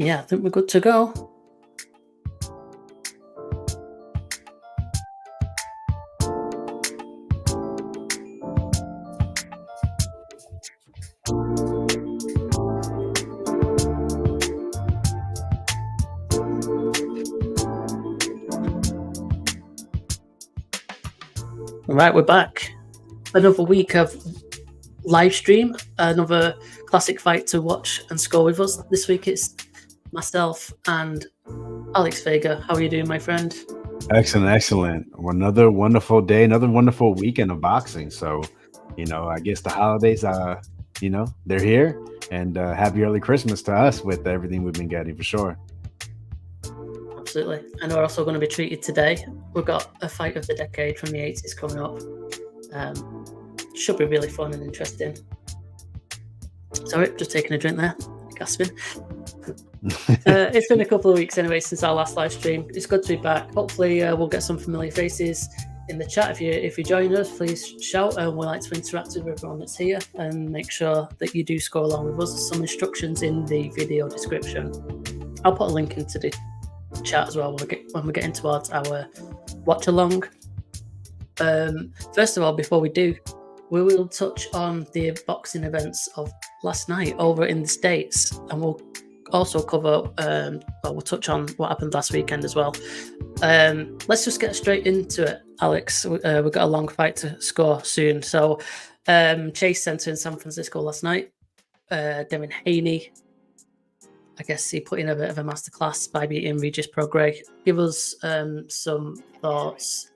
Yeah, I think we're good to go. All right, we're back. Another week of live stream, another classic fight to watch and score with us. This week it's myself and Alex Vega. How are you doing, my friend? Excellent. Another wonderful day, another wonderful weekend of boxing. So, I guess the holidays, they're here. And happy early Christmas to us with everything we've been getting, for sure. Absolutely. And we're also going to be treated today. We've got a fight of the decade from the 80s coming up. Should be really fun and interesting. Sorry, just taking a drink there. Gasping. It's been a couple of weeks anyway since our last live stream. It's good to be back. Hopefully we'll get some familiar faces in the chat. If you join us, please shout, and we like to interact with everyone that's here, and make sure that you do score along with us. There's some instructions in the video description. I'll put a link into the chat as well when we're getting towards our watch along. First of all, before we do, we will touch on the boxing events of last night over in the States, and we'll also cover we'll touch on what happened last weekend as well. Let's just get straight into it, Alex. We've got a long fight to score soon. So Chase Center in San Francisco last night. Davind Haney, I guess he put in a bit of a masterclass by beating Regis Prograis. Give us some thoughts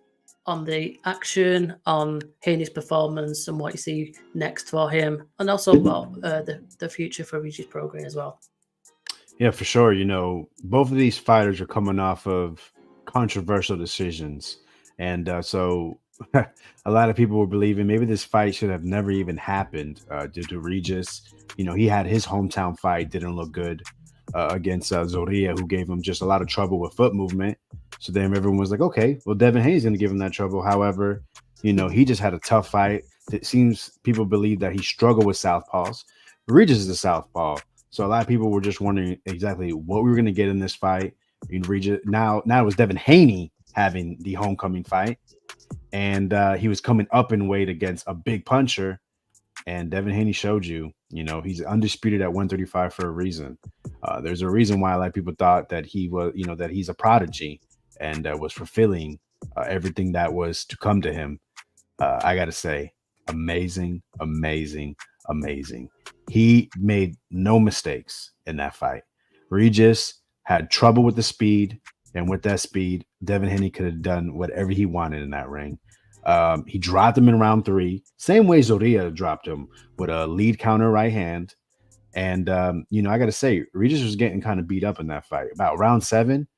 on the action, on Haney's performance, and what you see next for him, and also about the future for Regis Prograis as well. Yeah, for sure. Both of these fighters are coming off of controversial decisions. And so a lot of people were believing maybe this fight should have never even happened due to Regis. He had his hometown fight, didn't look good against Zorrilla, who gave him just a lot of trouble with foot movement. So then everyone was like, okay, well, Davind Haney's going to give him that trouble. However, he just had a tough fight. It seems people believe that he struggled with southpaws. Regis is a southpaw. So a lot of people were just wondering exactly what we were going to get in this fight. Regis, now it was Davind Haney having the homecoming fight. And he was coming up in weight against a big puncher. And Davind Haney showed you, he's undisputed at 135 for a reason. There's a reason why a lot of people thought that he was, that he's a prodigy and was fulfilling everything that was to come to him. I got to say, amazing. He made no mistakes in that fight. Regis had trouble with the speed, and with that speed, Davind Haney could have done whatever he wanted in that ring. He dropped him in round 3, same way Zorrilla dropped him, with a lead counter right hand. And, I got to say, Regis was getting kind of beat up in that fight. About round 7,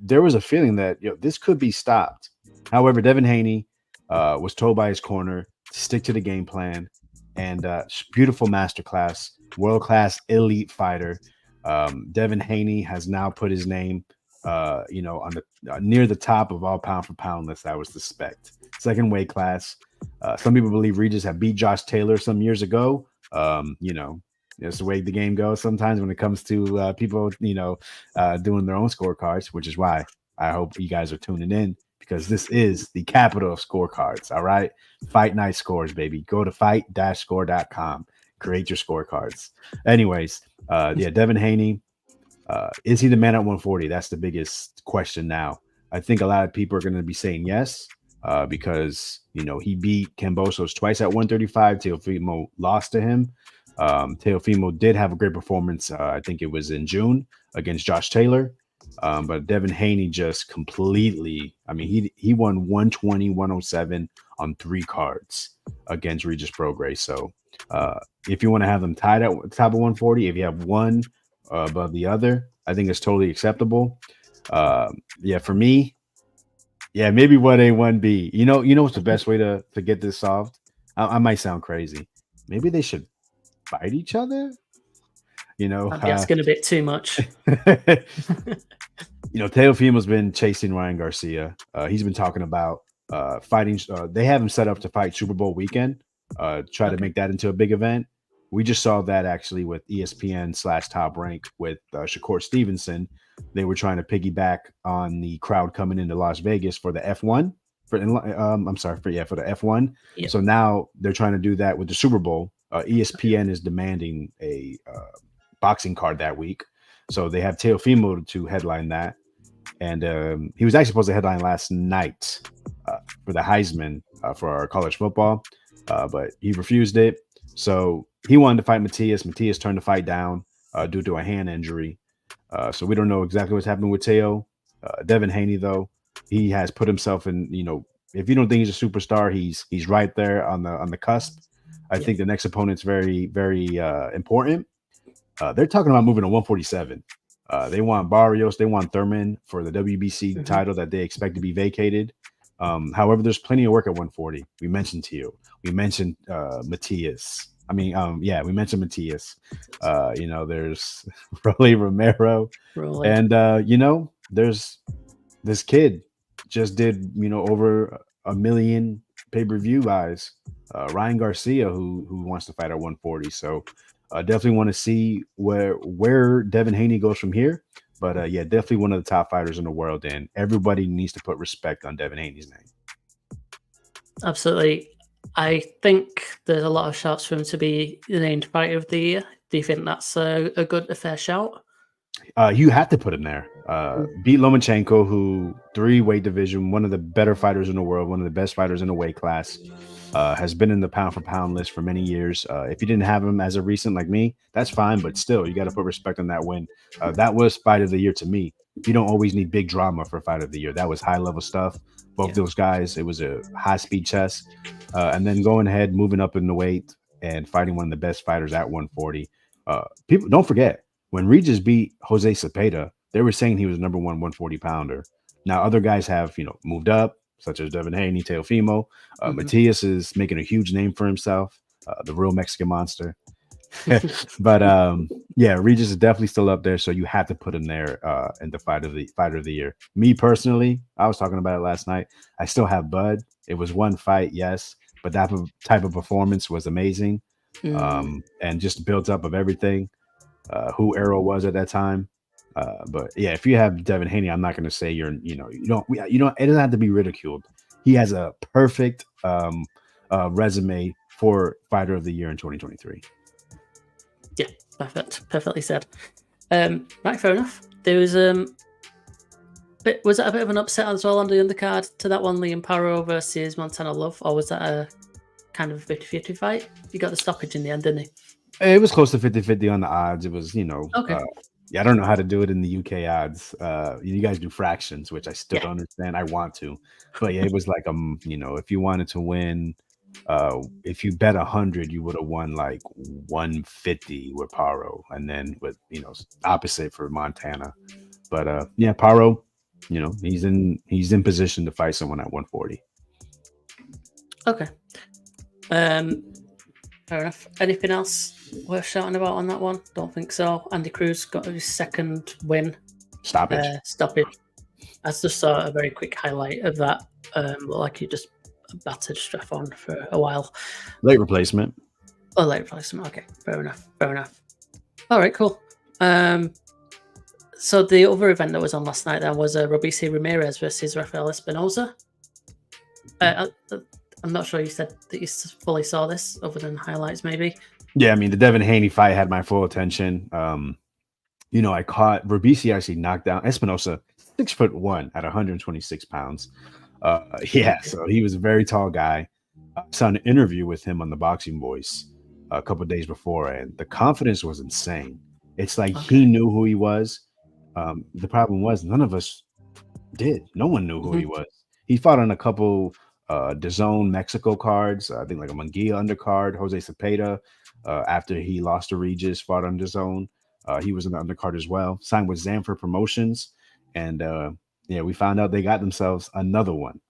there was a feeling that this could be stopped. However, Davind Haney was told by his corner to stick to the game plan. And beautiful masterclass, world-class elite fighter. Davind Haney has now put his name, on the near the top of all pound-for-pound lists, I would suspect. Second weight class. Some people believe Regis had beat Josh Taylor some years ago. That's the way the game goes sometimes when it comes to people, doing their own scorecards, which is why I hope you guys are tuning in, because this is the capital of scorecards. All right. Fight Night Scores, baby. Go to fight-score.com. Create your scorecards. Anyways, Davind Haney, is he the man at 140? That's the biggest question now. I think a lot of people are going to be saying yes, because, he beat Kambosos twice at 135. Teofimo lost to him. Teofimo did have a great performance. I think it was in June against Josh Taylor. But Davind Haney just completely, he won 120, 107 on 3 cards against Regis Prograis. So if you want to have them tied at the top of 140, if you have one above the other, I think it's totally acceptable. For me, maybe 1A, 1B. You know what's the best way to get this solved? I might sound crazy. Maybe they should fight each other. I'm asking a bit too much. Teofimo's been chasing Ryan Garcia. He's been talking about fighting. They have him set up to fight Super Bowl weekend. Try to make that into a big event. We just saw that actually with ESPN/Top Rank with Shakur Stevenson. They were trying to piggyback on the crowd coming into Las Vegas for the F1. For the F1. Yep. So now they're trying to do that with the Super Bowl. ESPN is demanding a boxing card that week. So they have Teofimo to headline that. And he was actually supposed to headline last night for the Heisman for our college football, but he refused it. So he wanted to fight Matias. Matias turned the fight down due to a hand injury. So we don't know exactly what's happening with Teo. Devin Haney, though, he has put himself in. If you don't think he's a superstar, he's right there on the cusp. I think the next opponent's very, very important. They're talking about moving to 147. They want Barrios, they want Thurman for the WBC title that they expect to be vacated. However, there's plenty of work at 140. We mentioned Teo. We mentioned Matias. We mentioned Matias. There's Rolly Romero. And, there's this kid just did, over 1 million pay-per-view buys. Ryan Garcia, who wants to fight at 140. So definitely want to see where Devin Haney goes from here. But definitely one of the top fighters in the world. And everybody needs to put respect on Devin Haney's name. Absolutely. I think there's a lot of shouts for him to be the named fighter of the year. Do you think that's a fair shout? You have to put him there. Beat Lomachenko, who 3-weight division, one of the better fighters in the world, one of the best fighters in the weight class, has been in the pound for pound list for many years. If you didn't have him as a recent like me, that's fine, but still, you got to put respect on that win. That was fight of the year to me. You don't always need big drama for fight of the year. That was high level stuff. Both those guys, it was a high speed chess. And then going ahead, moving up in the weight and fighting one of the best fighters at 140. People don't forget, when Regis beat Jose Cepeda, they were saying he was the number 140 pounder. Now other guys have, moved up, such as Devin Haney, Teofimo. Matias is making a huge name for himself, the real Mexican monster. But Regis is definitely still up there, so you have to put him there in the fighter of the year. Me personally, I was talking about it last night. I still have Bud. It was one fight, yes, but that type of performance was amazing, and just built up of everything. Who Arrow was at that time. But if you have Devin Haney, I'm not going to say you don't. It doesn't have to be ridiculed. He has a perfect resume for fighter of the year in 2023. Yeah, perfectly said. Right, fair enough. There was was that a bit of an upset as well on the undercard to that one, Liam Paro versus Montana Love, or was that a kind of 50-50 fight? He got the stoppage in the end, didn't he? It was close to 50-50 on the odds. It was, okay. I don't know how to do it in the UK odds. You guys do fractions, which I still don't understand. I want to, but it was like if you wanted to win, if you bet 100, you would have won like 150 with Paro, and then with opposite for Montana. But Paro, he's in position to fight someone at 140. Okay. Fair enough. Anything else worth shouting about on that one? Don't think so. Andy Cruz got his second win. Stoppage. I just saw a very quick highlight of that. Like he just battered Straffon for a while. Late replacement. Oh, late replacement. Okay, fair enough. All right, cool. So the other event that was on last night then was Robeisy Ramirez versus Rafael Espinoza. I'm not sure you said that you fully saw this, other than highlights, maybe. Yeah, the Devin Haney fight had my full attention. I caught Robeisy actually knocked down Espinoza, 6'1" at 126 pounds. So he was a very tall guy. I saw an interview with him on the Boxing Voice a couple of days before, and the confidence was insane. It's like he knew who he was. The problem was none of us did. No one knew who he was. He fought on a couple DAZN Mexico cards. I think like a Munguia undercard. Jose Cepeda, after he lost to Regis, fought on DAZN. He was in the undercard as well. Signed with Zanfer Promotions, and we found out they got themselves another one.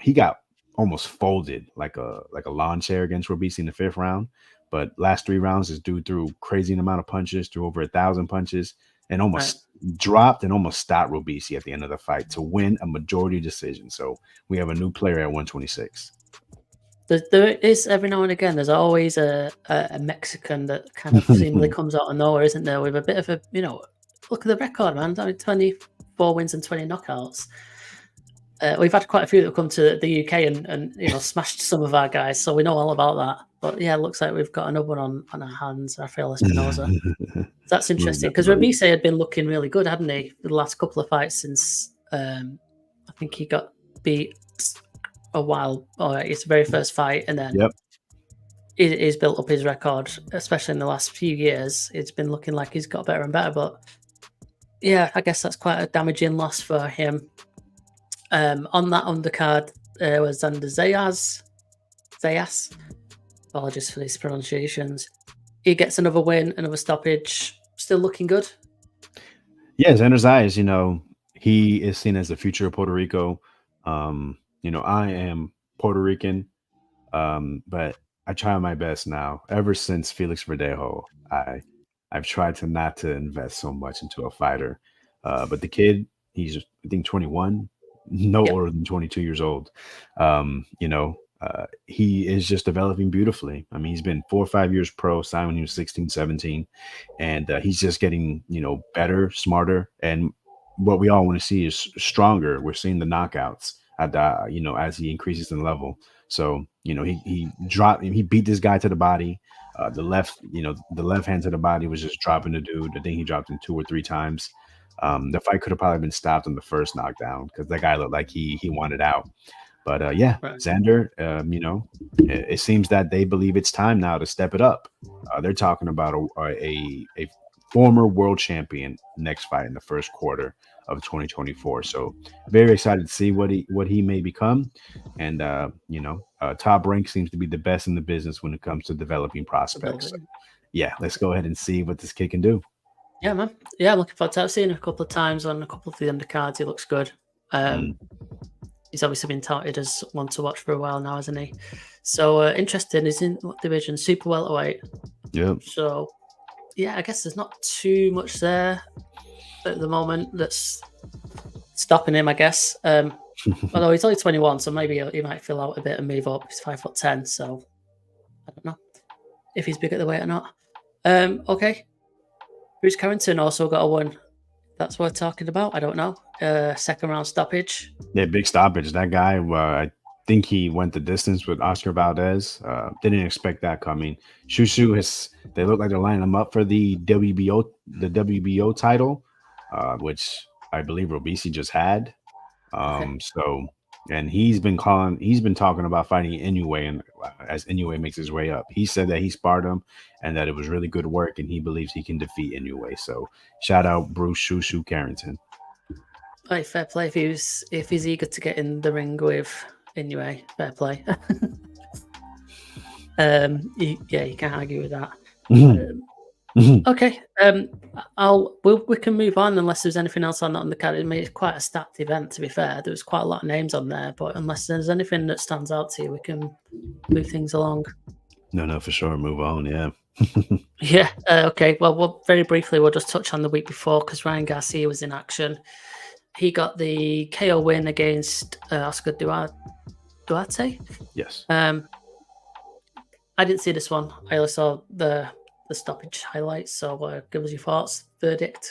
He got almost folded like a lawn chair against Robeisy in the 5th round. But last 3 rounds, this dude threw crazy amount of punches, threw over 1,000 punches, and almost dropped and almost stopped Robeisy at the end of the fight to win a majority decision. So we have a new player at 126. There is every now and again. There's always a Mexican that kind of seemingly comes out of nowhere, isn't there? With a bit of a look at the record, man. 24 wins and 20 knockouts. We've had quite a few that have come to the UK and smashed some of our guys, so we know all about that. But yeah, it looks like we've got another one on our hands, Rafael Espinoza. That's interesting because Robeisy had been looking really good, hadn't he? The last couple of fights since I think he got beat a while, or his very first fight, and then he's built up his record, especially in the last few years. It's been looking like he's got better and better, but yeah, I guess that's quite a damaging loss for him. On that undercard was Xander Zayas. Apologies for these pronunciations. He gets another win, another stoppage. Still looking good. Yeah, Xander Zayas, he is seen as the future of Puerto Rico. I am Puerto Rican, but I try my best now. Ever since Felix Verdejo, I've tried to not to invest so much into a fighter. But the kid, he's I think 21, older than 22 years old. He is just developing beautifully. I mean, he's been 4 or 5 years pro, signed when he was 16, 17, and he's just getting, better, smarter. And what we all want to see is stronger. We're seeing the knockouts at as he increases in level. So, he beat this guy to the body. The left hand to the body was just dropping the dude. I think he dropped him 2 or 3 times. The fight could have probably been stopped on the first knockdown because that guy looked like he wanted out. But Xander, it seems that they believe it's time now to step it up. They're talking about a former world champion next fight in the first quarter of 2024. So very excited to see what he may become. And Top Rank seems to be the best in the business when it comes to developing prospects. So, yeah, let's go ahead and see what this kid can do. Yeah, man. Yeah, I'm looking forward to it. I've seen him a couple of times on a couple of the undercards. He looks good. He's obviously been touted as one to watch for a while now, hasn't he? So interesting. He's in what division? Super welterweight. Yep. So yeah, I guess there's not too much there at the moment that's stopping him, I guess. Although he's only 21, so maybe he might fill out a bit and move up. He's 5'10", so I don't know if he's big at the weight or not. Okay. Bruce Carrington also got a win. That's what we're talking about. I don't know. Second round stoppage. Yeah, big stoppage. That guy, I think he went the distance with Oscar Valdez. Didn't expect that coming. Shushu they look like they're lining him up for the WBO title, which I believe Robeisy just had. So, and he's been talking about fighting Inoue, and as Inoue makes his way up, he said that he sparred him and that it was really good work, and he believes he can defeat Inoue. So, shout out Bruce Shushu Carrington. Hey, fair play if he's eager to get in the ring with Inoue. Fair play. You can't argue with that. Okay. We can move on unless there's anything else on the card. It's quite a stacked event, to be fair. There was quite a lot of names on there, but unless there's anything that stands out to you, we can move things along. No, for sure. Move on. Yeah. Yeah. Okay. Well, very briefly, we'll just touch on the week before because Ryan Garcia was in action. He got the KO win against Oscar Duarte. Yes. I didn't see this one. I only saw the stoppage highlights. So give us your thoughts. Verdict.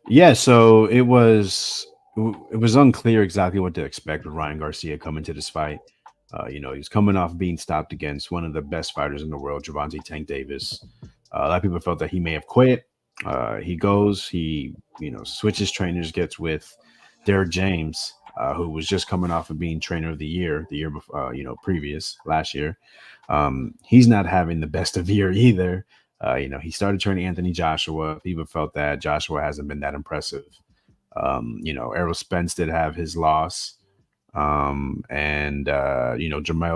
Yeah. So it was unclear exactly what to expect with Ryan Garcia coming to this fight. He was coming off being stopped against one of the best fighters in the world, Gervonta Tank Davis. A lot of people felt that he may have quit. He switches trainers, gets with Derek James, who was just coming off of being trainer of the year before, last year. He's not having the best of year either. He started training Anthony Joshua. People felt that Joshua hasn't been that impressive. Errol Spence did have his loss. Jermell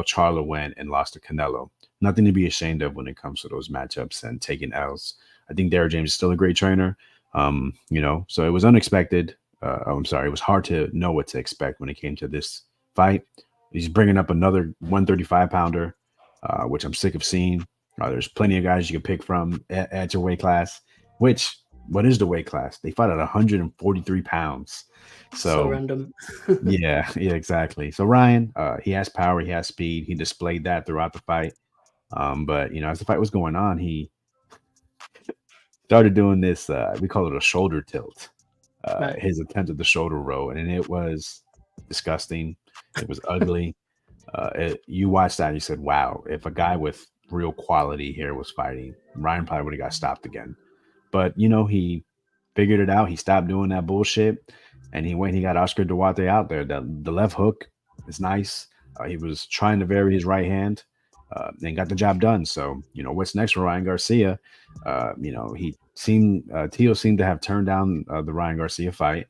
Charlo went and lost to Canelo. Nothing to be ashamed of when it comes to those matchups and taking L's. I think Derek James is still a great trainer. So it was unexpected. It was hard to know what to expect when it came to this fight. He's bringing up another 135 pounder, which I'm sick of seeing. There's plenty of guys you can pick from at your weight class, which what is the weight class? They fought at 143 pounds. So So random. yeah, exactly. So Ryan, he has power, he has speed. He displayed that throughout the fight. But as the fight was going on, he started doing this. We call it a shoulder tilt. Right. His attempt at the shoulder roll, and it was disgusting. It was ugly. You watched that and you said, "Wow, if a guy with real quality here was fighting, Ryan probably would have got stopped again." But he figured it out. He stopped doing that bullshit, and he went. He got Oscar Duarte out there. The left hook is nice. He was trying to vary his right hand, and got the job done. So what's next for Ryan Garcia? He seemed Tio seemed to have turned down the Ryan Garcia fight.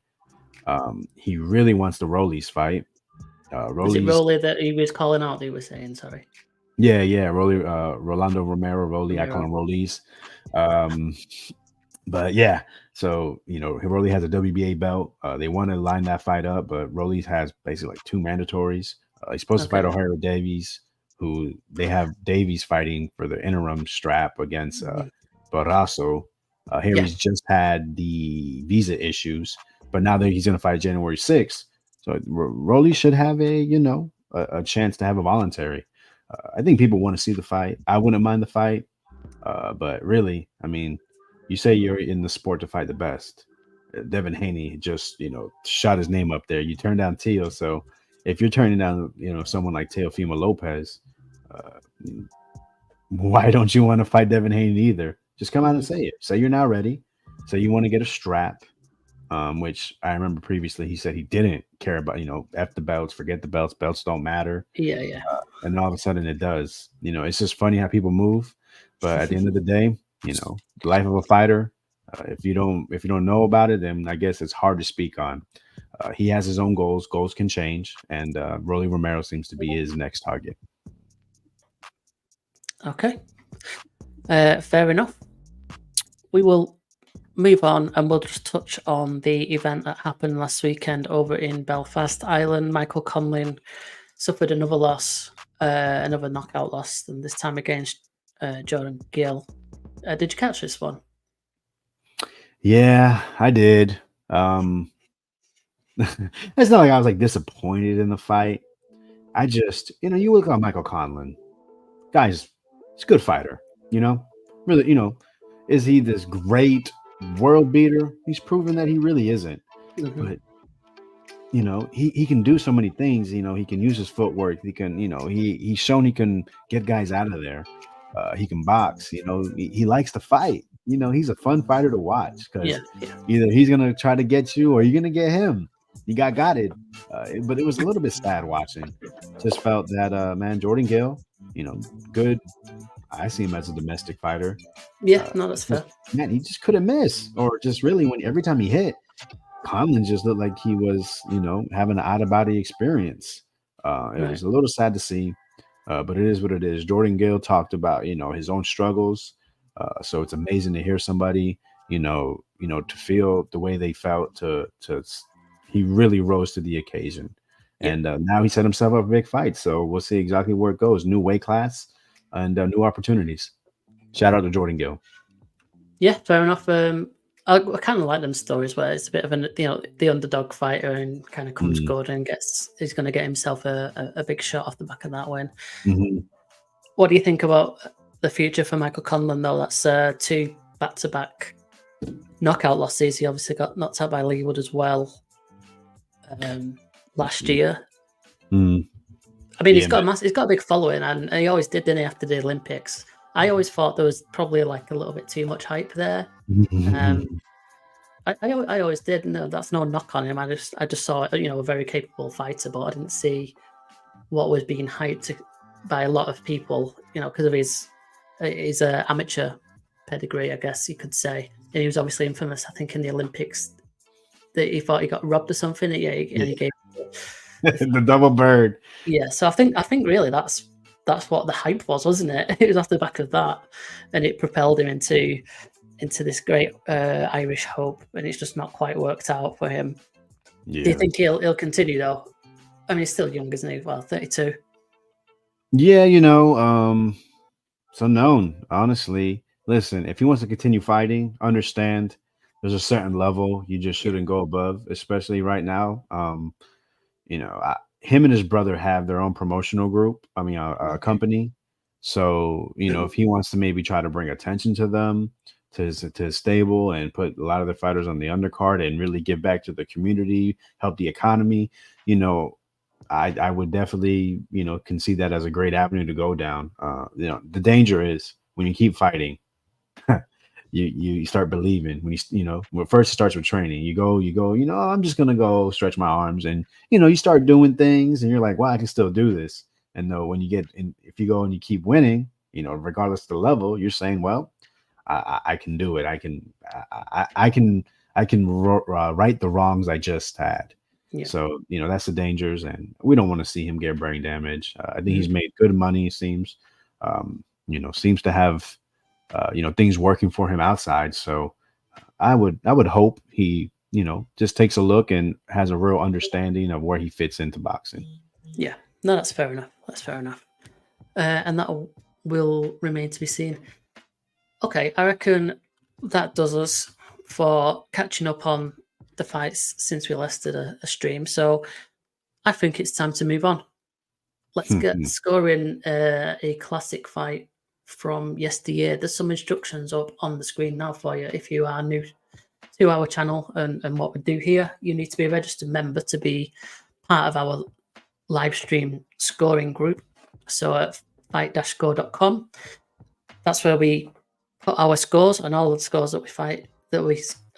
He really wants the Rollies fight. Was it Rollies, Rolly that he was calling out? He was saying, sorry. yeah, Rolly, Rolando Romero, Rolly. I call him Romero. Rollies. But yeah, so Rolly has a WBA belt. They want to line that fight up, but Rolly has basically like two mandatories. He's supposed to fight Okay. O'Hara Davies, who they have Davies fighting for the interim strap against Mhm. Barrasso. Yeah. Harry's just had the visa issues, but now that he's going to fight January 6th, so Rolly should have a chance to have a voluntary. I think people want to see the fight. I wouldn't mind the fight, but really, I mean, you say you're in the sport to fight the best. Devin Haney just, shot his name up there. You turn down Teo. So if you're turning down, someone like Teofimo Lopez, uh, why don't you want to fight Devin Haney either? Just come out and say it. Say you're not ready. Say you want to get a strap, which I remember previously he said he didn't care about, F the belts, forget the belts. Belts don't matter. Yeah. And all of a sudden it does. It's just funny how people move. But at the end of the day, the life of a fighter, if you don't know about it, then I guess it's hard to speak on. He has his own goals. Goals can change, and Rolly Romero seems to be his next target. Okay. Fair enough. We will move on and we'll just touch on the event that happened last weekend over in Belfast, Ireland. Michael Conlan suffered another loss, another knockout loss, and this time against Jordan Gill. Did you catch this one? Yeah, I did. It's not like I was like disappointed in the fight. I just, you look at Michael Conlan, guys, he's a good fighter, really, is he this great world beater? He's proven that he really isn't. Mm-hmm. But he can do so many things. He can use his footwork. He can, he's shown he can get guys out of there. He can box. He likes to fight. He's a fun fighter to watch because either he's gonna try to get you or you're gonna get him. He got it, but it was a little bit sad watching. Just felt that man, Jordan Gill, good. I see him as a domestic fighter. Yeah, no, that's fair. Man, he just couldn't miss, or just really when every time he hit, Conlan just looked like he was, having an out of body experience. It was a little sad to see, but it is what it is. Jordan Gill talked about, his own struggles. So it's amazing to hear somebody, to feel the way they felt. He really rose to the occasion, and now he set himself up a big fight. So we'll see exactly where it goes. New weight class and new opportunities. Shout out to Jordan Gill. Yeah, fair enough. I kind of like them stories where it's a bit of the underdog fighter and kind of comes good and he's going to get himself a big shot off the back of that win. Mm-hmm. What do you think about the future for Michael Conlan though? That's two back-to-back knockout losses. He obviously got knocked out by Lee Wood as well last year. Mm. I mean, he's got a big following, and he always did, didn't he, after the Olympics? I always thought there was probably like a little bit too much hype there. I always did. No, that's no knock on him. I just saw a very capable fighter, but I didn't see what was being hyped by a lot of people. Because of his amateur pedigree, I guess you could say. And he was obviously infamous, I think, in the Olympics that he thought he got robbed or something. And he gave the double bird. Yeah, so I think really that's what the hype was, wasn't it? It was off the back of that, and it propelled him into this great Irish hope, and it's just not quite worked out for him. Yeah. Do you think he'll continue though? I mean, he's still young, isn't he? Well, 32. Yeah, it's unknown. Honestly, listen, if he wants to continue fighting, understand there's a certain level you just shouldn't go above, especially right now. Him and his brother have their own promotional group. I mean, a Okay. company. So if he wants to maybe try to bring attention to them, to his stable, and put a lot of the fighters on the undercard and really give back to the community, help the economy, I would definitely can see that as a great avenue to go down. The danger is when you keep fighting. You start believing when well, first it starts with training. You go, I'm just gonna go stretch my arms, and you start doing things, and you're like, wow, I can still do this. And though when you get in, if you go and you keep winning, regardless of the level, you're saying, well, I can do it. I can right the wrongs I just had. Yeah. So that's the dangers, and we don't want to see him get brain damage. I think he's Mhm. made good money. Seems, seems to have things working for him outside. So I would hope he just takes a look and has a real understanding of where he fits into boxing. Yeah. No, that's fair enough. That's fair enough. And that will remain to be seen. Okay, I reckon that does us for catching up on the fights since we last did a stream. So I think it's time to move on. Let's get scoring a classic fight from yesteryear. There's some instructions up on the screen now for you. If you are new to our channel and what we do here, you need to be a registered member to be part of our live stream scoring group. So at fight-score.com, that's where we put our scores and all the scores that we fight,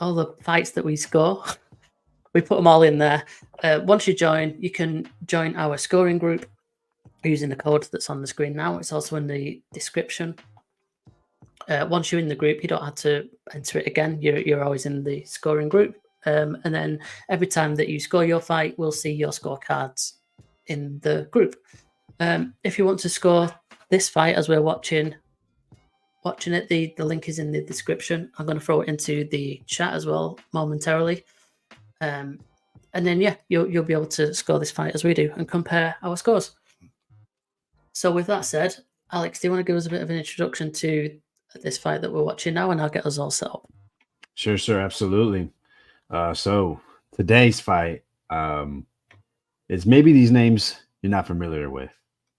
all the fights that we score. We put them all in there. Once you join, you can join our scoring group using the code that's on the screen now. It's also in the description. Once you're in the group, you don't have to enter it again. You're always in the scoring group. And then every time that you score your fight, we'll see your scorecards in the group. If you want to score this fight as we're watching it, the link is in the description. I'm going to throw it into the chat as well momentarily. And then, yeah, you'll be able to score this fight as we do and compare our scores. So with that said, Alex, do you want to give us a bit of an introduction to this fight that we're watching now, and I'll get us all set up? Sure, absolutely. So today's fight is maybe these names you're not familiar with,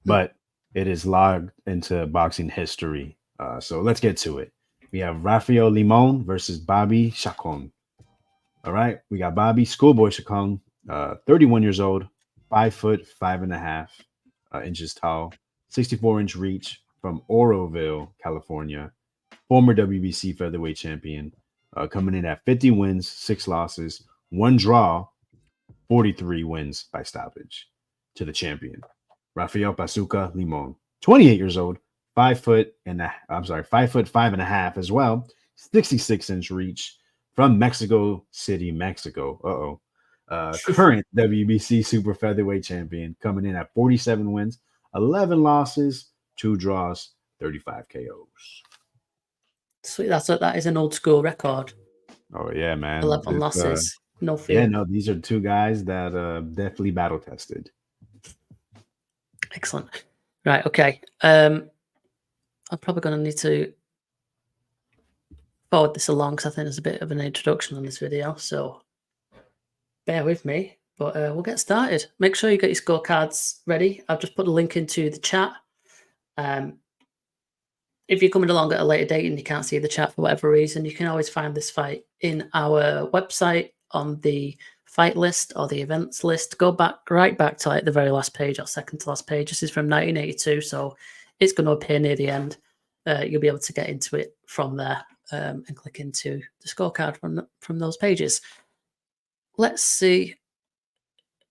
but it is logged into boxing history. So let's get to it. We have Rafael Limon versus Bobby Chacon. All right, we got Bobby Schoolboy Chacon, 31 years old, 5'5.5" tall, 64-inch reach from Oroville, California. Former WBC featherweight champion, coming in at 50 wins, 6 losses, 1 draw, 43 wins by stoppage to the champion, Rafael Bazooka Limon, 28 years old, 5'5.5" as well, 66-inch reach from Mexico City, Mexico. Current WBC Super featherweight champion, coming in at 47 wins, 11 losses, 2 draws, 35 KOs. Sweet, that is an old school record. Oh yeah, man. 11 losses, no fear. Yeah, no, these are 2 guys that definitely battle tested. Excellent. Right, okay. I'm probably going to need to forward this along because I think there's a bit of an introduction on this video, so bear with me. But we'll get started. Make sure you get your scorecards ready. I've just put a link into the chat. If you're coming along at a later date and you can't see the chat for whatever reason, you can always find this fight in our website on the fight list or the events list. Go right back to like the very last page or second to last page. This is from 1982, so it's going to appear near the end. You'll be able to get into it from there and click into the scorecard from those pages. Let's see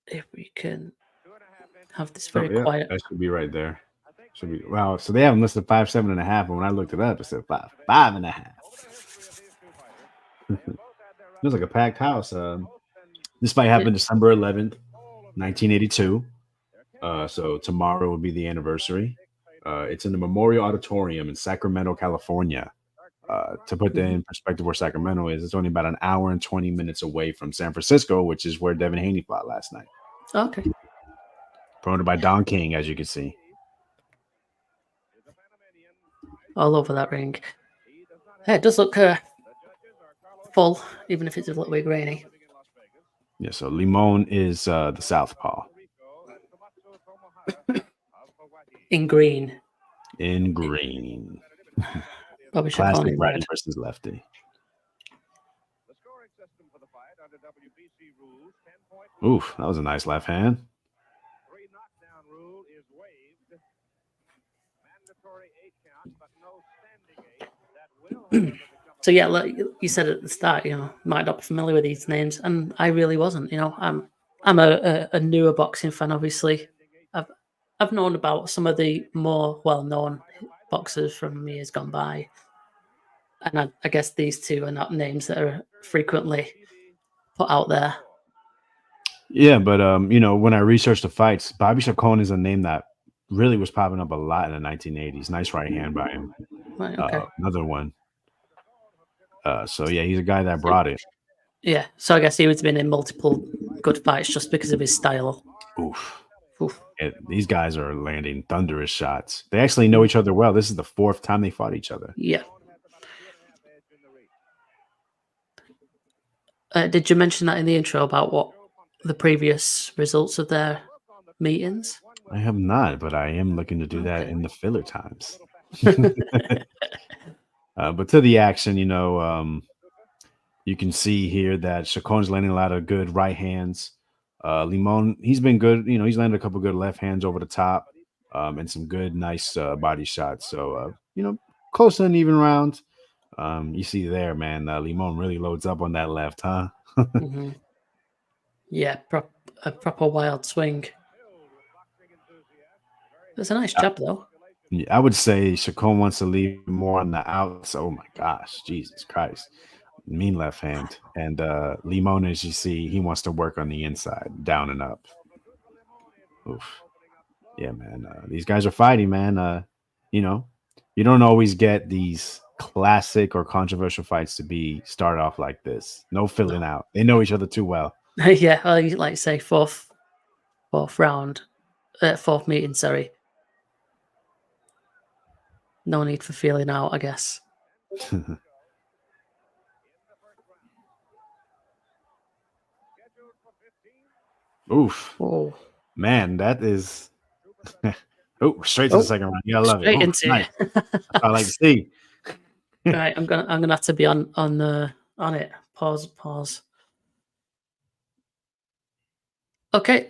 if we can have this very quiet. That should be right there. Should be wow. So they have them listed 5'7.5", but when I looked it up, it said 5'5.5". It was like a packed house. This fight happened December 11th, 1982. So tomorrow will be the anniversary. It's in the Memorial Auditorium in Sacramento, California. To put that in perspective where Sacramento is, it's only about an hour and 20 minutes away from San Francisco, which is where Davind Haney fought last night. Okay. Promoted by Don King, as you can see. All over that ring. Hey, it does look full, even if it's a little bit grainy. Yeah, so Limon is the southpaw. In green. In green. Bobby Classic Chacon in righty red. versus lefty. Oof, that was a nice left hand. So yeah, like you said at the start, might not be familiar with these names, and I really wasn't. I'm a newer boxing fan. Obviously, I've known about some of the more well-known boxers from years gone by, and I guess these two are not names that are frequently put out there. Yeah, but when I researched the fights, Bobby Chacon is a name that really was popping up a lot in the 1980s. Nice right hand by him. Right, okay. Another one. So yeah, he's a guy that brought it. Yeah, so I guess he would have been in multiple good fights just because of his style. Oof. Oof. These guys are landing thunderous shots. They actually know each other well. This is the 4th time they fought each other. Yeah. Did you mention that in the intro about what the previous results of their meetings? I have not, but I am looking to do that in the filler times. But to the action, you can see here that Chacon's landing a lot of good right hands. Limon, he's been good. He's landed a couple good left hands over the top, and some good, nice body shots. So, close and even round. You see there, man, Limon really loads up on that left, huh? Mm-hmm. Yeah, a proper wild swing. It's a nice jab, though. I would say Chacon wants to leave more on the outs. Oh my gosh, Jesus Christ. Mean left hand. And Limon, as you see, he wants to work on the inside, down and up. Oof. Yeah, man. These guys are fighting, man. You don't always get these classic or controversial fights to start off like this. No filling out. They know each other too well. Yeah, like you say, fourth meeting, sorry. No need for feeling out, I guess. Oof. Oh. Man, that is straight to the second round. Yeah, I love it. Into nice. I like to see. Right, I'm gonna have to be on it. Pause. Okay.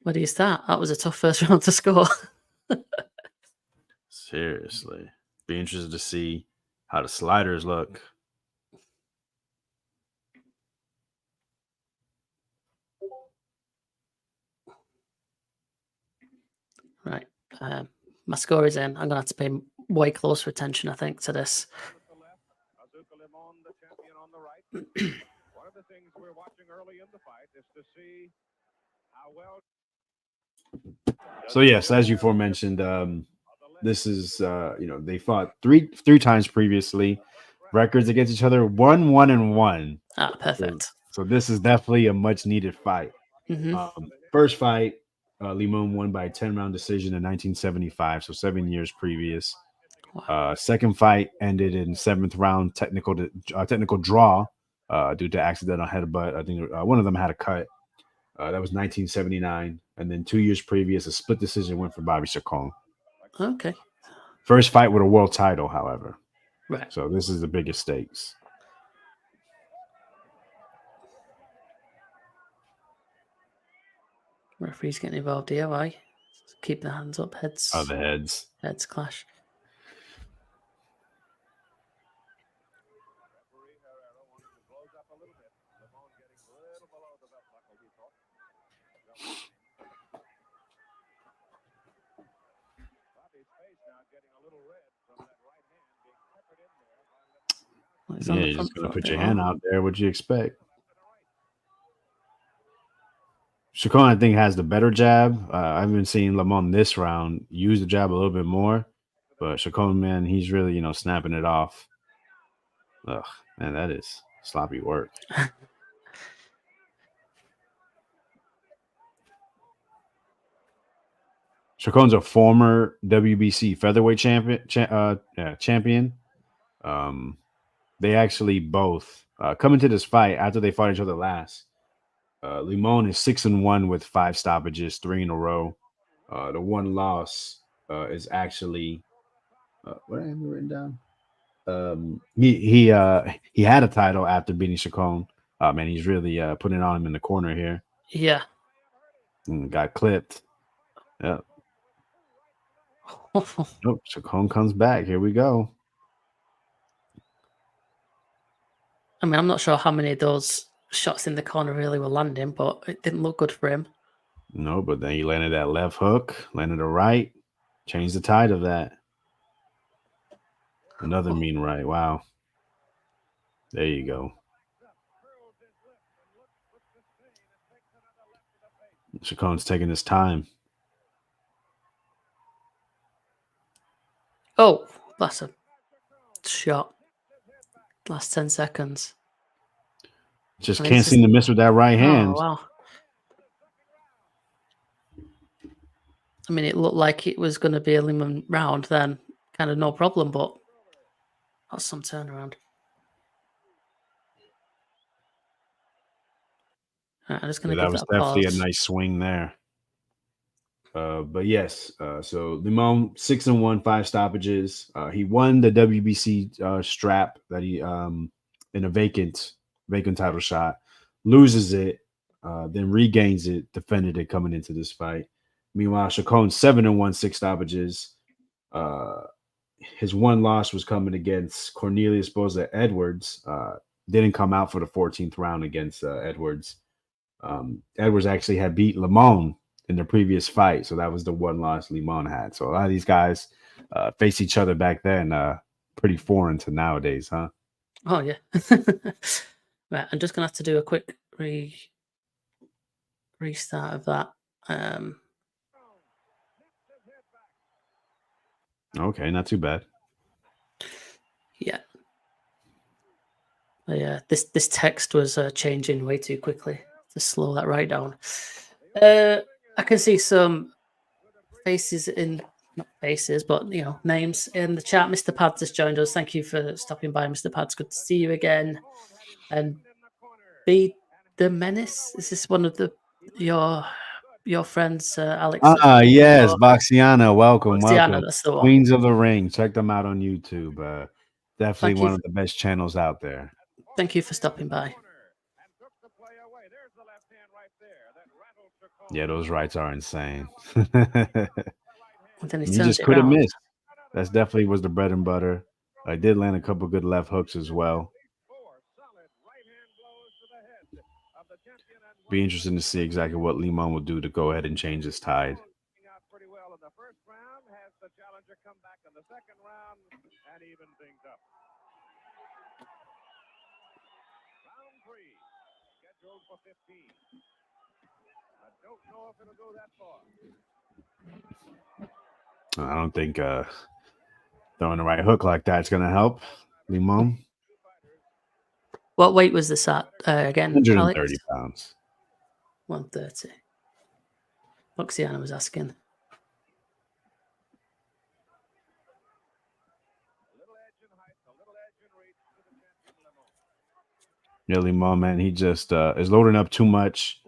Where do you start? That was a tough first round to score. Seriously. Be interested to see how the sliders look. Right. My score is in. I'm gonna have to pay way closer attention, I think, to this. One of the things we're watching early in the fight is to see how well. So yes, as you aforementioned, this is they fought three times previously. Records against each other 1-1-1. Ah, perfect. So this is definitely a much needed fight. Mm-hmm. First fight, Limon won by a 10-round decision in 1975, so 7 years previous. Wow. Second fight ended in 7th round technical draw due to accidental headbutt. I think one of them had a cut. That was 1979, and then 2 years previous, a split decision went for Bobby Chacon. Okay. First fight with a world title, however. Right. So this is the biggest stakes. Referee's getting involved here. Why? Keep the hands up. Heads. Oh, the heads. Heads clash. Yeah, you're just gonna put your hand out there. What'd you expect? Chacon, I think, has the better jab. I've been seeing Limon this round use the jab a little bit more, but Chacon, man, he's really snapping it off. Ugh, man, that is sloppy work. Chacon's a former WBC featherweight champion. they actually both come into this fight after they fought each other last. Limon is 6-1 with 5 stoppages, 3 in a row. The one loss is actually what I have written down. He had a title after beating Chacon. And he's really putting it on him in the corner here. Yeah. And got clipped. Yep. Oh, Chacon comes back. Here we go. I mean, I'm not sure how many of those shots in the corner really were landing, but it didn't look good for him. No, but then he landed that left hook, landed a right, changed the tide of that. Another mean right. Wow. There you go. Chacon's taking his time. Oh, that's a shot. Last 10 seconds. Just can't seem to miss with that right hand. Oh, wow. I mean, it looked like it was going to be a Limon round then. Kind of no problem, but that's some turnaround. Right, I'm just going to give that was that a definitely pause. a nice swing there. But yes, so Limon 6-1, 5 stoppages. He won the WBC strap that he in a vacant title shot, loses it, then regains it, defended it coming into this fight. Meanwhile, Chacon 7-1, 6 stoppages. His one loss was coming against Cornelius Boza Edwards. Didn't come out for the 14th round against Edwards. Edwards actually had beat Limon in the previous fight, so that was the one loss Limon had. So a lot of these guys faced each other back then. Pretty foreign to nowadays, huh? Oh yeah. Right, I'm just gonna have to do a quick restart of that. Okay, not too bad. Yeah. Yeah, this text was changing way too quickly to slow that right down. I can see some faces not faces, but names in the chat. Mr. Pads has joined us. Thank you for stopping by, Mr. Pads. Good to see you again. And Be the Menace. Is this one of your friends, Alex? Yes, Boxiana. Welcome. That's the one. Queens of the Ring. Check them out on YouTube. Definitely one of the best channels out there. Thank you for stopping by. Yeah, those rights are insane. And then he just couldn't miss. That's definitely was the bread and butter. I did land a couple good left hooks as well. Be interesting to see exactly what Limon will do to go ahead and change his tide. Pretty well in the first round, has the challenger come back in the second round and even things up. Round 3, scheduled for 15. I don't know if it'll go that far. I don't think throwing the right hook like that's going to help Limon. What weight was this at again? 130 Alex? pounds. 130. Boxiana was asking. Yeah, Limon, man, he just is loading up too much.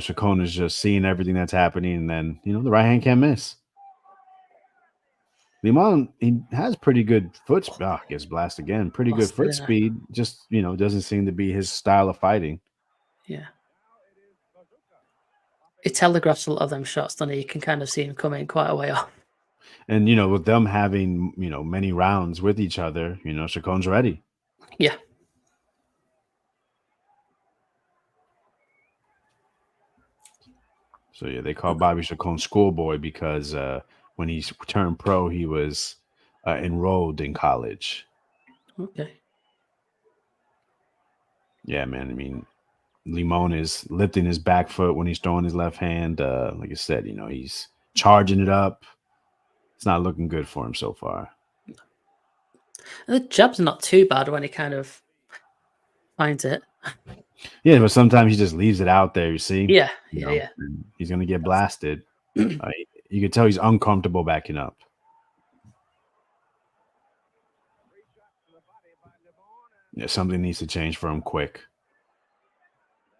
Chacon is just seeing everything that's happening, and then the right hand can't miss. Limon, he has pretty good foot speed. Oh, gets blasted again. Pretty good foot speed. Just doesn't seem to be his style of fighting. Yeah. It telegraphs a lot of them shots, doesn't it? You can kind of see him coming quite a way off. And with them having many rounds with each other, Chacon's ready. Yeah. So yeah, they call Bobby Chacon schoolboy because when he turned pro, he was enrolled in college. Okay. Yeah, man. I mean, Limon is lifting his back foot when he's throwing his left hand. Like I said, he's charging it up. It's not looking good for him so far. The jab's not too bad when he kind of finds it. Yeah, but sometimes he just leaves it out there, you see? Yeah. He's going to get blasted. You can tell he's uncomfortable backing up. Yeah, something needs to change for him quick.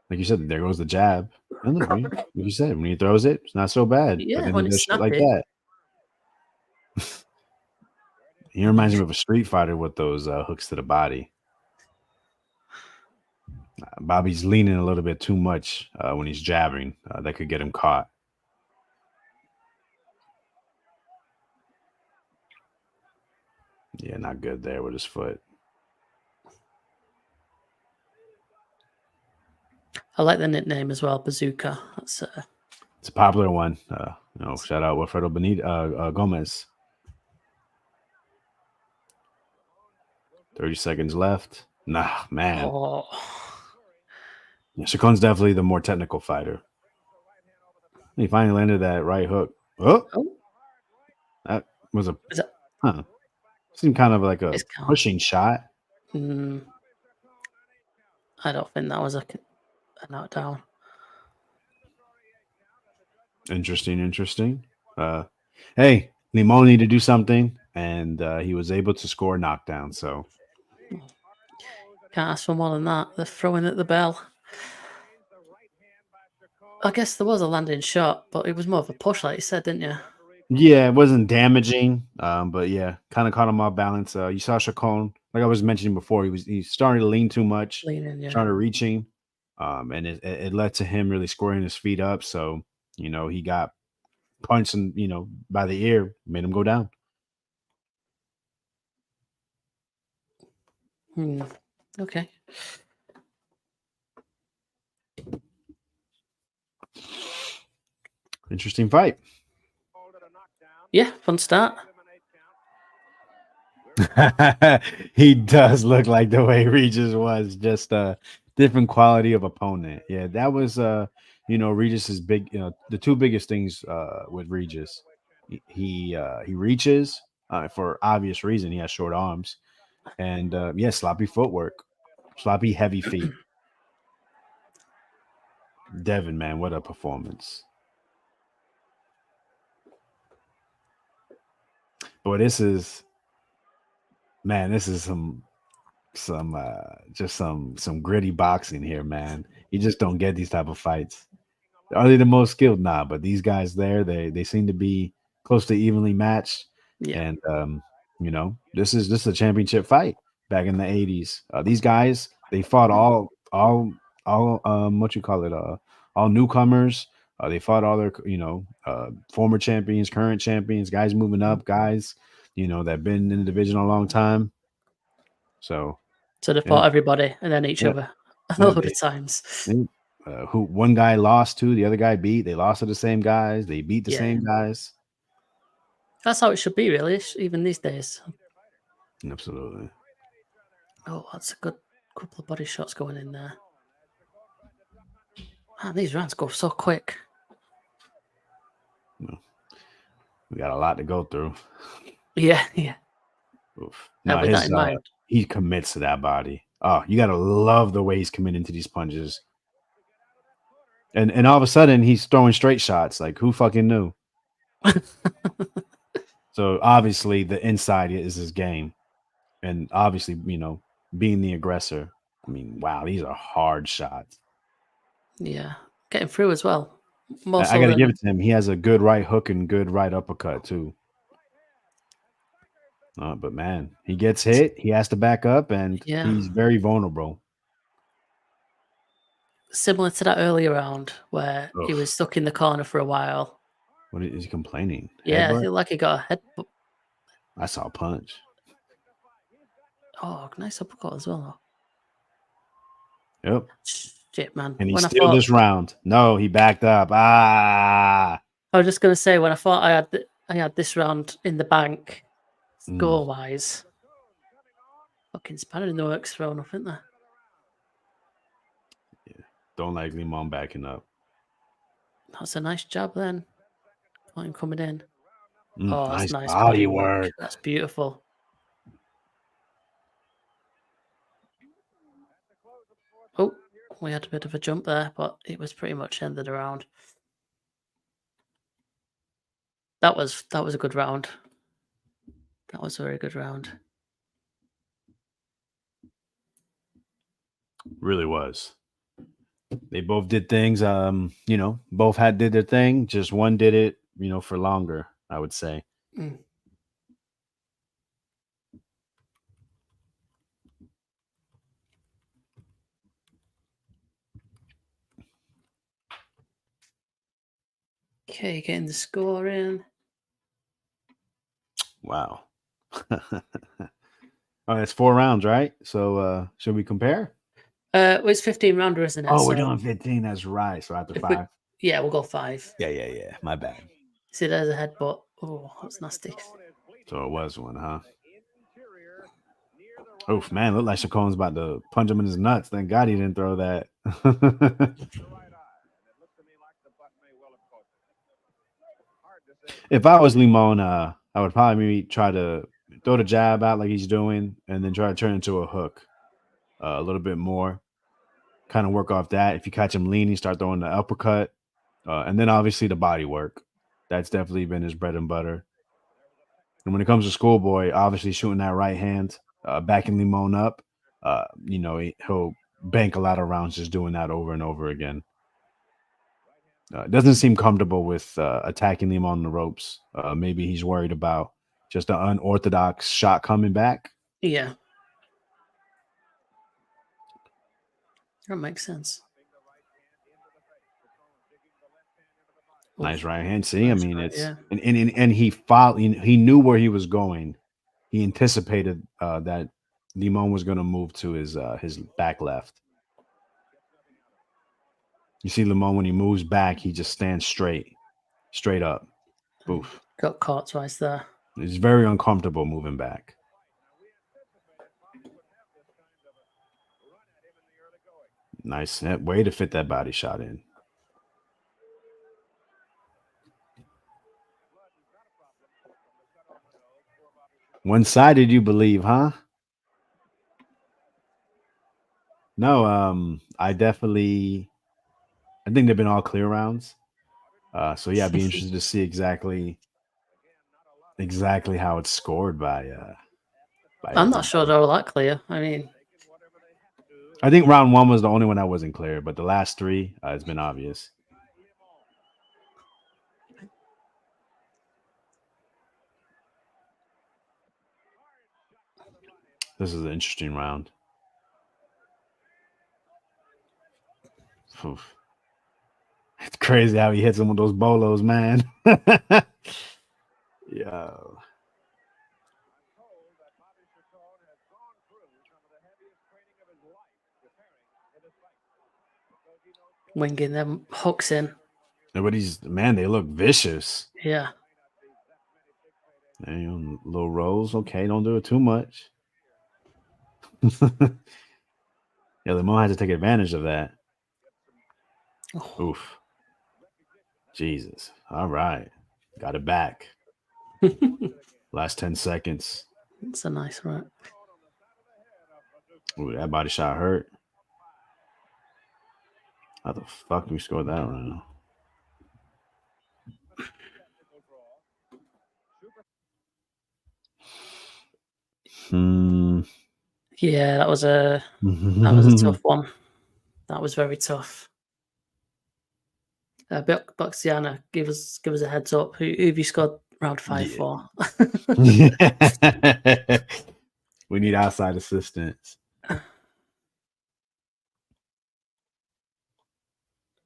Like you said, there goes the jab. I don't know, right? Like you said, when he throws it, it's not so bad. Yeah, But then when he it's does shit like snappy. that. He reminds me of a street fighter with those hooks to the body. Bobby's leaning a little bit too much when he's jabbing. That could get him caught. Yeah, not good there with his foot. I like the nickname as well, Bazooka. That's It's a popular one. Shout out Wilfredo Gomez. 30 seconds left. Nah, man. oh, Yeah, Chacon's definitely the more technical fighter. He finally landed that right hook. Oh, oh, that was a is that seemed kind of like a it's count? pushing shot. I don't think that was a knockdown. Interesting. Hey, Limon needed to do something, and he was able to score a knockdown. So Can't ask for more than that. They're throwing at the bell. I guess there was a landing shot, but it was more of a push, like you said, didn't you? yeah, it wasn't damaging, but yeah, kind of caught him off balance. You saw Chacon, like I was mentioning before, he started to lean too much, Leaning, yeah. started reaching, and it led to him really squaring his feet up. So he got punched, and by the ear, made him go down. Okay. Interesting fight. Yeah, fun start. He does look like the way Regis was, just a different quality of opponent. Yeah, that was Regis's big, the two biggest things with Regis. He reaches for obvious reason. He has short arms, and sloppy footwork, sloppy heavy feet. Davind, man, what a performance. Boy, this is some gritty boxing here, man. You just don't get these type of fights. Are they the most skilled? Nah, but these guys there, they seem to be close to evenly matched. Yeah. And this is a championship fight back in the 80s. These guys, they fought all what you call it, all newcomers. They fought all their former champions, current champions, guys moving up, guys that been in the division a long time. So they fought everybody and then each other a lot of times. Who one guy lost to, the other guy beat. They lost to the same guys. They beat the same guys. That's how it should be, really, even these days. Absolutely. Oh, that's a good couple of body shots going in there. Man, these rounds go so quick. We got a lot to go through. Yeah. Oof. No, with that in mind, he commits to that body. Oh, you gotta love the way he's committing to these punches. And all of a sudden he's throwing straight shots. Like, who fucking knew? So obviously the inside is his game. And obviously, being the aggressor. I mean, wow, these are hard shots. Yeah. Getting through as well. I got to give it to him. He has a good right hook and good right uppercut too. But man, he gets hit. He has to back up, and he's very vulnerable. Similar to that earlier round where he was stuck in the corner for a while. What is he complaining? Yeah, I feel like he got a headbutt. I saw a punch. Oh, nice uppercut as well. Yep. Shit, man. And he steal this round. No, he backed up. I was just gonna say, when I thought I had this round in the bank, score wise, fucking spanner in the works thrown up, isn't there? Yeah, don't like Limon backing up. That's a nice job then. Got him coming in. That's nice body work. That's beautiful. Oh, we had a bit of a jump there, but it was pretty much ended the round. That was a good round. That was a very good round. Really was. They both did things. Both did their thing. Just one did it, for longer, I would say. Mm. Okay, getting the score in. Wow. Oh, it's 4 rounds, right? So should we compare? Well, it's 15 rounder, isn't it? Oh, we're So doing 15. That's right. So after if we- 5. yeah, we'll go 5. Yeah. My bad. See, there's a headbutt. Oh, that's nasty. So it was one, huh? Oof, man, looked like Chacon's about to punch him in his nuts. Thank God he didn't throw that. If I was Limon, I would probably maybe try to throw the jab out like he's doing and then try to turn it into a hook a little bit more. Kind of work off that. If you catch him leaning, start throwing the uppercut. And then obviously the body work. That's definitely been his bread and butter. And when it comes to Schoolboy, obviously shooting that right hand, backing Limon up, he'll bank a lot of rounds just doing that over and over again. Doesn't seem comfortable with attacking Limon on the ropes. Maybe he's worried about just an unorthodox shot coming back. Yeah. That makes sense. Nice right hand. See, Nice I mean, right, it's yeah. and he followed. He knew where he was going. He anticipated that Limon was going to move to his back left. You see Limon when he moves back, he just stands straight up. Oof. Got caught twice there. It's very uncomfortable moving back. Nice way to fit that body shot in. One-sided, you believe, huh? No, I think they've been all clear rounds. So yeah, I'd be interested to see exactly how it's scored by I'm not sure they're all that clear. I mean, I think round 1 was the only one that wasn't clear, but the last 3, it's been obvious. This is an interesting round. Oof. It's crazy how he hits him with those bolos, man. Yo. winging them hooks in. But they look vicious. Yeah. Little rolls. Okay, don't do it too much. Yeah, Limon has to take advantage of that. Oh. Oof. Jesus. All right. Got it back. Last 10 seconds. That's a nice right. Ooh, that body shot hurt. How the fuck do we score that round? Yeah, that was a tough one. That was very tough. Boxiana, give us a heads up. Who have you scored round 5 for? We need outside assistance.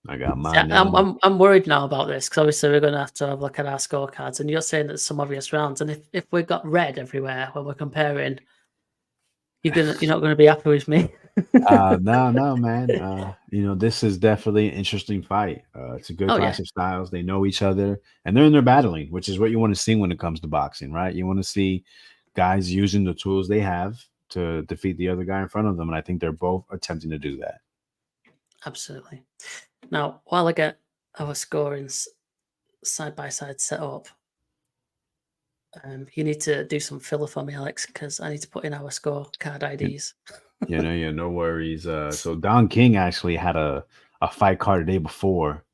I got mine. Yeah, I'm worried now about this because obviously we're going to have look at our scorecards, and you're saying that some obvious rounds, and if we've got red everywhere when we're comparing, you're not going to be happy with me. No, man. This is definitely an interesting fight. It's a good clash of styles. They know each other, and they're in their battling, which is what you want to see when it comes to boxing, right? You want to see guys using the tools they have to defeat the other guy in front of them, and I think they're both attempting to do that. Absolutely. Now, while I get our scorings side by side set up, you need to do some filler for me, Alex, because I need to put in our scorecard IDs. No worries. So Don King actually had a fight card the day before.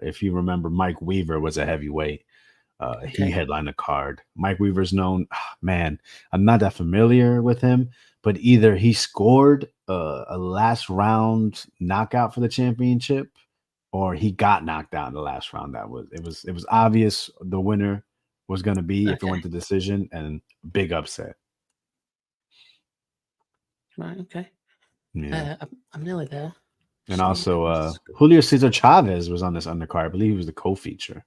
If you remember, Mike Weaver was a heavyweight. He headlined the card. Mike Weaver's known, man, I'm not that familiar with him, but either he scored a last round knockout for the championship, or he got knocked out in the last round. It was obvious the winner was going to be if it Okay. went to decision, and big upset. Right. Okay. Yeah. I'm nearly there. And So- also, Julio Cesar Chavez was on this undercard. I believe he was the co-feature.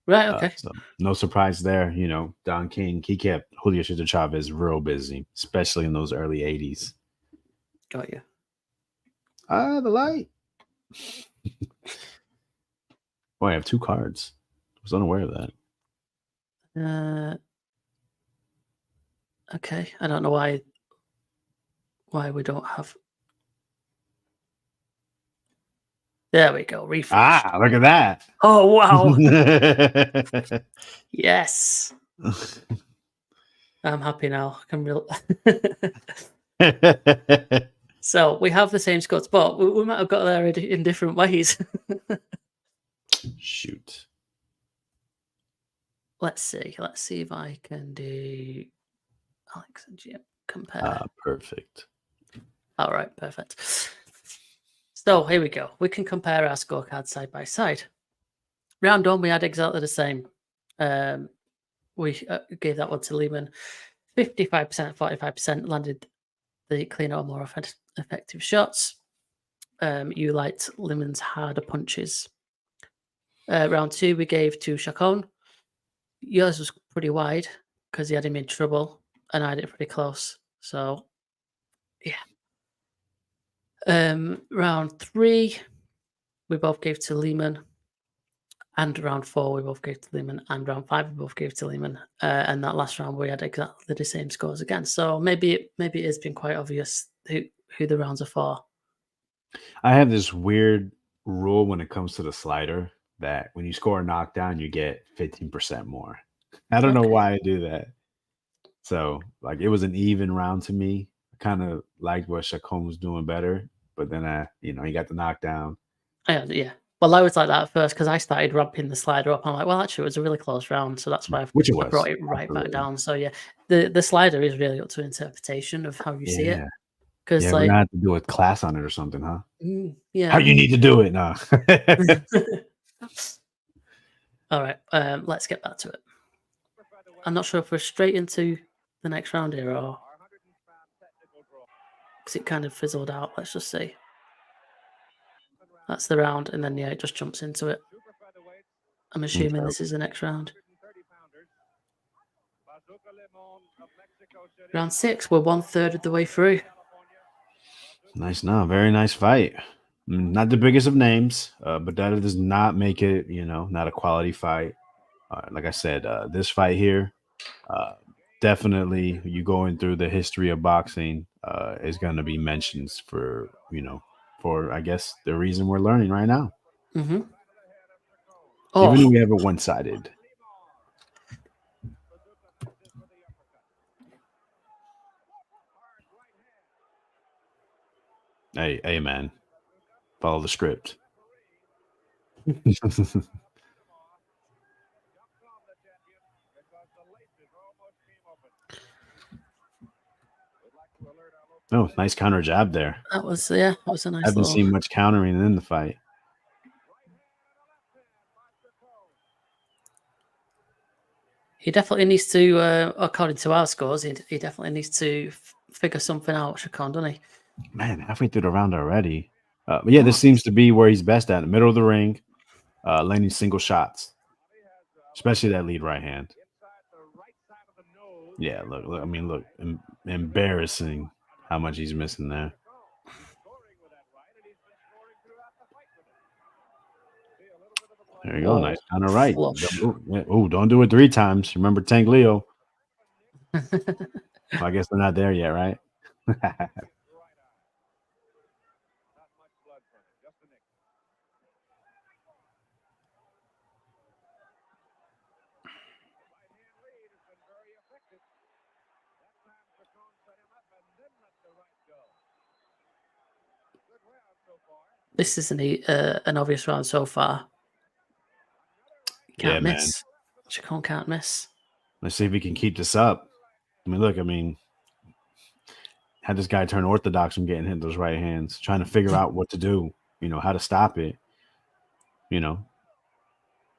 Right. Okay. So no surprise there. You know, Don King, he kept Julio Cesar Chavez real busy, especially in those early 80s. Got you. The light. Oh, I have 2 cards. I was unaware of that. Okay. I don't know why we don't have. There we go. Refresh. Look at that. Oh wow. Yes. I'm happy now. I can real. So we have the same scores, but we might have got there in different ways. Shoot. Let's see. Let's see if I can do Alex and Jim compare. Perfect. All right, perfect. So here we go. We can compare our scorecards side by side. Round 1, we had exactly the same. We gave that one to Limon. 55%, 45% landed the cleaner or more effective shots. You liked Limon's harder punches. Round 2, we gave to Chacon. Yours was pretty wide because he had him in trouble, and I had it pretty close. So, yeah. Round 3, we both gave to Limon, and round 4 we both gave to Limon, and round 5 we both gave to Limon. And that last round we had exactly the same scores again. So maybe it has been quite obvious who the rounds are for. I have this weird rule when it comes to the slider that when you score a knockdown, you get 15% more. I don't know why I do that. So, like, it was an even round to me. I kind of liked what Chacon was doing better, but then he got the knockdown. Yeah. Well, I was like that at first because I started ramping the slider up. I'm like, well, actually, it was a really close round, so that's why I brought it right back down. So yeah, the slider is really up to interpretation of how you see it. Because we're gonna have to do a class on it or something, huh? Yeah. How you need to do it now. All right, let's get back to it. I'm not sure if we're straight into the next round here or because it kind of fizzled out. Let's just see. That's the round, and then it just jumps into it. I'm assuming this is the next round. Round 6, we're 1/3 of the way through. Nice now, very nice fight. Not the biggest of names, but that does not make it, not a quality fight. Like I said, this fight here, definitely you going through the history of boxing is going to be mentions for, for I guess the reason we're learning right now. Mm-hmm. Even though we have it one-sided. Hey, man. Follow the script. Oh, nice counter jab there. That was a nice. I haven't seen much countering in the fight. He definitely needs to, according to our scores, he definitely needs to figure something out, Chacon, doesn't he? Man, halfway through the round already. But yeah, this seems to be where he's best at, in the middle of the ring, landing single shots, especially that lead right hand. Yeah, look, embarrassing how much he's missing there. There you go. Nice counter right. Oh, don't do it 3 times. Remember Tank Leo. Well, I guess they're not there yet, right? This isn't an obvious round so far. Can't miss. Chacon can't miss. Let's see if we can keep this up. Look, had this guy turn orthodox from getting hit those right hands, trying to figure out what to do, how to stop it. I don't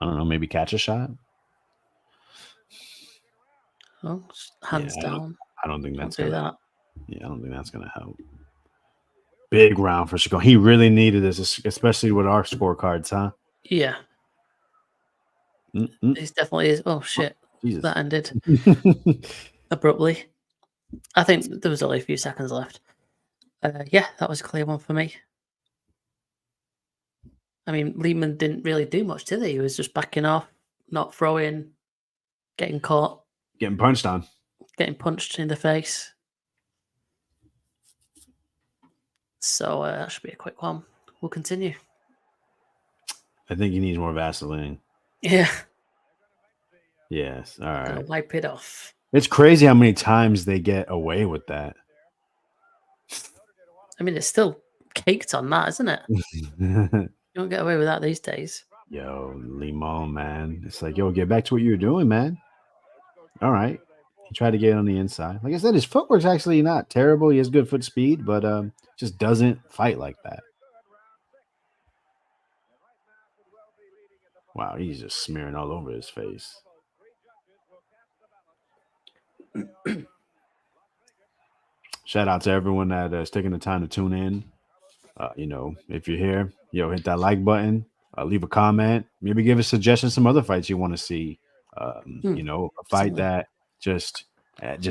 know, maybe catch a shot. Oh, hands down. I don't think that's Don't do that. Yeah, I don't think that's gonna help. Big round for Chacon. He really needed this, especially with our scorecards, huh? Yeah. He's definitely is. Oh shit! Jesus. That ended abruptly. I think there was only a few seconds left. Yeah, that was a clear one for me. I mean, Limond didn't really do much, did he? He was just backing off, not throwing, getting caught, Getting punched on, getting punched in the face. So that should be a quick one. We'll continue. I think he needs more Vaseline. Yeah. Yes. All right. Gonna wipe it off. It's crazy how many times they get away with that. I mean, it's still caked on that, isn't it? You don't get away with that these days. Yo, Limon, man. It's like, yo, get back to what you were doing, man. All right. He tried to get it on the inside. Like I said, his footwork's actually not terrible. He has good foot speed, but just doesn't fight like that. Wow, he's just smearing all over his face. Shout out to everyone that is taking the time to tune in. If you're here, hit that like button, leave a comment, maybe give a suggestion, some other fights you want to see. A fight that just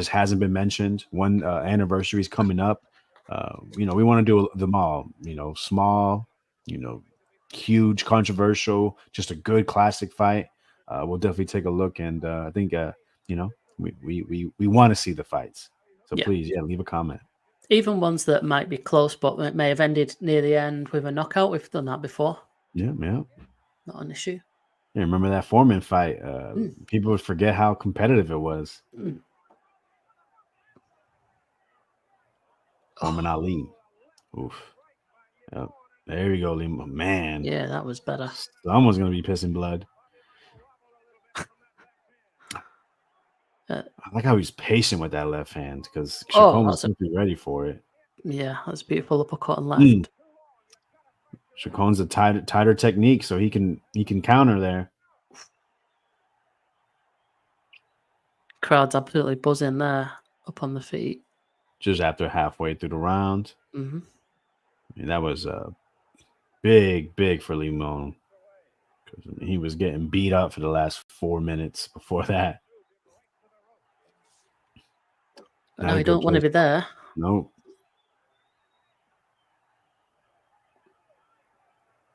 hasn't been mentioned. One anniversary is coming up. We want to do them all. Small, huge, controversial, just a good classic fight. We'll definitely take a look, and I think we want to see the fights. So please, leave a comment. Even ones that might be close, but may have ended near the end with a knockout. We've done that before. Yeah. Not an issue. Yeah, remember that Foreman fight? People would forget how competitive it was. Foreman Ali. Oof. Yep. There we go, Lima. Man. Yeah, that was better. Someone's going to be pissing blood. I like how he's patient with that left hand because Chacon was simply ready for it. Yeah, that's a beautiful uppercut on left. Chacon's a tighter technique, so he can counter there. Crowd's absolutely buzzing there, up on the feet. Just after halfway through the round. Mm-hmm. I mean, that was big for Limon. He was getting beat up for the last 4 minutes before that. No, you don't want to be there. Nope.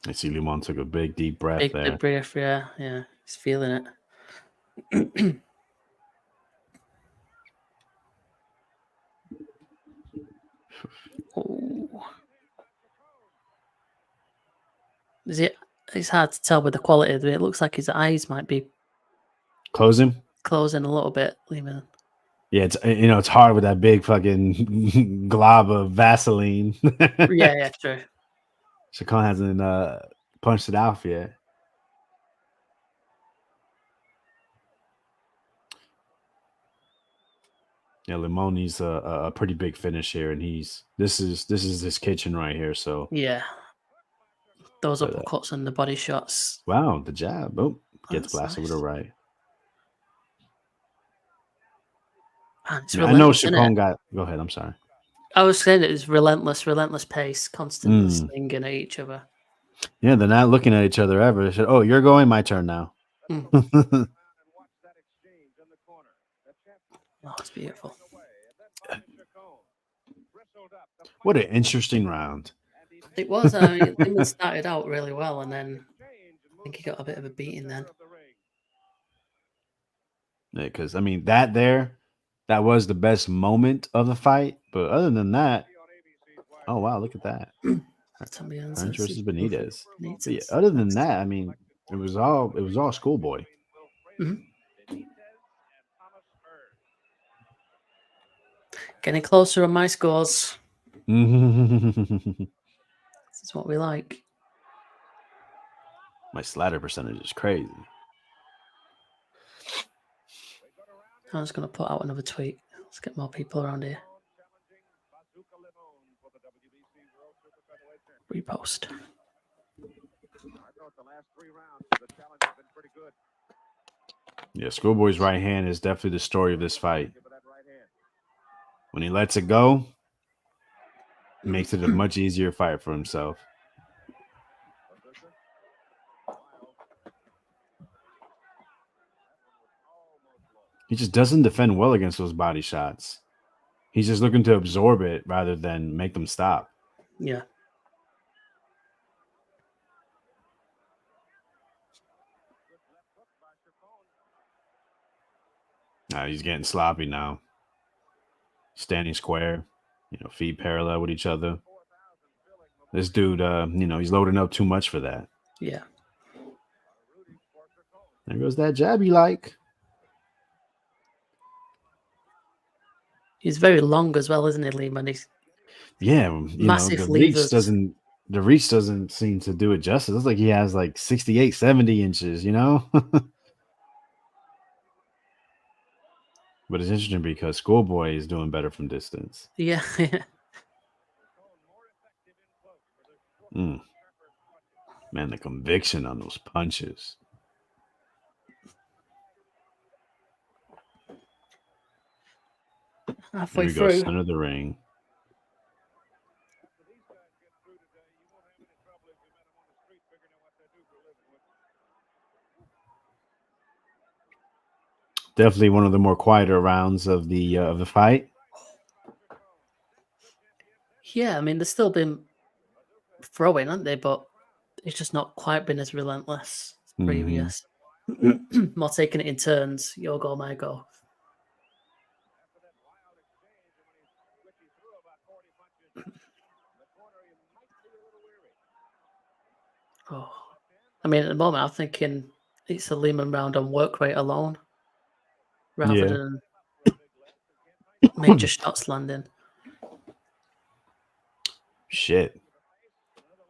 I see Limon took a big, deep breath there. Big breath, yeah. He's feeling it. It's hard to tell with the quality of it. It looks like his eyes might be closing a little bit, Limon. Yeah, it's hard with that big fucking glob of Vaseline. Yeah, true. Chacon hasn't punched it out yet. Yeah, Limon needs a pretty big finish here, and this is his kitchen right here. So yeah, those uppercuts and the body shots. Wow, the jab. Oh, gets blasted with a right. Man, I know Chacon got. Go ahead. I'm sorry. I was saying it was relentless pace, constant swinging at each other. Yeah, they're not looking at each other ever. They said, "Oh, you're going. My turn now." Oh, it's beautiful. What an interesting round. It was. I mean, Limon started out really well, and then I think he got a bit of a beating then. Yeah, because I mean that was the best moment of the fight. But other than that, oh wow, look at that. French versus Benitez. But yeah, other than that, I mean, it was all schoolboy. Mm-hmm. Getting closer on my scores. This is what we like. My slider percentage is crazy. I'm just going to put out another tweet. Let's get more people around here. Repost. I thought the last 3 rounds of the challenge have been pretty good. Yeah, Schoolboy's right hand is definitely the story of this fight. Give it that right hand. When he lets it go, it makes it a much easier fight for himself. He just doesn't defend well against those body shots. He's just looking to absorb it rather than make them stop. Yeah. He's getting sloppy now. Standing square, feet parallel with each other. This dude, he's loading up too much for that. Yeah. There goes that jab you like. He's very long as well, isn't he, Limon? He's massive the levers. reach doesn't seem to do it justice. It's like he has like 68, 70 inches, But it's interesting because Schoolboy is doing better from distance. Yeah. Man, the conviction on those punches. Halfway Here we through. go, center of the ring. Definitely one of the more quieter rounds of the fight. Yeah, I mean, they've still been throwing, haven't they? But it's just not quite been as relentless as previous. More taking it in turns. Your go, my go. Oh, I mean, at the moment, I'm thinking it's a Limon round on work rate alone, rather than major shots landing. Shit.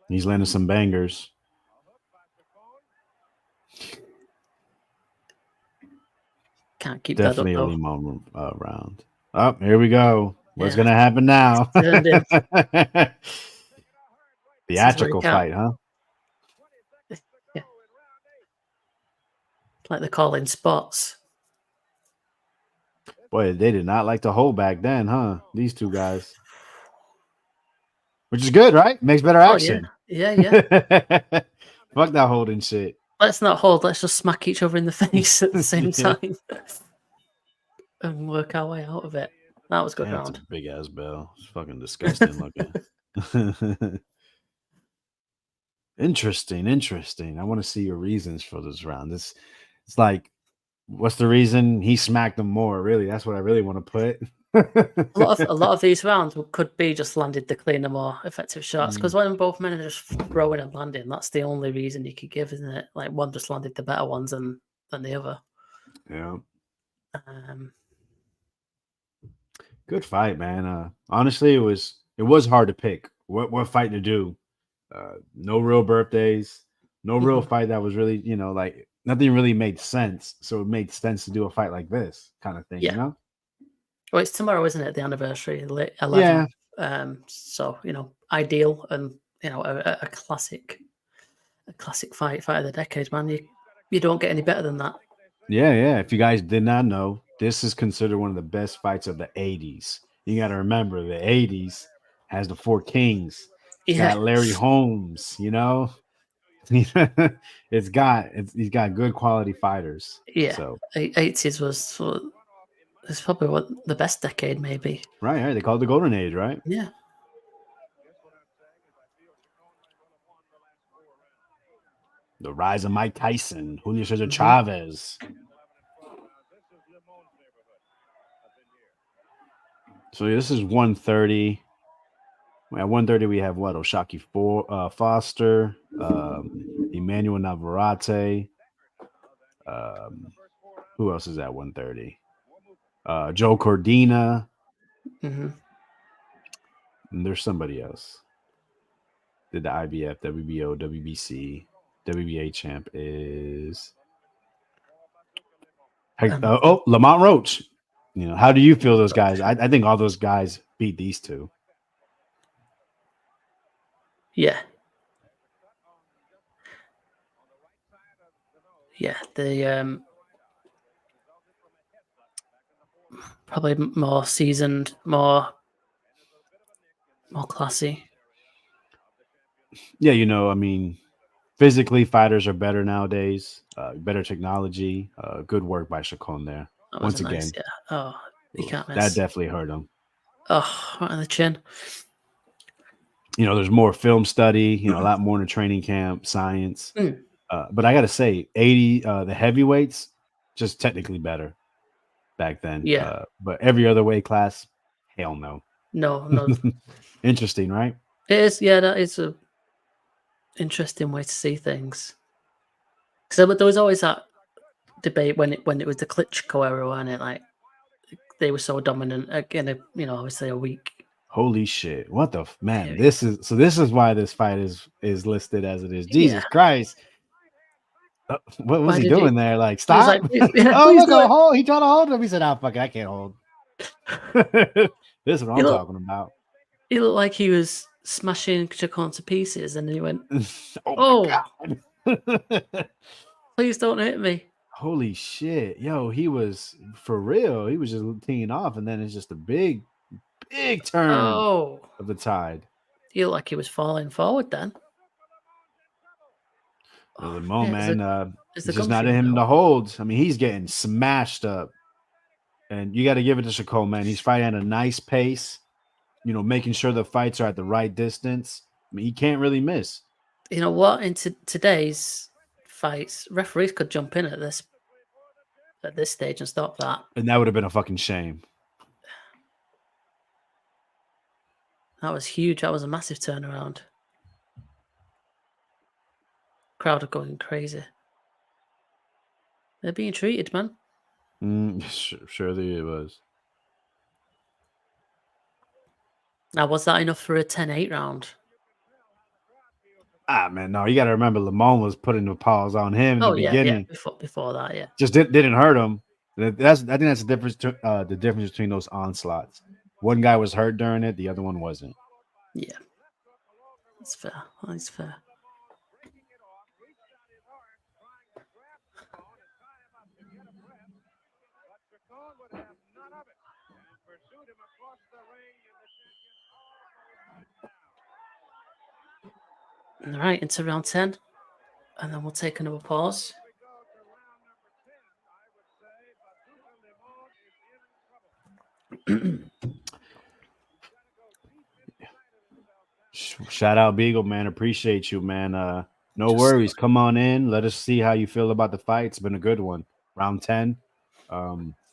He's landing some bangers. Can't keep Definitely that a up, Limon round. Oh, here we go. What's going to happen now? Theatrical fight, huh? Yeah. Like they call in spots. Boy, they did not like to hold back then, huh? These two guys. Which is good, right? Makes better action. Yeah. Fuck that holding shit. Let's not hold. Let's just smack each other in the face at the same time and work our way out of it. That was a good round. That's a big ass bell. It's fucking disgusting looking. Interesting. I want to see your reasons for this round. It's like, what's the reason he smacked him more? Really, that's what I really want to put. a lot of these rounds could be just landed the cleaner, more effective shots. Because when both men are just throwing and landing, that's the only reason you could give, isn't it? Like one just landed the better ones than the other. Yeah. Good fight, man. Honestly, it was hard to pick what fight to do. No real birthdays, no real fight that was really, like nothing really made sense. So it made sense to do a fight like this kind of thing, Well, it's tomorrow, isn't it? The anniversary, 11th. Yeah. So ideal, and a classic fight of the decade, man. You don't get any better than that. Yeah. If you guys did not know, this is considered one of the best fights of the 80s. You got to remember the 80s has the Four Kings. It's got Larry Holmes, he's got good quality fighters. Yeah. So 80s was it's probably the best decade, maybe. Right. They call it the golden age, right? Yeah. The rise of Mike Tyson, Julio Cesar Chavez. So this is 130. At 130, we have what? Oshaki Foster, Emmanuel Navarrete. Who else is at 130? Joe Cordina. And there's somebody else. Did the IBF, WBO, WBC, WBA champ is Lamont Roach. How do you feel those guys? I think all those guys beat these two. Yeah. Yeah, the probably more seasoned, more classy. Yeah, I mean, physically, fighters are better nowadays. Better technology. Good work by Chacon there. That was Once a nice, again, yeah. Oh, you can't that miss. definitely hurt him. Oh, right on the chin. There's more film study. A lot more in the training camp, science. Mm. But I gotta say, 80 the heavyweights just technically better back then. Yeah. But every other weight class, hell no. No. Interesting, right? It is, yeah, that is a interesting way to see things. So, but there was always that debate when it was the Klitschko era, wasn't it? Like they were so dominant again. Obviously a week. Holy shit! What the man? Yeah. This is why this fight is listed as it is. Jesus Yeah. Christ! What was Why he did doing there? Like, He was stop! like, yeah, Oh, please look, do a it. hold. He trying to hold him. He said, "Oh, fuck it, I can't hold." This is what He I'm looked- talking about. He looked like he was smashing Chacon to pieces, and he went, Oh my god! "Please don't hit me." Holy shit, yo, he was for real. He was just teeing off, and then it's just a big turn Oh, of the tide. he looked like he was falling forward then. Limon, Yeah, man, is it's the just not country in him now. to hold. I mean, he's getting smashed up, and you got to give it to Chacon, man. He's fighting at a nice pace. Making sure the fights are at the right distance. I mean, he can't really miss. You know what? In today's fights, referees could jump in at this stage and stop that. And that would have been a fucking shame. That was huge. That was a massive turnaround. Crowd are going crazy. They're being treated, man. Surely it was. Now, was that enough for a 10-8 round? Man, no, you got to remember Limon was putting the paws on him in the beginning. Yeah. Before that, yeah. Just didn't hurt him. I think that's the difference. The difference between those onslaughts. One guy was hurt during it, the other one wasn't. Yeah, that's fair. That's fair. All right, into round 10, and then we'll take another pause. Shout out Beagle, man. Appreciate you, man. No worries. Come on in. Let us see how you feel about the fight. It's been a good one. Round 10.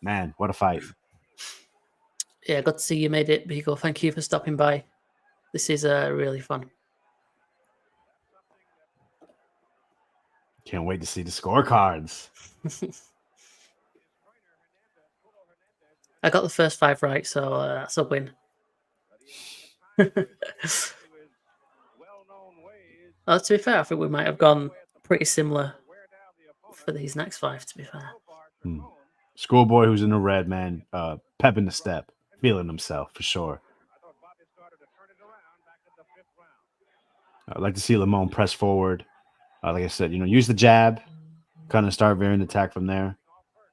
Man, what a fight. Yeah, good to see you made it, Beagle. Thank you for stopping by. This is really fun. Can't wait to see the scorecards. I got the first 5 right, so that's a win. To be fair, I think we might have gone pretty similar for these next 5, to be fair. Schoolboy, who's in the red, man, pepping the step, feeling himself for sure. I'd like to see Limon press forward. Like I said, use the jab, kind of start varying the attack from there,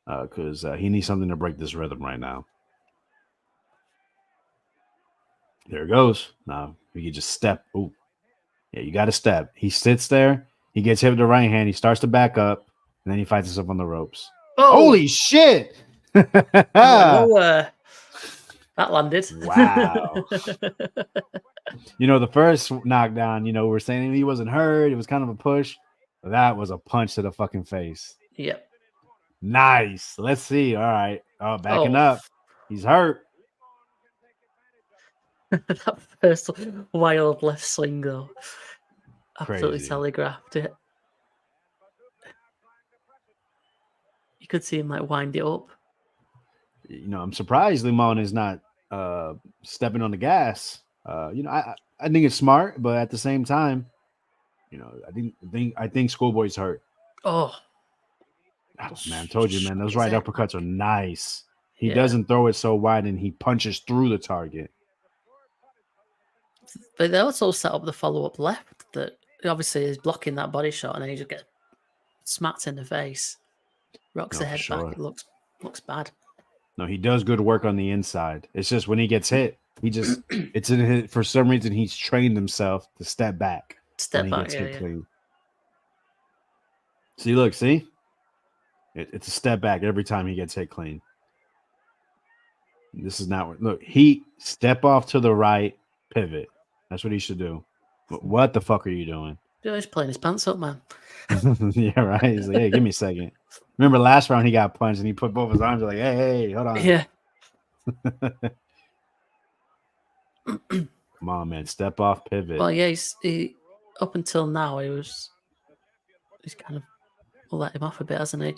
because he needs something to break this rhythm right now. There it goes. Now you can just step. Ooh, yeah, you got to step. He sits there. He gets hit with the right hand. He starts to back up, and then he fights himself on the ropes. Oh! Holy shit! That landed. Wow. The first knockdown, we're saying he wasn't hurt. It was kind of a push. But that was a punch to the fucking face. Yep. Nice. Let's see. All right. Oh, backing up. He's hurt. That first wild left swing, though. Absolutely Crazy. telegraphed it. You could see him wind it up. I'm surprised Limon is not stepping on the gas. I think it's smart, but at the same time, I think Schoolboy's hurt. Oh man, I told you, man, those right uppercuts are nice. He Yeah. doesn't throw it so wide, and he punches through the target. But they also set up the follow-up left that obviously is blocking that body shot, and then you just get smacked in the face. Rocks No, the for head sure. back. It looks bad. No, he does good work on the inside. It's just when he gets hit, it's in his, for some reason he's trained himself to step back when Step he back, gets yeah, hit yeah. clean. See? It's a step back every time he gets hit clean. This is not look. He step off to the right, pivot. That's what he should do. What the fuck are you doing? He's playing his pants up, man. Yeah, right. He's like, hey, give me a second. Remember last round he got punched and he put both his arms like, hey, hold on. Yeah. Come on, man. Step off, pivot. Well, yeah, he up until now he's kind of let him off a bit, hasn't he?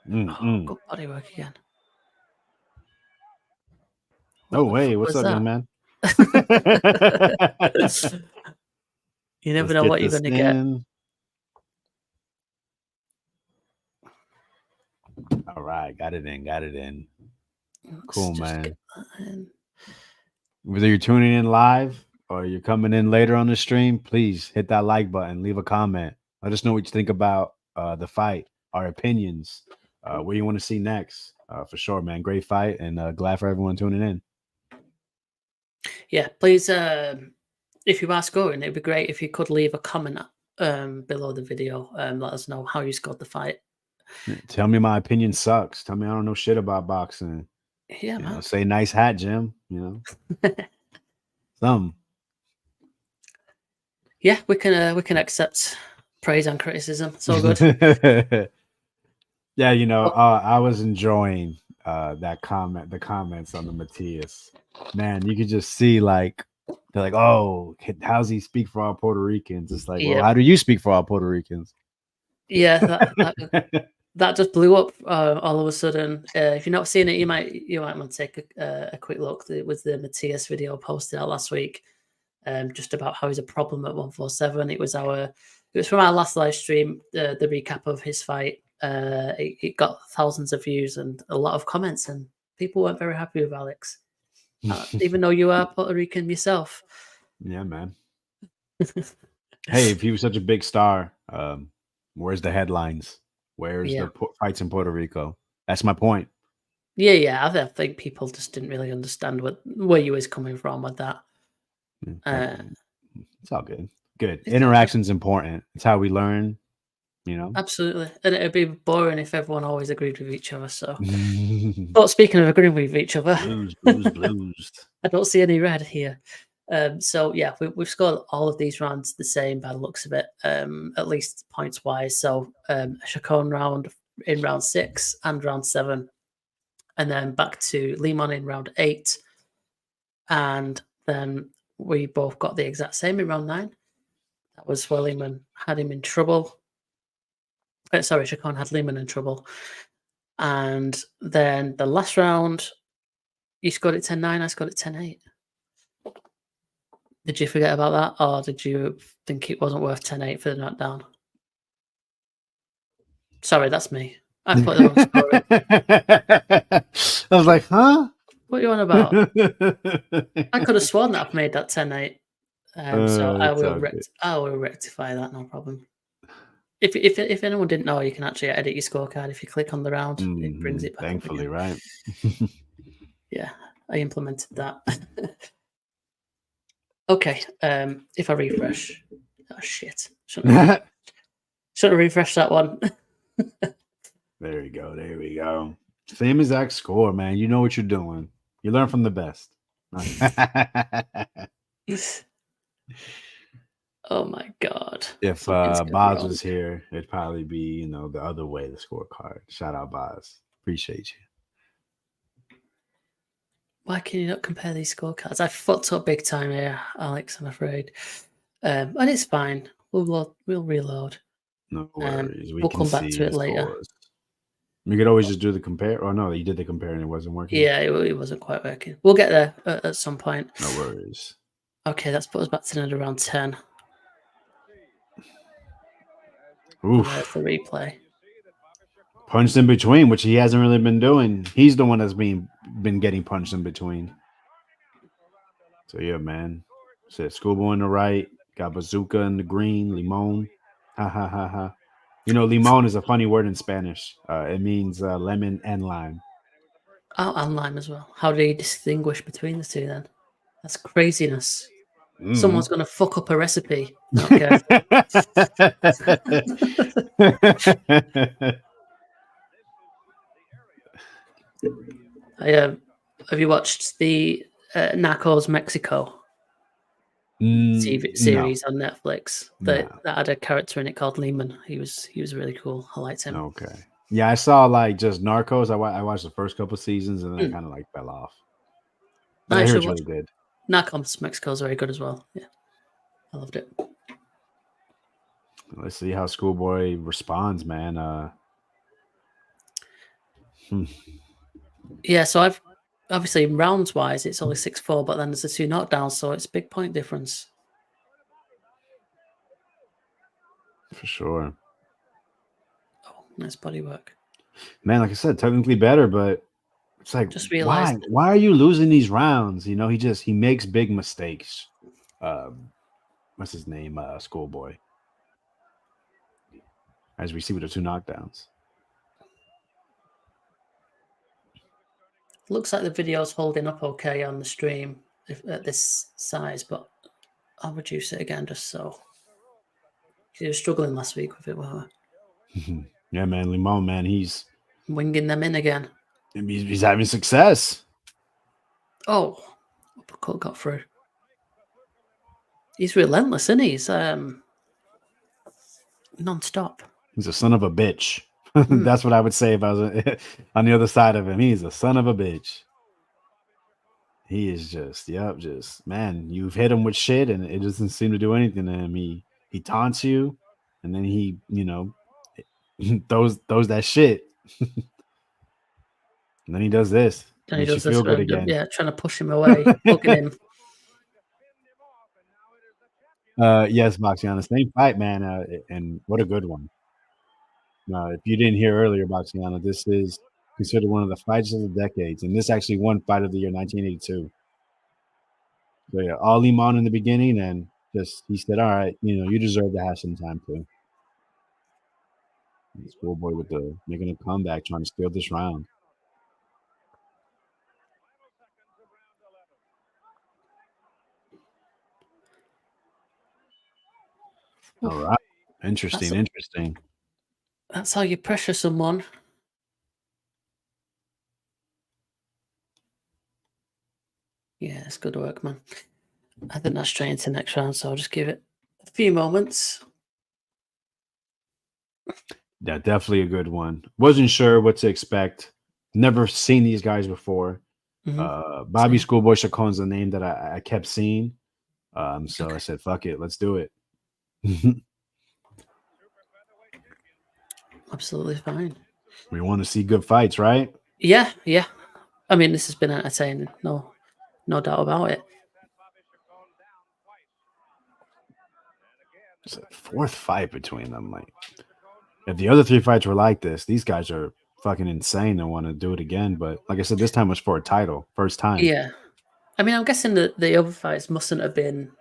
Good body work again. Oh, hey, what's up, that? young man? You never know what you're going to get. All right, got it in. Let's Cool, just man. get that in. Whether you're tuning in live or you're coming in later on the stream, please hit that like button, leave a comment. Let us know what you think about the fight, our opinions, what you want to see next. For sure, man. Great fight, and glad for everyone tuning in. Yeah, please, if you are scoring, it'd be great if you could leave a comment below the video. Let us know how you scored the fight. Tell me my opinion sucks. Tell me I don't know shit about boxing. Yeah, man. Say nice hat, Jim. Some. Yeah, we can accept praise and criticism. It's all good. Yeah, I was enjoying the comments on the Matias. Man, you could just see like they're like, oh, how's he speak for all Puerto Ricans? It's like, well, how do you speak for all Puerto Ricans? Yeah, that just blew up all of a sudden. If you're not seeing it, you might want to take a quick look. It was the Matias video posted out last week, just about how he's a problem at 147. It was from our last live stream, the recap of his fight. It got thousands of views and a lot of comments, and people weren't very happy with Alex, even though you are Puerto Rican yourself. Yeah, man. Hey, if he was such a big star, where's the headlines? Where's the fights in Puerto Rico? That's my point. Yeah. I think people just didn't really understand where you was coming from with that. It's all good. Good. Interaction's important. It's how we learn, Absolutely. And it'd be boring if everyone always agreed with each other. So, but speaking of agreeing with each other, blues. I don't see any red here. So yeah, we've scored all of these rounds the same by the looks of it, at least points wise. So Chacon round in round 6 and round 7, and then back to Limon in round 8, and then we both got the exact same in round 9. That was where Limon had him in trouble. Chacon had Limon in trouble, and then the last round, you scored it 10-9. I scored it 10-8. Did you forget about that, or did you think it wasn't worth 10-8 for the knockdown? Sorry, that's me. I put the wrong score. I was like, huh? What are you on about? I could have sworn that I've made that 10-8. So I will rectify that, no problem. If anyone didn't know, you can actually edit your scorecard. If you click on the round, it brings it back. Thankfully, right? Yeah, I implemented that. Okay, if I refresh. Oh, shit. Shouldn't have refreshed that one. There we go. Same exact score, man. You know what you're doing. You learn from the best. Oh, my God. If Boz was here, it'd probably be, the other way, the scorecard. Shout out, Boz. Appreciate you. Why can you not compare these scorecards? I fucked up big time here, Alex, I'm afraid. And it's fine. We'll reload. No worries. We'll come back to it later. We could always just do the compare. Oh, no, you did the compare and it wasn't working. Yeah, it wasn't quite working. We'll get there at some point. No worries. Okay, that's put us back to the end of round 10. Oof. There's the replay. Punched in between, which he hasn't really been doing. He's the one that's been getting punched in between. So yeah, man. Said Schoolboy on the right, got Bazooka in the green, Limon. Ha ha ha ha. You know, limon is a funny word in Spanish. It means lemon and lime. Oh, and lime as well. How do you distinguish between the two then? That's craziness. Someone's going to fuck up a recipe. Not careful. Have you watched the Narcos Mexico TV series on Netflix? That had a character in it called Limon. He was really cool. I liked him. Okay. Yeah, I saw like just Narcos. I watched the first couple seasons and then I kind of like fell off. But I heard it's really good. Narcos Mexico is very good as well. Yeah, I loved it. Let's see how Schoolboy responds, man. Yeah, so I've obviously rounds wise it's only 6-4, but then there's the 2 knockdowns, so it's a big point difference. For sure. Oh, nice body work. Man, like I said, technically better, but it's like, just realized why are you losing these rounds? You know, he makes big mistakes. What's his name? Schoolboy. As we see with the 2 knockdowns. Looks like the video's holding up okay on the stream at this size, but I'll reduce it again just so. He was struggling last week with it, weren't we? Yeah, man, Limon, man, he's winging them in again. He's having success. Oh, uppercut got through. He's relentless, isn't he? He's non-stop. He's a son of a bitch. That's what I would say if I was on the other side of him. He's a son of a bitch. He is just, man, you've hit him with shit and it doesn't seem to do anything to him. He taunts you and then he, throws that shit. And then he does this. And he does this good again. Yeah, trying to push him away, poking him. Yes, Boxiana, same fight, man, and what a good one. If you didn't hear earlier, Boxiana, this is considered one of the fights of the decades, and this actually won Fight of the Year 1982. So yeah, all Limon in the beginning, and he said, "All right, you deserve to have some time too." Schoolboy making a comeback, trying to steal this round. All right, interesting. That's how you pressure someone. Yeah, it's good work, man. I think that's straight into next round, so I'll just give it a few moments. Yeah, definitely a good one. Wasn't sure what to expect. Never seen these guys before. Bobby Schoolboy Chacon's the name that I kept seeing. So I said, fuck it, let's do it. Absolutely fine. We want to see good fights, right? Yeah. I mean, this has been entertaining. No doubt about it. It's a 4th fight between them. Like, if the other 3 fights were like this, these guys are fucking insane and want to do it again. But like I said, this time was for a title, first time. Yeah. I mean, I'm guessing that the other fights mustn't have been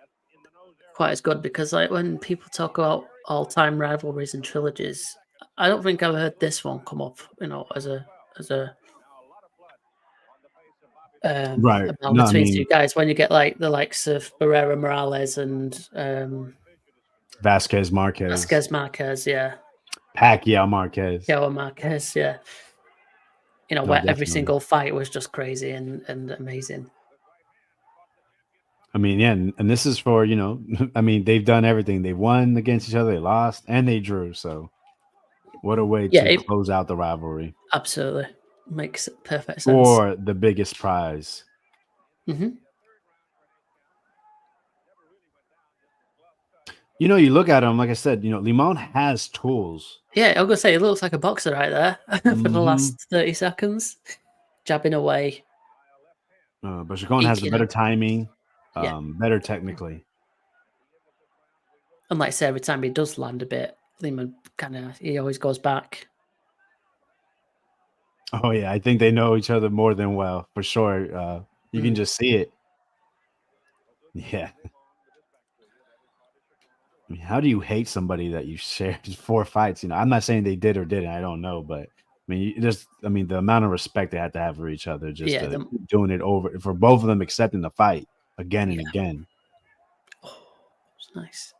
quite as good because, like, when people talk about all-time rivalries and trilogies, I don't think I've heard this one come up, as a right between 2 guys. When you get like the likes of Barrera Morales and Vasquez Marquez, yeah, Pacquiao Marquez, yeah. Where every single fight was just crazy and amazing. I mean, yeah, and this is for, I mean, they've done everything. They won against each other, they lost, and they drew. So what a way to close out the rivalry. Absolutely. Makes perfect sense. For the biggest prize. Mm-hmm. You look at him, like I said, Limon has tools. Yeah, I was going to say, it looks like a boxer right there for the last 30 seconds. Jabbing away. But Chacon has the better timing, better technically. And like I say, every time he does land a bit, Limon he always goes back. Oh, yeah, I think they know each other more than well, for sure. You can just see it. Yeah. I mean, how do you hate somebody that you shared 4 fights? I'm not saying they did or didn't. I don't know, but the amount of respect they had to have for each other, just Yeah, keep doing it over for both of them, accepting the fight again and Yeah. again. Oh, it's nice.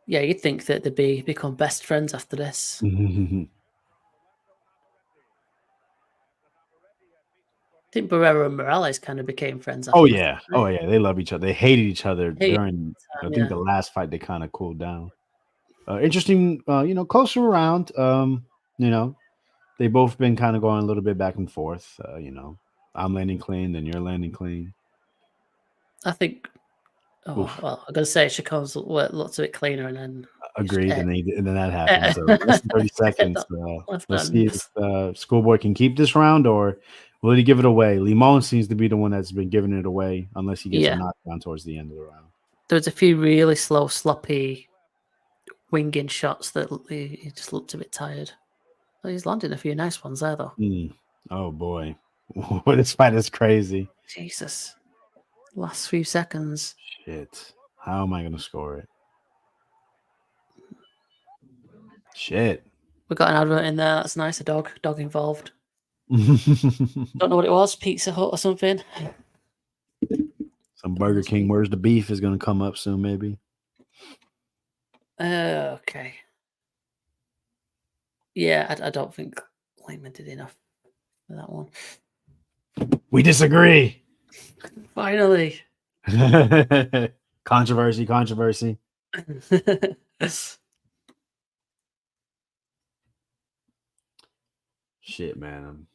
Yeah, you'd think that they'd become best friends after this. I think Barrera and Morales kind of became friends after. Oh yeah, they love each other. They hated each other Hate during. I think yeah. the last fight they kind of cooled down. Interesting, closer around. They both been kind of going a little bit back and forth. I'm landing clean, then you're landing clean. I think. Oh Oof. well, I'm gonna say Chacon's lots a bit cleaner, and then Agreed, and then that happened. So less than 30 seconds. Let's see if Schoolboy can keep this round, or will he give it away? Limon seems to be the one that's been giving it away, unless he gets a knockdown towards the end of the round. There's a few really slow, sloppy winging shots that he just looked a bit tired. Well, he's landing a few nice ones there, though. Oh boy, this fight is crazy. Jesus, last few seconds. Shit, how am I gonna score it? Shit. We got an advert in there. That's nice. A dog involved. Don't know what it was. Pizza Hut or something. Some Burger King. Where's the beef is going to come up soon, maybe. Okay. Yeah, I don't think Limond did enough for that one. We disagree. Finally. Controversy. Shit, man. I'm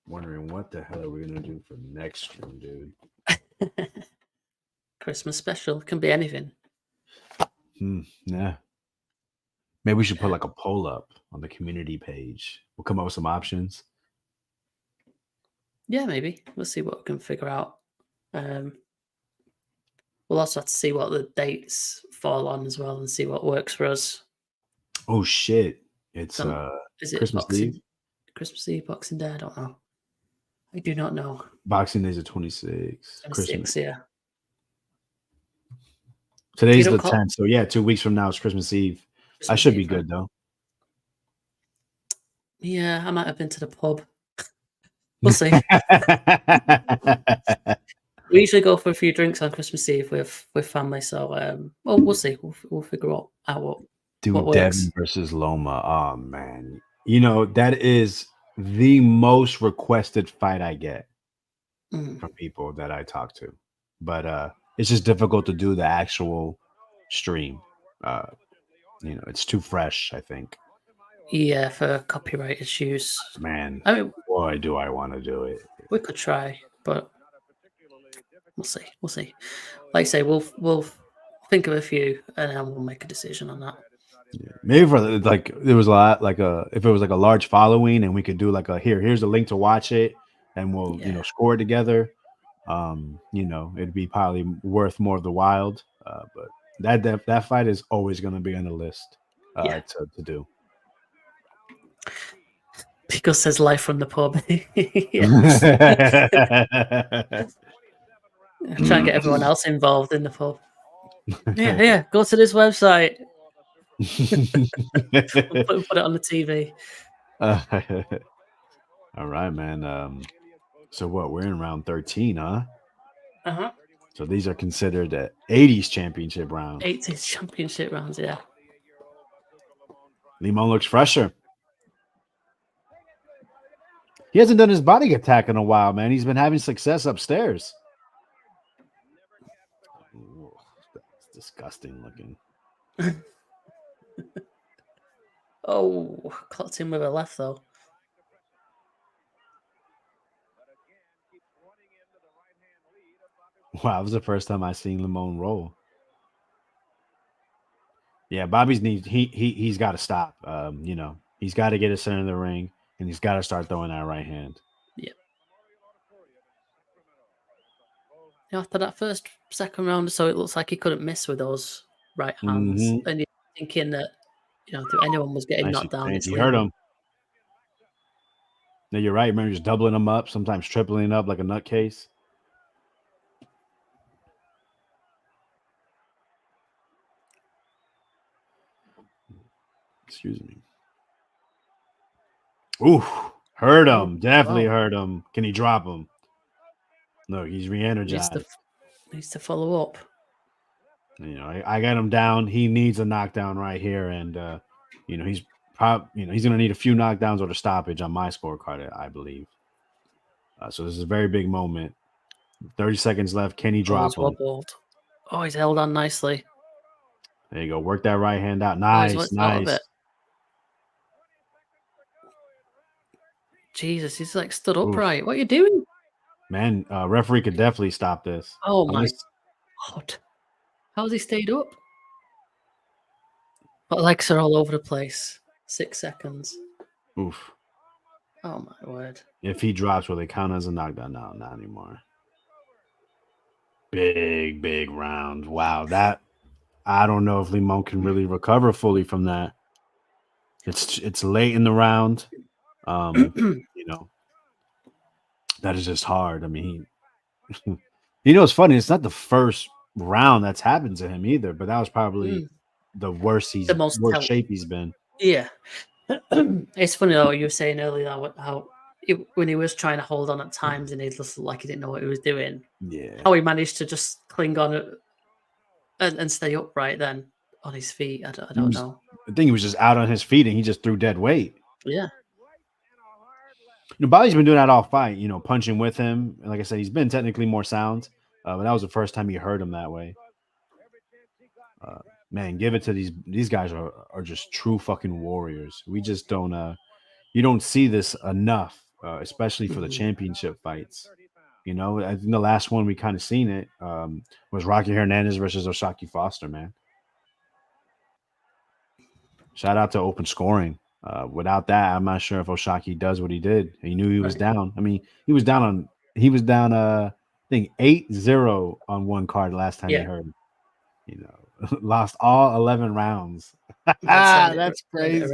wondering what the hell are we going to do for next stream, dude. Christmas special. Can be anything. Yeah. Maybe we should put like a poll up on the community page. We'll come up with some options. Yeah, maybe. We'll see what we can figure out. We'll also have to see what the dates fall on as well and see what works for us. Oh, shit. It's is it Christmas Eve? Christmas Eve, Boxing Day? I don't know. I do not know. Boxing Day is the 26th. Christmas. Yeah. Today's the 10th. So, yeah, 2 weeks from now is Christmas Eve. I should be good, though. Yeah, I might have been to the pub. We'll see. We usually go for a few drinks on Christmas Eve with family. So, we'll see. We'll figure out what works. Davind versus Loma. Oh, man. That is the most requested fight I get from people that I talk to. But it's just difficult to do the actual stream. It's too fresh, I think. Yeah, for copyright issues. Man, I mean, boy, do I want to do it. We could try, but we'll see. Like I say, we'll think of a few and then we'll make a decision on that. Yeah. Maybe for there was a lot if it was like a large following and we could do like here's a link to watch it and we'll score it together. It'd be probably worth more of the wild. But that fight is always going to be on the list to do. Pico says live from the pub. Try and get everyone else involved in the pub. Yeah. Go to this website. We'll put it on the TV. All right, man. So what? We're in round 13, huh? Uh-huh. So these are considered 80s championship rounds. 80s championship rounds, yeah. Limon looks fresher. He hasn't done his body attack in a while, man. He's been having success upstairs. Ooh, that's disgusting looking. Oh, clocked him with a left, though. Wow, that was the first time I seen Limon roll. Yeah, Bobby's needs he's got to stop. He's got to get his center of the ring, and he's got to start throwing that right hand. Yeah. After that second round, so it looks like he couldn't miss with those right hands, and you're thinking that if anyone was getting knocked down, he hurt him. No, you're right. Remember, just doubling them up, sometimes tripling up like a nutcase. Excuse me. Ooh, hurt him. Oh, Definitely wow. hurt him. Can he drop him? Look, he's Needs re-energized. to follow up. You know, I got him down. He needs a knockdown right here, and you know, he's he's gonna need a few knockdowns or the stoppage on my scorecard, I believe. So this is a very big moment. 30 seconds left. Can he Oh, drop he's him? wobbled. Oh, he's held on nicely. There you go. Work that right hand out. Oh, he's Nice, out of nice. it. Jesus, he's like stood upright. Oof. What are you doing? Man, referee could definitely stop this. Oh my God. How's he stayed up? But legs are all over the place. 6 seconds. Oof. Oh my word. If he drops, will they count as a knockdown? No, not anymore. Big round. Wow, that I don't know if Limon can really recover fully from that. It's late in the round. You know, that is just hard. I mean, you know, it's funny. It's not the first round that's happened to him either, but that was probably the worst shape he's been. Yeah. It's funny though, you were saying earlier how when he was trying to hold on at times and he just looked like he didn't know what he was doing. Yeah. How he managed to just cling on and stay upright then on his feet. I don't know. I think he was just out on his feet and he just threw dead weight. Yeah. You know, Bobby's been doing that all fight, you know, punching with him. And like I said, he's been technically more sound, but that was the first time he hurt him that way. Man, give it to these guys are just true fucking warriors. We just don't you don't see this enough, especially for the championship fights. You know, I think the last one we kind of seen it was Rocky Hernandez versus Oshaki Foster, man. Shout out to open scoring. Without that, I'm not sure if Oshaki does what he did. He knew he was down. I mean, he was down I think 8-0 on one card last time he heard. You know, lost all 11 rounds. That's crazy.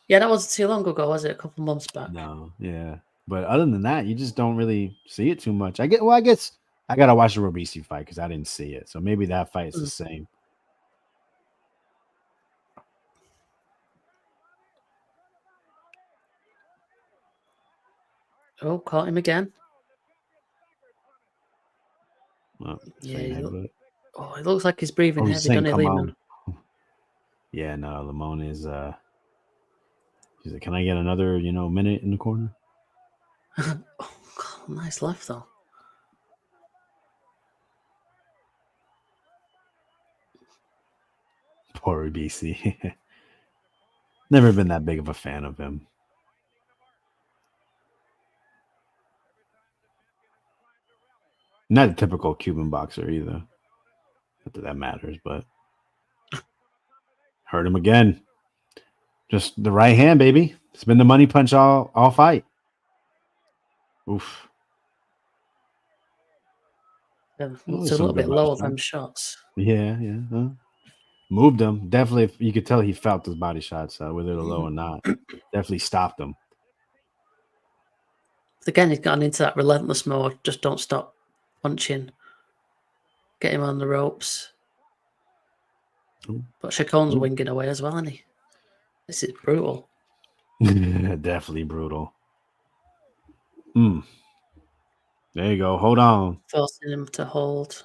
Yeah, that wasn't too long ago, was it? A couple months back. No, yeah. But other than that, you just don't really see it too much. I guess I gotta watch the WBC fight because I didn't see it. So maybe that fight is the same. Oh, caught him again. Oh, yeah, it looks like he's breathing heavy, doesn't he, Limon? Yeah, no, Limon is he's like, can I get another, minute in the corner? Oh, God, nice left though. Poor BC. Never been that big of a fan of him. Not a typical Cuban boxer either. Not that that matters, but hurt him again. Just the right hand, baby. It's been the money punch all fight. Oof. It's a little bit low of them shots. Yeah. Moved him. Definitely, you could tell he felt his body shots, whether they're low or not. Definitely stopped him. Again, he's gotten into that relentless mode. Just don't stop punching. Get him on the ropes. Ooh. But Chacon's winging away as well, isn't he? This is brutal. Definitely brutal. There you go. Hold on. Forcing him to hold.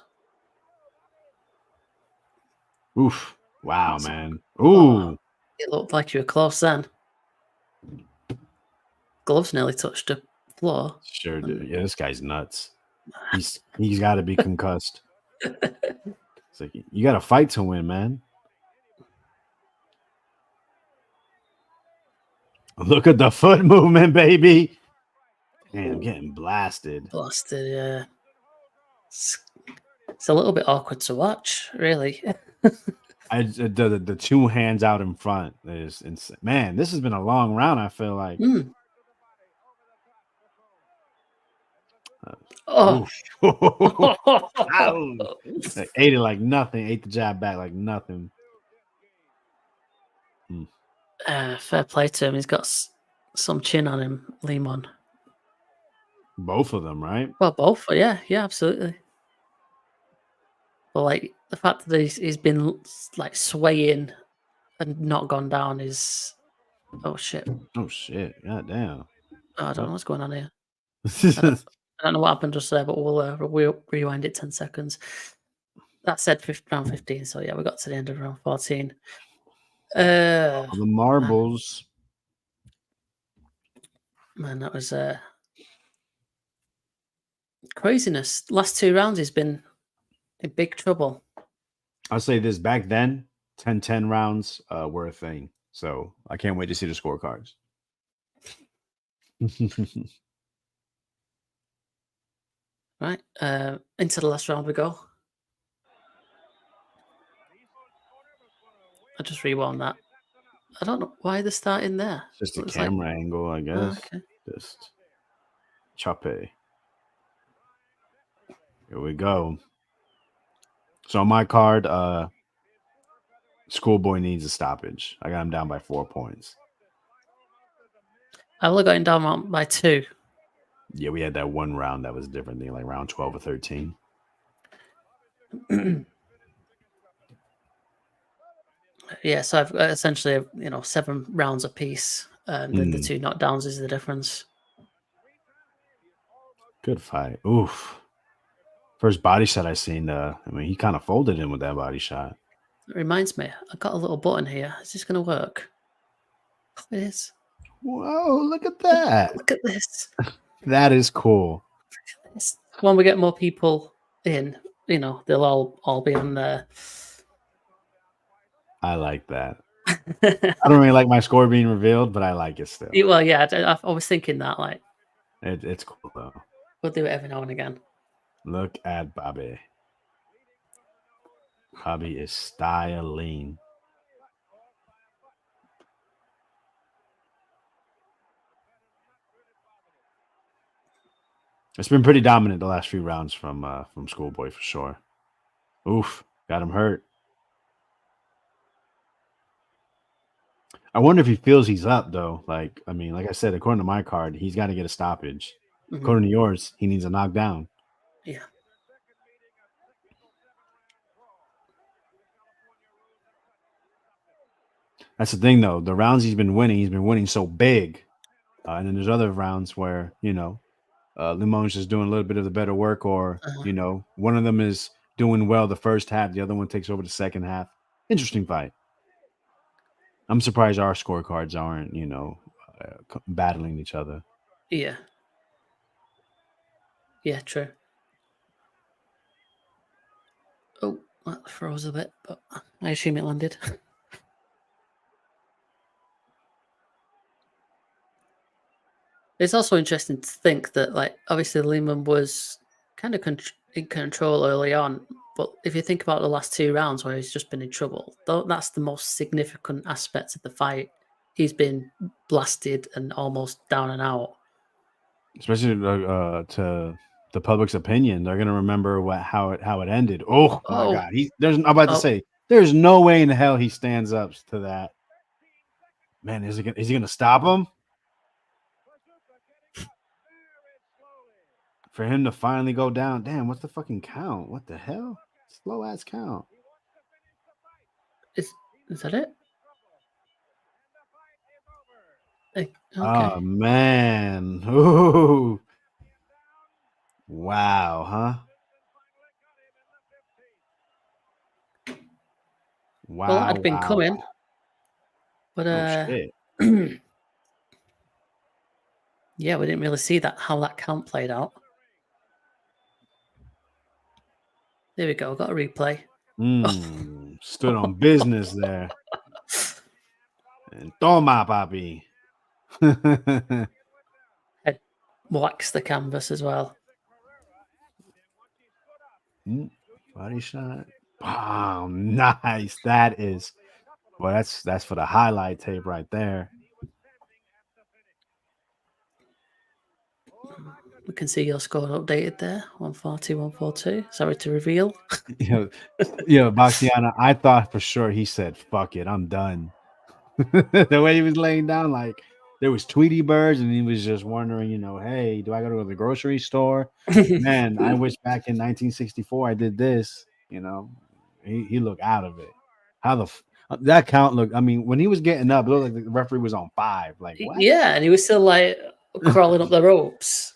Oof. Wow, man. Ooh. It looked like you were close then. Gloves nearly touched the floor. Sure did. Yeah, this guy's nuts. He's got to be concussed. It's like, you got to fight to win, man. Look at the foot movement, baby. Man, I'm getting blasted. Yeah. It's a little bit awkward to watch, really. The two hands out in front is insane. Man, this has been a long round, I feel like. Ate it like nothing. Ate the jab back like nothing. Fair play to him. He's got some chin on him, Limon. Both of them, right? Well, both. Yeah, absolutely. But like the fact that he's been like swaying and not gone down is. Oh shit! Oh shit! God damn! Oh, I don't know what's going on here. I That's don't know what happened just there, but we'll rewind it 10 seconds. That said, round 15. So yeah, we got to the end of round 14. the marbles. Man, that was craziness. Last 2 rounds, he's been in big trouble. I'll say this: back then, 10-10 rounds were a thing. So I can't wait to see the scorecards. Right, into the last round we go. I just rewound that. I don't know why they're starting there. Just a Looks camera angle, I guess. okay. Just chape. Here we go. So on my card, Schoolboy needs a stoppage. I got him down by 4 points. I only got him down by 2. Yeah, we had that one round that was different than like round 12 or 13. Yeah, so I've got essentially 7 rounds apiece. The 2 knockdowns is the difference. Good fight. Oof. First body shot I seen. He kind of folded him with that body shot. It reminds me, I got a little button here. Is this going to work? Oh, it is. Whoa, look at that. Look at this. That is cool. When we get more people in, they'll all be on there. I like that. I don't really like my score being revealed, but I like it still. Well, yeah, I was thinking that. Like, it's cool though. We'll do it every now and again. Look at Bobby. Bobby is styling. It's been pretty dominant the last few rounds from Schoolboy for sure. Oof, got him hurt. I wonder if he feels he's up though. Like I said, according to my card, he's got to get a stoppage. Mm-hmm. According to yours, he needs a knockdown. Yeah. That's the thing though. The rounds he's been winning so big. And then there's other rounds where, Limon's just doing a little bit of the better work, or, one of them is doing well the first half, the other one takes over the second half. Interesting fight. I'm surprised our scorecards aren't, battling each other. Yeah. Yeah, true. Oh, that froze a bit, but I assume it landed. It's also interesting to think that, like, obviously Limon was kind of in control early on, but if you think about the last 2 rounds where he's just been in trouble, that's the most significant aspect of the fight. He's been blasted and almost down and out. Especially to the public's opinion, they're gonna remember how it ended. Oh my God! I'm about to say, there's no way in hell he stands up to that. Man, is he gonna stop him? For him to finally go down. Damn, what's the fucking count? What the hell? Slow ass count. Is that it? Okay. Oh man. Ooh. Wow, huh? Wow. Well, that had been coming. But shit. yeah, we didn't really see how that count played out. There we go. Got a replay. Stood on business there. And toma, papi. Head waxed the canvas as well. Body shot. Wow, nice. That is. Well, that's for the highlight tape right there. We can see your score updated there. 140, 142. Sorry to reveal. Bastiana, I thought for sure he said, fuck it, I'm done. The way he was laying down, like there was Tweety birds, and he was just wondering, hey, do I gotta go to the grocery store? Man, I wish back in 1964 I did this. He looked out of it. That count looked. I mean, when he was getting up, it looked like the referee was on 5. Like what? Yeah, and he was still like crawling up the ropes.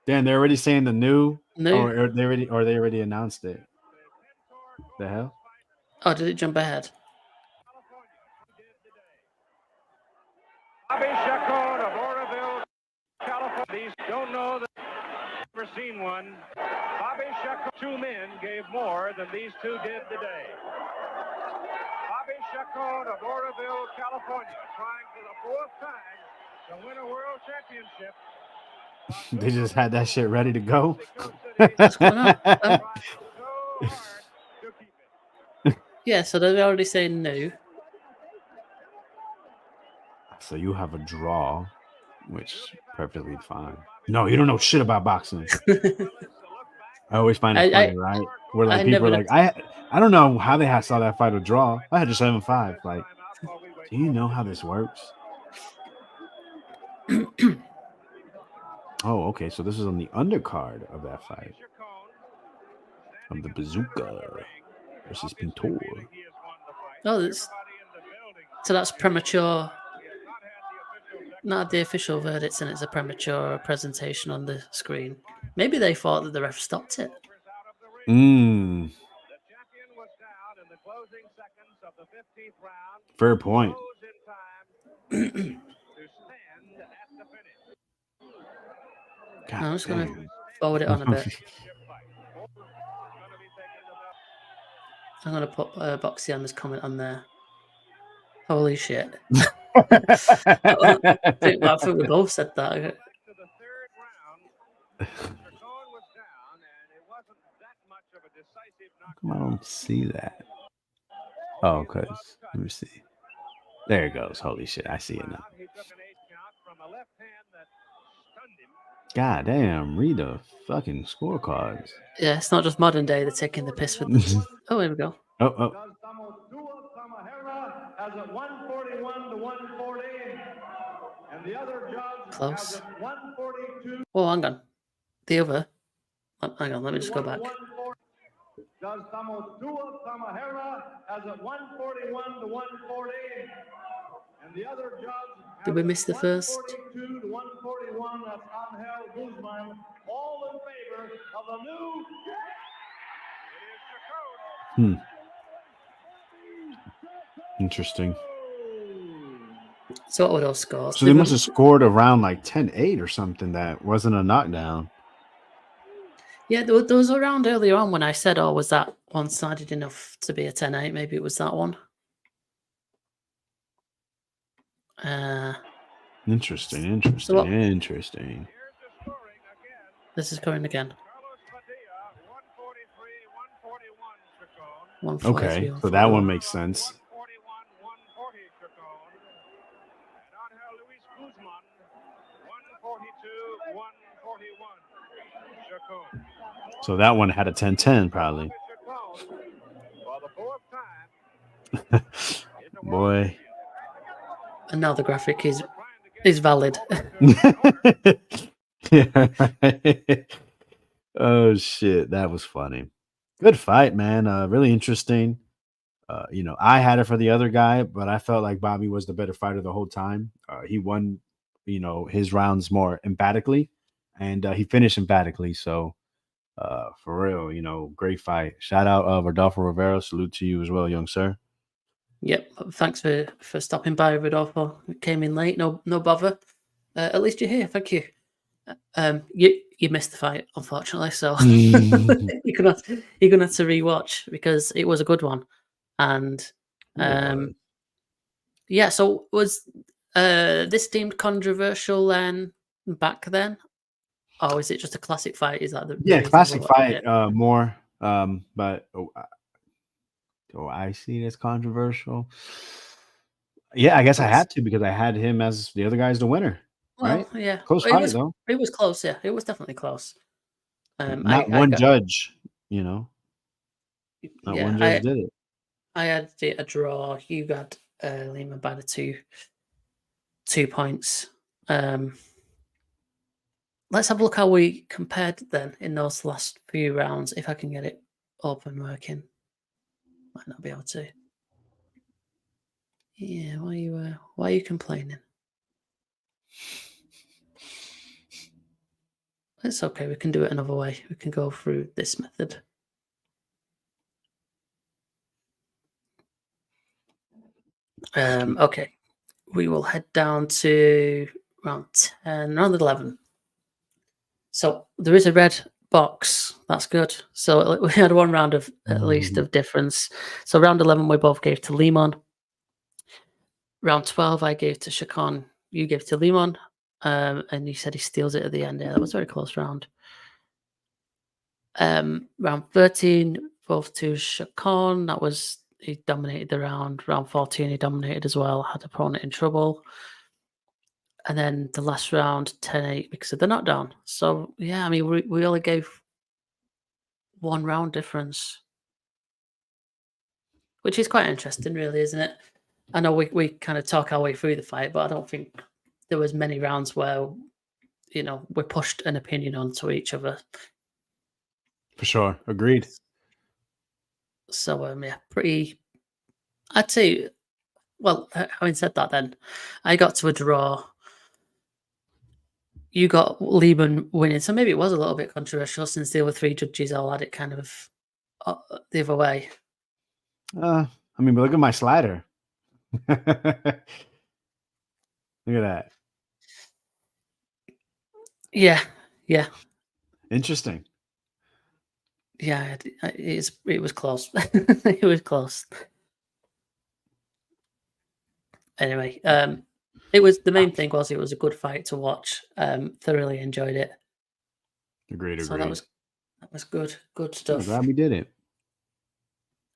Damn, they're already saying the new. No. Or they already announced it. The hell? Oh, did it jump ahead? Bobby Chacon of Oroville, California. These don't know that never seen one. Bobby Chacon, 2 men gave more than these 2 did today. Bobby Chacon of Oroville, California, trying for the 4th time to win a world championship. They just had that shit ready to go. What's going on? Yeah, so they're already saying no. So you have a draw, which is perfectly fine. No, you don't know shit about boxing. I always find it funny, right? Where like people are like, I don't know how they saw that fight a draw. I had just 7-5. Like, do you know how this works? Oh, okay. So this is on the undercard of that fight of the Bazooka versus Pintor. Oh, so that's premature. Not the official verdicts, and it's a premature presentation on the screen. Maybe they thought that the ref stopped it. Fair point. I'm just going to forward it on a bit. I'm going to put Boxiana's comment on there. Holy shit. I think we both said that. I don't see that. Oh, because let me see. There it goes. Holy shit. I see it now. God damn. Read the fucking scorecards. Yeah, it's not just modern day. They're taking the piss with them. Oh, here we go. Oh. Has it 141 to 140, and the other judge Close. has it 142. Oh, hang on. The other. Hang on, let me just go back. Judge Tamotua Tamahera has it 141 to 140, and the other judge Did we miss the first? 142 to 141. That's Angel Guzman. All in favor of the new. It is Chacon. Interesting. So what were those scores? So they must have scored around like 10-8 or something that wasn't a knockdown. Yeah, there was a round earlier on when I said, oh, was that one-sided enough to be a 10-8? Maybe it was that one. Interesting. So Interesting. This is going again. 143, 141 Okay, so that one makes sense. So that one had a 10-10 probably. Boy. And now the graphic is valid. Yeah, right. Oh shit, that was funny. Good fight, man. Really interesting. I had it for the other guy, but I felt like Bobby was the better fighter the whole time. He won, his rounds more emphatically, and he finished emphatically. So, for real, great fight. Shout out Rodolfo Rivera. Salute to you as well, young sir. Yep. Thanks for stopping by, Rodolfo. Came in late. No bother. At least you're here. Thank you. You missed the fight, unfortunately. So you're gonna have to rewatch because it was a good one. And yeah. So was this deemed controversial then back then, or is it just a classic fight? Is that the classic fight more? But do I see it as controversial? Yeah, I guess I had to because I had him as the other guy's the winner. Right? Well, yeah. Close fight, though. It was close, yeah. It was definitely close. Not one judge, Not one judge did it. I had a draw. You got Limon by the 2 points. Let's have a look how we compared then in those last few rounds. If I can get it up and working. Might not be able to. Yeah, why are you complaining? It's okay. We can do it another way. We can go through this method. Okay. We will head down to round 10, round 11. So there is a red box. That's good. So we had one round of at least of difference. So round 11, we both gave to Limon. Round 12, I gave to Chacon. You gave to Limon. And you said he steals it at the end. Yeah, that was a very close round. Round 13, both to Chacon. That was, he dominated the round. Round 14, he dominated as well. Had opponent in trouble. And then the last round, 10-8, because of the knockdown. So, yeah, I mean, we only gave one round difference, which is quite interesting, really, isn't it? I know we kind of talk our way through the fight, but I don't think there was many rounds where, you know, we pushed an opinion onto each other. For sure. Agreed. So, yeah, pretty, I'd say, well, having said that then, I got to a draw. You got Lieben winning, so maybe it was a little bit controversial since the other three judges all had it kind of the other way. I mean, but look at my slider. Look at that. Yeah. Interesting. Yeah, it was close. It was close. Anyway, it was the main thing was it was a good fight to watch. Thoroughly enjoyed it. Agreed. So that was good stuff. I'm glad we did it.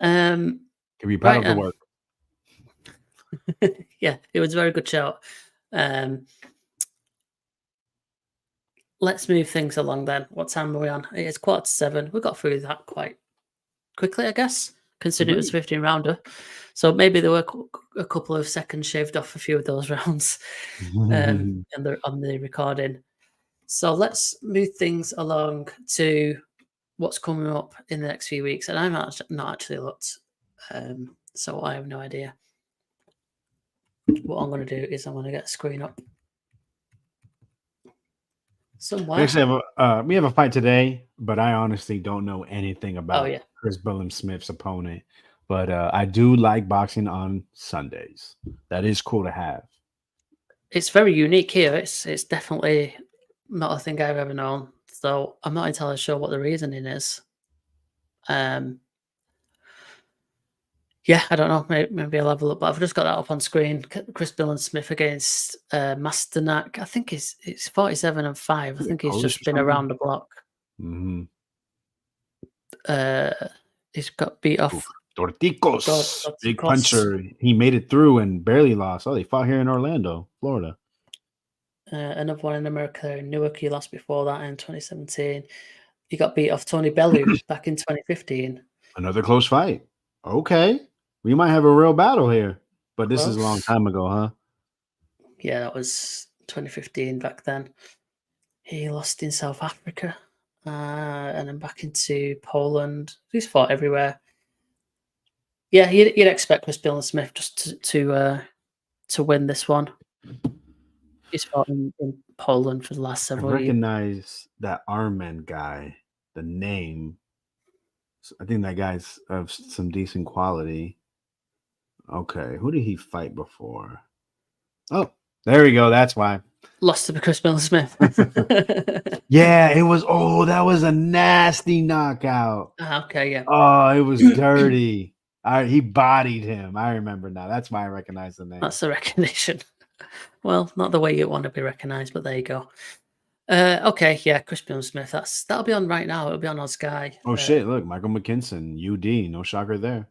Can be proud of the work. Yeah, it was a very good show. Let's move things along then. What time are we on? It's 7:15. We got through that quite quickly, I guess, considering it was 15 rounder. So maybe there were a couple of seconds shaved off a few of those rounds on the recording. So let's move things along to what's coming up in the next few weeks. And I'm not actually looked, so I have no idea. What I'm going to do is I'm going to get a screen up somewhere. We actually have we have a fight today, but I honestly don't know anything about Chris Billam Smith's opponent. But I do like boxing on Sundays. That is cool to have. It's very unique here. It's definitely not a thing I've ever known. So I'm not entirely sure what the reasoning is. Yeah, I don't know. Maybe I'll have a look. But I've just got that up on screen. Chris Billam Smith against Masternak. I think it's 47-5. I think he's just been around the block. Mm-hmm. He's got beat off. Torticos, big puncher. He made it through and barely lost. Oh, they fought here in Orlando, Florida. Another one in America, Newark. He lost before that in 2017. He got beat off Tony Bellew back in 2015. Another close fight. Okay. We might have a real battle here. But this is a long time ago, huh? Yeah, that was 2015 back then. He lost in South Africa and then back into Poland. He's fought everywhere. Yeah, you'd expect Chris Billam Smith just to win this one. He's fought in Poland for the last several years. I recognize that Armen guy, the name. I think that guy's of some decent quality. Okay, who did he fight before? Oh, there we go. That's why. Lost to Chris Billam Smith. Yeah, it was. Oh, that was a nasty knockout. Okay, yeah. Oh, it was dirty. He bodied him. I remember now. That's why I recognize the name. That's the recognition. Well, not the way you want to be recognized, but there you go. Okay, yeah, Chris Billam Smith. That'll be on right now. It'll be on our Sky. Oh shit! Look, Michael McKinson, UD. No shocker there.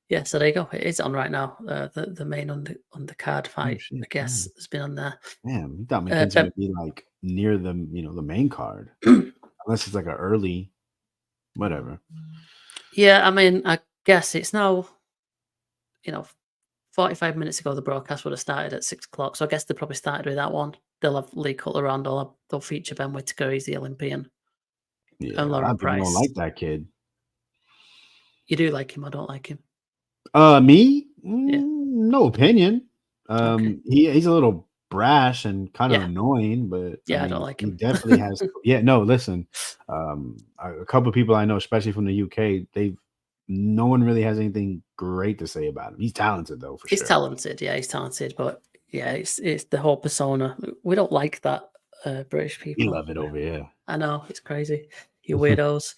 Yeah, so there you go. It is on right now. The main on the card fight, I guess, has been on there. Damn, you thought McKinson would be like near the the main card, unless it's like an early, whatever. Yeah, I mean, I guess it's now, 45 minutes ago the broadcast would have started at 6 o'clock. So I guess they probably started with that one. They'll have Lee Cutler on. They'll feature Ben Whittaker. He's the Olympian. Yeah, and a lot Lauren of people Price. don't like that kid. You do like him. I don't like him. Me? Yeah. No opinion. Okay. He's a little brash and kind of Yeah. annoying, but Yeah, I don't like he him. definitely has. Yeah, no, listen. A couple of people I know, especially from the UK, no one really has anything great to say about him. He's talented though, for He's sure. talented. Yeah, he's talented, but yeah, it's the whole persona. We don't like that, British We people. love it over here. I know, it's crazy. You weirdos.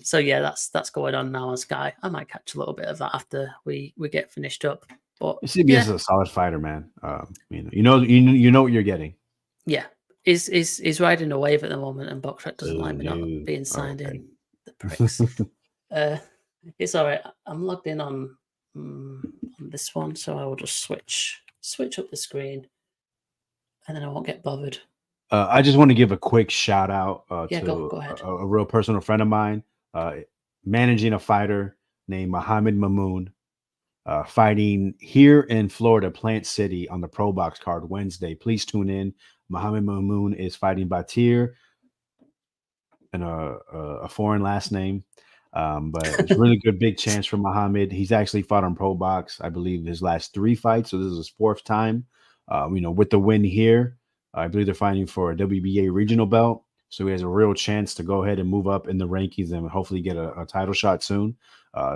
So yeah, that's going on now on Sky. I might catch a little bit of that after we get finished up. But CBS is a solid fighter, man. You know what you're getting. yeah, he's riding a wave at the moment, and Boxrec doesn't Oh, like me not no. being signed Okay. in. The pricks. It's all right. I'm logged in on this one, so I will just switch up the screen, and then I won't get bothered. I just want to give a quick shout out Yeah, to go ahead. a real personal friend of mine, managing a fighter named Mohammed Mamoon, fighting here in Florida, Plant City, on the Pro Box card Wednesday. Please tune in. Mohammed Mamoon is fighting Batir, and a foreign last name. But it's really good, big chance for Mohammed. He's actually fought on Pro Box, I believe, his last 3 fights. So this is his 4th time. With the win here, I believe they're fighting for a WBA regional belt. So he has a real chance to go ahead and move up in the rankings and hopefully get a title shot soon.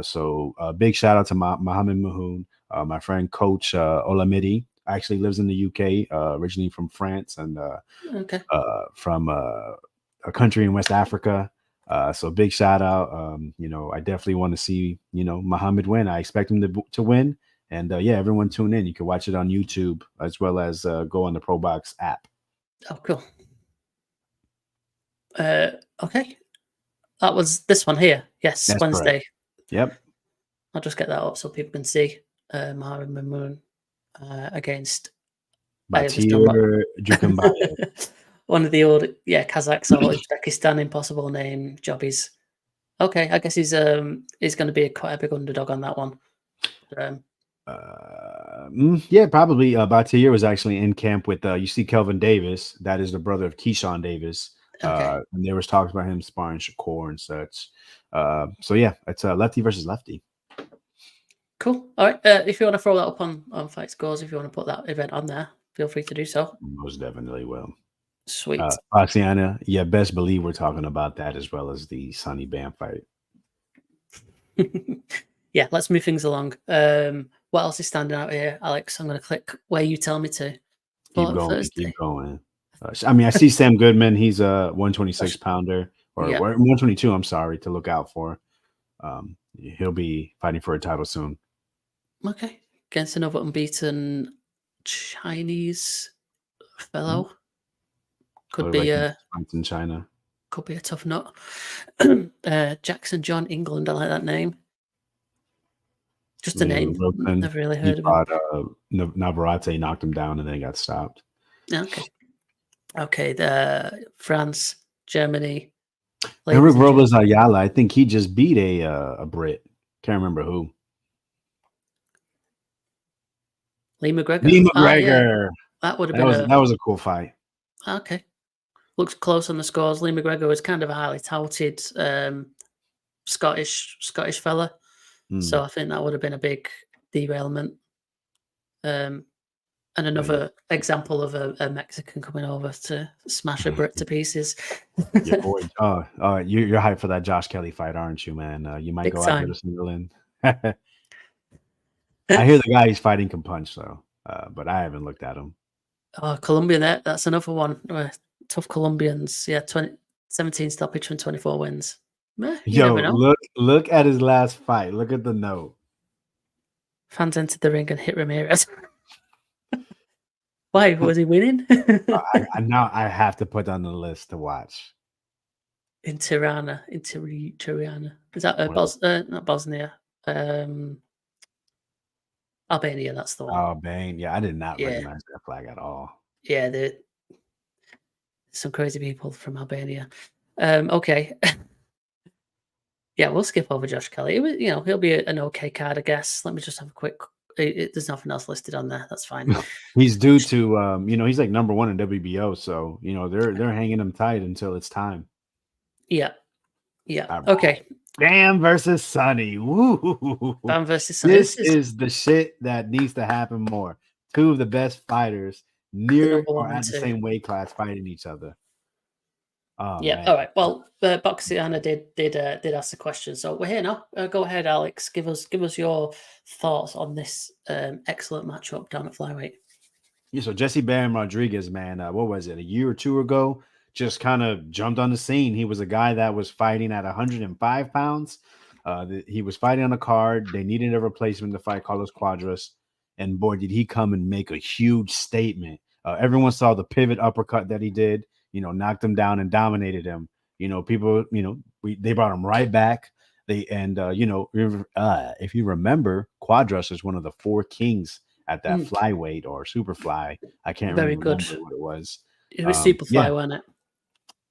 So big shout out to Mohammed Mahoun, my friend Coach Olamide. Actually lives in the UK, originally from France and from a country in West Africa. So big shout out. I definitely want to see, Muhammad win. I expect him to win. And everyone tune in. You can watch it on YouTube as well as go on the Pro Box app. Oh, cool. Okay. That was this one here. Yes, That's Wednesday. correct. Yep. I'll just get that up so people can see Mohammed Mamoun against Batir Jukambayev. one of the old Kazakhs or Uzbekistan impossible name jobbies. Okay, I guess he's going to be quite a big underdog on that one. Probably. Batir was actually in camp with you see Kelvin Davis. That is the brother of Keyshawn Davis. Okay. And there was talks about him sparring Shakur and such. It's lefty versus lefty. Cool. All right. If you want to throw that up on Fight Scores, if you want to put that event on there, feel free to do so. Most definitely will. Sweet. Oxiana, best believe we're talking about that as well as the Sonny Bam fight. Yeah, let's move things along. What else is standing out here, Alex? I'm going to click where you tell me to. Keep going. I see Sam Goodman. He's a 126 pounder or 122. I'm sorry, to look out for. He'll be fighting for a title soon. Okay, against another unbeaten Chinese fellow. Could be in China. Could be a tough nut. Jackson John England. I like that name. Just a name. Wilson, Never really heard of him. Navarrete knocked him down and then got stopped. Okay. France, Germany. Eric Robles Ayala. I think he just beat a Brit. Can't remember who. Lee McGregor. Yeah. That would have been that was a cool fight. Okay. Looks close on the scores. Lee McGregor was kind of a highly touted Scottish fella. So I think that would have been a big derailment. And another example of a Mexican coming over to smash a Brit to pieces. Your boy, you're hyped for that Josh Kelly fight, aren't you, man? You might big go time. out there to single in. I hear the guy he's fighting can punch, though, but I haven't looked at him. Oh, Colombian, that's another one. Tough Colombians. Yeah, 17 stoppage from 24 wins. Look at his last fight. Look at the note. Fans entered the ring and hit Ramirez. Why? Was he winning? Now I have to put on the list to watch. In Tirana. Is that not Bosnia? Albania, that's the one. Albania. I did not recognize that flag at all. Yeah, some crazy people from Albania. Okay. Yeah, we'll skip over Josh Kelly. He'll be an okay card, I guess. Let me just have a quick. There's nothing else listed on there. That's fine. He's due to, he's like number 1 in WBO, so they're hanging him tight until it's time. Yeah. Okay. Bam versus Sonny. Woo. Bam versus Sonny. This is the shit that needs to happen more. Two of the best fighters the near number or one and at the two. same weight class fighting each other. Oh, Yeah. man. All right. Well, Boxiana did ask the question, so we're here now. Go ahead, Alex. Give us your thoughts on this excellent matchup down at flyweight. Yeah, so Jesse Bam Rodriguez, man, what was it, a year or two ago? Just kind of jumped on the scene. He was a guy that was fighting at 105 pounds. He was fighting on a card. They needed a replacement to fight Carlos Cuadras. And boy, did he come and make a huge statement. Everyone saw the pivot uppercut that he did, knocked him down and dominated him. People, they brought him right back. If you remember, Cuadras is one of the four kings at that flyweight or super fly. I can't Very really good. remember what it was. It was super fly, wasn't it?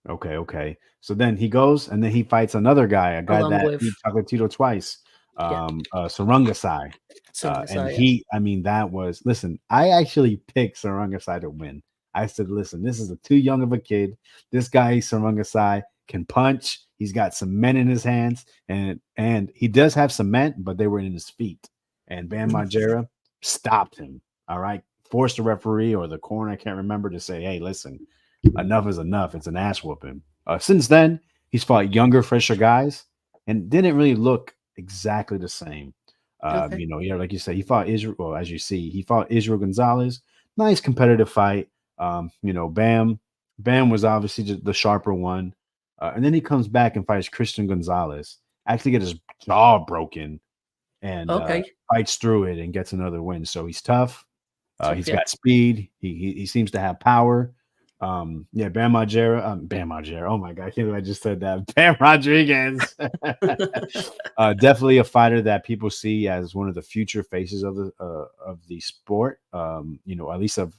Okay. So then he goes and then he fights another guy, a guy Along that with- beat Chocolatito twice, Sarungasai. Listen, I actually picked Sarungasai to win. I said, listen, this is too young of a kid. This guy, Sarungasai, can punch. He's got cement in his hands, and he does have cement, but they were in his feet. And Bam Margera stopped him. All right. Forced the referee or the corner, I can't remember, to say, hey, listen, enough is enough. It's an ass whooping. Since then, he's fought younger, fresher guys and didn't really look exactly the same. Okay. Like you said, he fought Israel. Well, as you see, he fought Israel Gonzalez. Nice competitive fight. Bam was obviously the sharper one. And then he comes back and fights Christian Gonzalez. Actually get his jaw broken and fights through it and gets another win. So he's tough. He's got speed. He seems to have power. Bam Margera. Oh my God, I can't believe I just said that. Bam Rodriguez. Definitely a fighter that people see as one of the future faces of the sport. At least of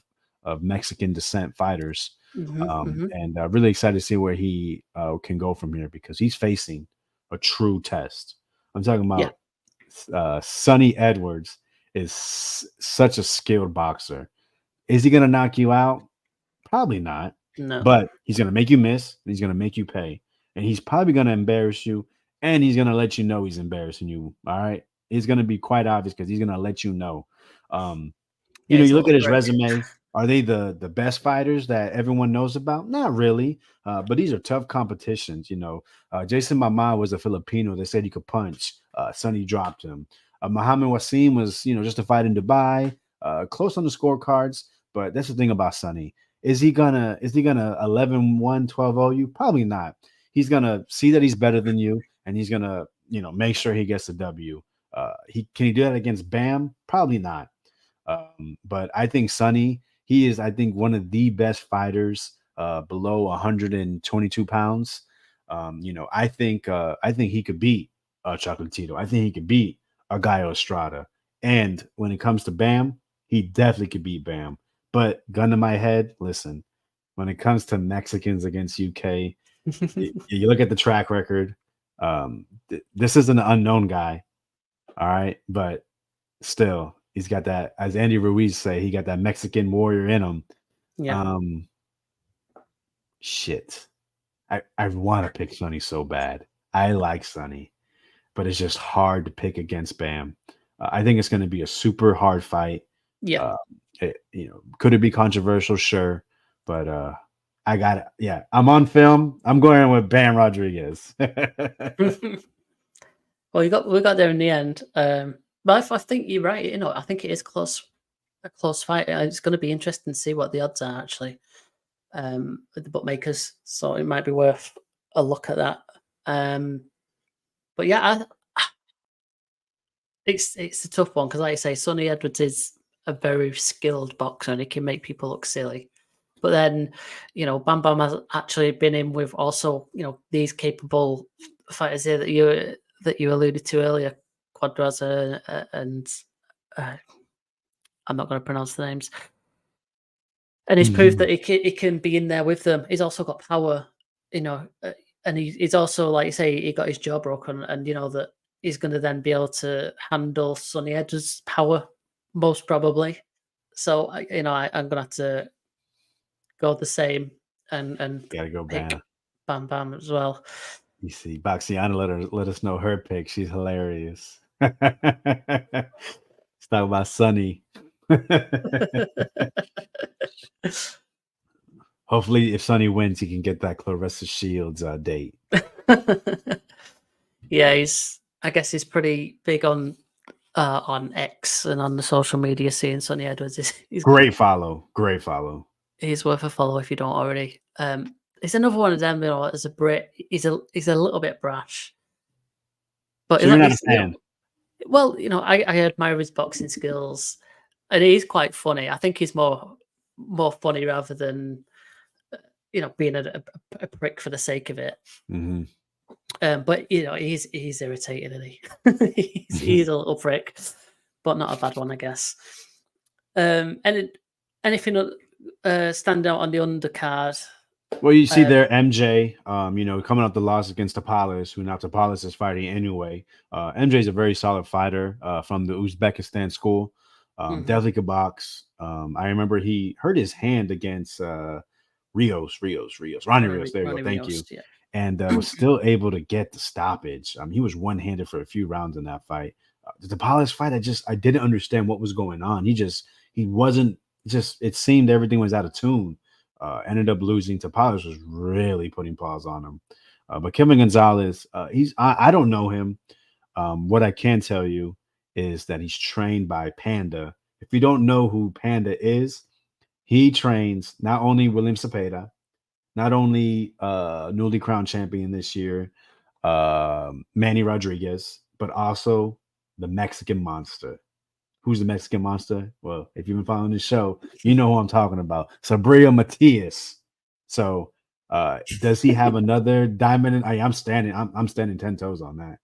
Mexican descent fighters. And really excited to see where he can go from here because he's facing a true test. I'm talking about Sonny Edwards is such a skilled boxer. Is he going to knock you out? Probably not. No. But he's going to make you miss. He's going to make you pay. And he's probably going to embarrass you. And he's going to let you know he's embarrassing you. All right. It's going to be quite obvious because he's going to let you know. You look at his resume. Are they the best fighters that everyone knows about? Not really. But these are tough competitions. Jason Mama was a Filipino. They said he could punch. Sonny dropped him. Muhammad Wasim was, just a fight in Dubai. Close on the scorecards. But that's the thing about Sonny. Is he gonna 11-1, 12-0 you? Probably not. He's gonna see that he's better than you, and he's gonna, make sure he gets the W. Can he do that against Bam? Probably not. But I think Sonny, he is, I think, one of the best fighters below 122 pounds. I think he could beat Chocolatito. I think he could beat Gallo Estrada. And when it comes to Bam, he definitely could beat Bam. But gun to my head, listen, when it comes to Mexicans against UK, you look at the track record. This isn't an unknown guy. All right. But still, he's got that, as Andy Ruiz say, he got that Mexican warrior in him. Yeah. Shit. I want to pick Sonny so bad. I like Sonny, but it's just hard to pick against Bam. I think it's going to be a super hard fight. Yeah. Could it be controversial? Sure. But I got it. Yeah. I'm on film. I'm going with Bam Rodriguez. Well, we got there in the end. But I think you're right. I think it is a close fight. It's going to be interesting to see what the odds are actually with the bookmakers. So it might be worth a look at that. But yeah, it's a tough one because, like I say, Sonny Edwards is a very skilled boxer and he can make people look silly. But then, Bam Bam has actually been in with also, these capable fighters here that you alluded to earlier, Cuadras and I'm not going to pronounce the names. And he's proved that he can be in there with them. He's also got power, and he's also, like you say, he got his jaw broken, and that he's going to then be able to handle Sonny Edwards' power, most probably. So, I'm going to have to go the same and gotta go pick Bam Bam as well. You see, Baxiana let us know her pick. She's hilarious. Let's talk about Sonny. Hopefully, if Sonny wins, he can get that Clarissa Shields date. Yeah, I guess he's pretty big on X and on the social media scene. Sonny Edwards he's Great follow. He's worth a follow if you don't already. He's another one of them. You know, as a Brit, he's a little bit brash. But So you're not a fan. Well, you know, I admire his boxing skills, and he's quite funny. I think he's more funny rather than being a prick for the sake of it. Mm-hmm. But you know, he's irritating, isn't he? he's a little prick, but not a bad one, I guess. Anything stand out on the undercard? Well, you see there, MJ, coming off the loss against Tapales, who now Tapales is fighting anyway. MJ is a very solid fighter from the Uzbekistan school. Definitely could box. I remember he hurt his hand against Ronnie Rios. There you go. Thank you. Yeah. And was still able to get the stoppage. He was one-handed for a few rounds in that fight. The Tapales fight, I didn't understand what was going on. It seemed everything was out of tune. Ended up losing. Tapales was really putting paws on him. But Kevin Gonzalez, I don't know him. What I can tell you is that he's trained by Panda. If you don't know who Panda is, he trains not only William Cepeda, not only newly crowned champion this year, Manny Rodriguez, but also the Mexican Monster. Who's the Mexican Monster? Well, if you've been following the show, you know who I'm talking about. Sabrillo Matias. So does he have another diamond? I'm standing 10 toes on that.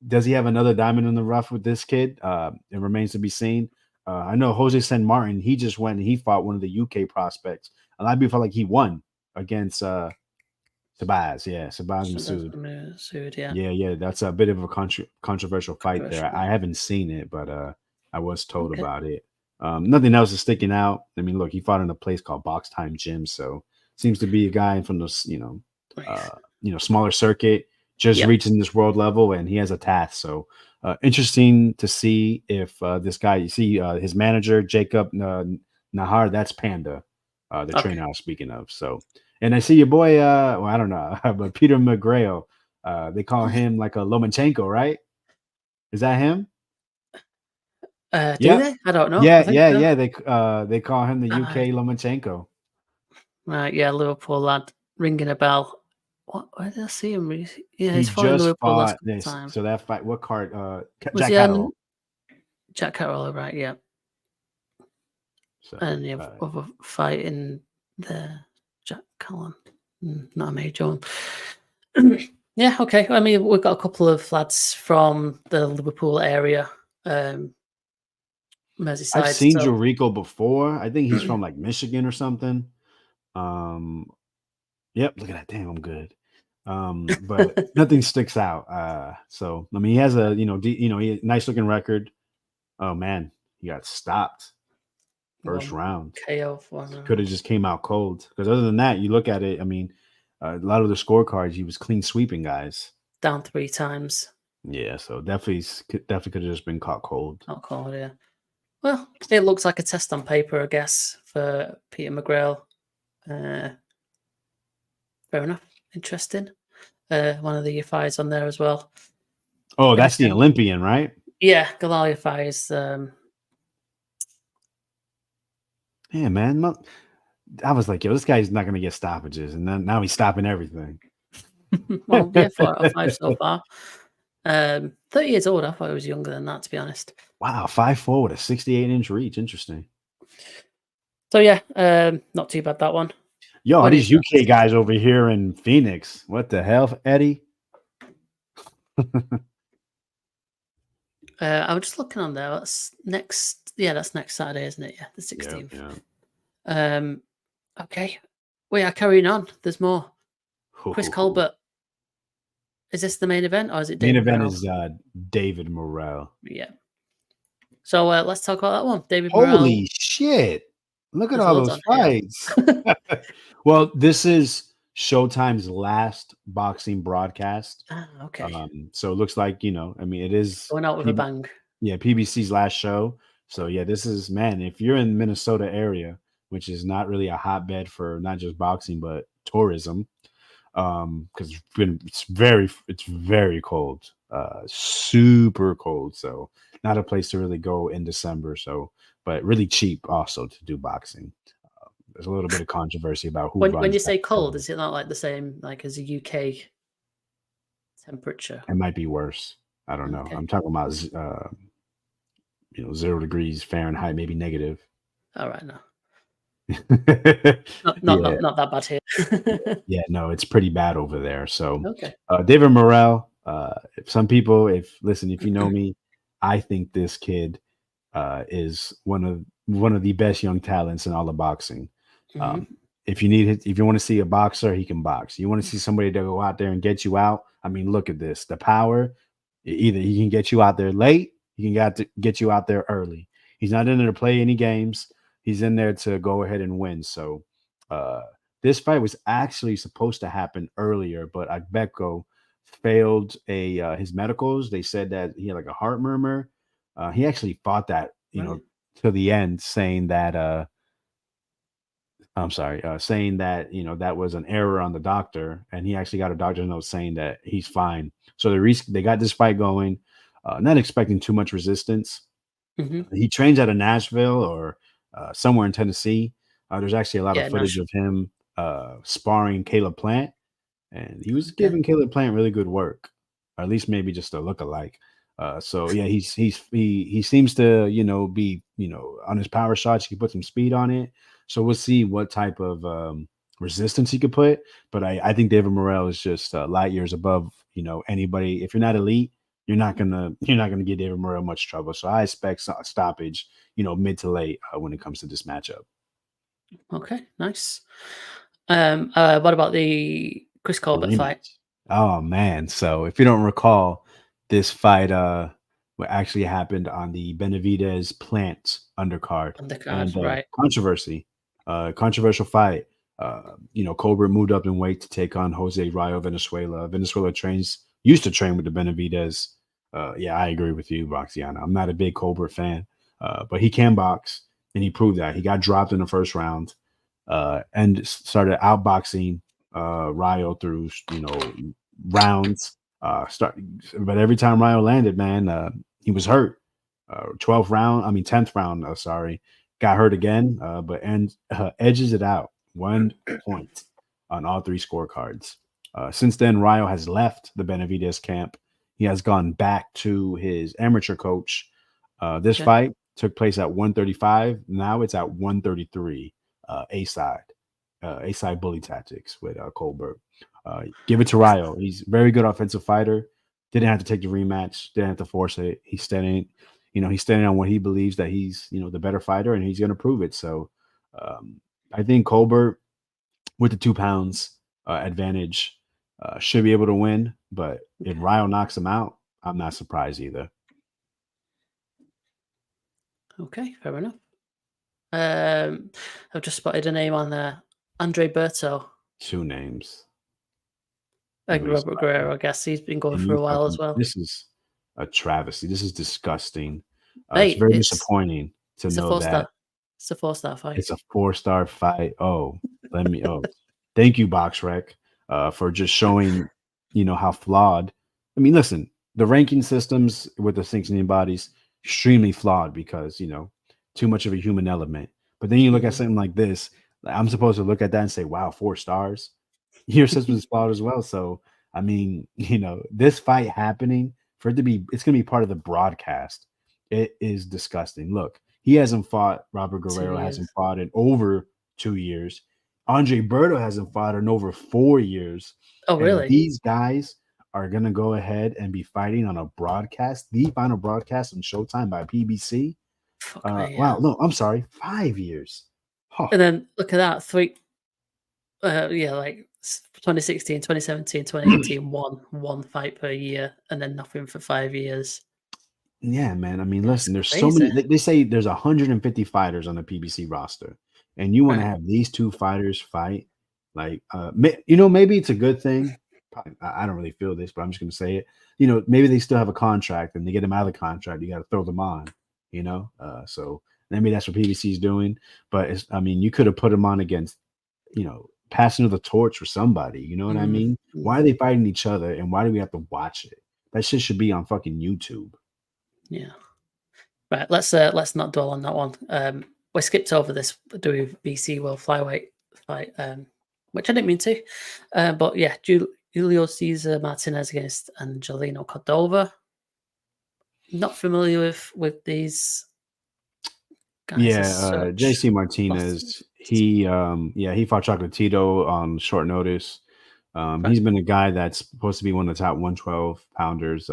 Does he have another diamond in the rough with this kid? It remains to be seen. I know Jose San Martin, he just went and he fought one of the UK prospects. A lot of people felt like he won against Sabaz. Yeah, Sabaz Masood. Yeah. That's a bit of a controversial fight there. I haven't seen it, but I was told about it. Nothing else is sticking out. I mean, look, he fought in a place called Box Time Gym, so seems to be a guy from those, smaller circuit, just reaching this world level, and he has a task. So interesting to see if this guy, you see his manager, Jacob Nahar, that's Panda, the trainer I was speaking of. So, and I see your boy, I don't know, but Peter McGrail, they call him like a Lomachenko, right? Is that him? Do they? I don't know. Yeah. They call him the UK Lomachenko. Right, yeah, Liverpool lad, ringing a bell. Where did I see him? Yeah, he's fought Liverpool last time. So that fight, what card? Jack Carroll. Jack Carroll, right? Yeah. So, and you have other fight in there. Jack Collan, not a major one. Yeah, okay. I mean, we've got a couple of lads from the Liverpool area. Merseyside. I've seen Jorico before. I think he's from like Michigan or something. Yep, look at that. Damn, I'm good. But nothing sticks out. So I mean, he has a he nice looking record. Oh man, he got stopped first round. KO. Could have just came out cold. Because other than that, you look at it. I mean, a lot of the scorecards, he was clean sweeping guys. Down 3 times. Yeah, so definitely could have just been caught cold. Not cold, yeah. Well, it looks like a test on paper, I guess, for Peter McGrail. Fair enough. Interesting. One of the UFIs on there as well. Oh, that's the Olympian, right? Yeah, Galal is. Yeah, man. I was like, yo, this guy's not going to get stoppages. And then now he's stopping everything. Well, yeah, 4 out of 5 so far. 30 years old. I thought he was younger than that, to be honest. Wow, 5'4" with a 68-inch reach. Interesting. So, yeah, not too bad, that one. Yo, these UK guys over here in Phoenix. What the hell, Eddie? I was just looking on there. That's next Saturday, isn't it? Yeah, the 16th. Yeah. Okay. We are carrying on. There's more. Chris Colbert. Is this the main event, or is it David Main event is David Morrell. Yeah. So let's talk about that one. David Holy Morrell. Holy shit. Look at all those fights. Well, this is Showtime's last boxing broadcast. Okay. So it looks like, I mean, it is Going out with a bang. PBC's last show. So yeah, this is, man, if you're in Minnesota area, which is not really a hotbed for not just boxing but tourism, because it's very cold, super cold. So not a place to really go in December. So, but really cheap also to do boxing. There's a little bit of controversy about who When runs you say that cold, show. is it not like the same like as a UK temperature? It might be worse. I don't know. Okay. I'm talking about 0 degrees Fahrenheit, maybe negative. All right, no. Yeah. Not that bad here. Yeah, no, it's pretty bad over there. So, Okay. David Morrell, if you know me, I think this kid is one of the best young talents in all of boxing. If you want to see a boxer, he can box. You want to see somebody to go out there and get you out. I mean, look at this. The power, either he can get you out there late, he can get you out there early. He's not in there to play any games. He's in there to go ahead and win. So this fight was actually supposed to happen earlier, but Agbeko failed his medicals. They said that he had like a heart murmur. He actually fought that, to the end, saying that saying that that was an error on the doctor, and he actually got a doctor's note saying that he's fine. So they got this fight going, not expecting too much resistance. He trains out of Nashville or somewhere in Tennessee. There's actually a lot of footage of him sparring Caleb Plant, and he was giving Caleb Plant really good work, or at least maybe just a look-alike. So yeah, he seems to be on his power shots. He can put some speed on it. So we'll see what type of resistance he could put. But I think David Morrell is just light years above anybody. If you're not elite, you're not gonna give David Morrell much trouble. So I expect a stoppage, mid to late when it comes to this matchup. Okay, nice. What about the Chris Colbert fight? Oh man! So if you don't recall, this fight what actually happened on the Benavidez Plant undercard. And right? Controversial fight. Colbert moved up in weight to take on Jose Rayo Venezuela. Venezuela used to train with the Benavidez. Yeah, I agree with you, Boxiana. I'm not a big Colbert fan, but he can box, and he proved that. He got dropped in the first round, and started outboxing Rayo through rounds. But every time Rayo landed, man, he was hurt. 10th round, got hurt again, but edges it out 1 point on all 3 scorecards. Since then, Rayo has left the Benavidez camp. He has gone back to his amateur coach. This fight took place at 135. Now it's at 133. A-side bully tactics with Colbert. Give it to Rayo. He's a very good offensive fighter. Didn't have to take the rematch. Didn't have to force it. He's standing on what he believes that he's, the better fighter, and he's going to prove it. So I think Colbert, with the 2 pounds advantage, should be able to win. But if Rayo knocks him out, I'm not surprised either. Okay, fair enough. I've just spotted a name on there. Andre Berto. 2 names. And Robert Guerrero, I guess he's been going for a while as well. This is a travesty. This is disgusting. It's very disappointing to know that it's a 4-star fight. It's a 4-star fight. Thank you, BoxRec, for just showing, how flawed. I mean, listen, the ranking systems with the sanctioning bodies, extremely flawed because, too much of a human element. But then you look at something like this, I'm supposed to look at that and say, wow, 4 stars. Your system is flawed as well. So, I mean, this fight happening, it's going to be part of the broadcast. It is disgusting. Look, he hasn't fought. Robert Guerrero hasn't fought in over 2 years. Andre Berto hasn't fought in over 4 years. Oh, really? And these guys are going to go ahead and be fighting on a broadcast, the final broadcast on Showtime by PBC. Wow. No, I'm sorry. 5 years. Huh. And then look at that. 3. Like 2016, 2017, 2018, one fight per year, and then nothing for 5 years. Yeah, man. I mean, listen, there's so many. They say there's 150 fighters on the PBC roster, and you want to have these 2 fighters fight. Like, maybe it's a good thing. I don't really feel this, but I'm just gonna say it. Maybe they still have a contract, and they get them out of the contract. You got to throw them on. So maybe that's what PBC is doing. But you could have put them on against, passing of the torch for somebody. You know what I mean? Why are they fighting each other, and why do we have to watch it? That shit should be on fucking YouTube. Yeah. Right. Let's not dwell on that one. We skipped over this WBC World Flyweight fight, which I didn't mean to. But yeah, Julio Cesar Martinez against Angelino Cordova. Not familiar with these guys. Yeah, JC Martinez. He fought Chocolatito on short notice. Right. He's been a guy that's supposed to be one of the top 112 pounders.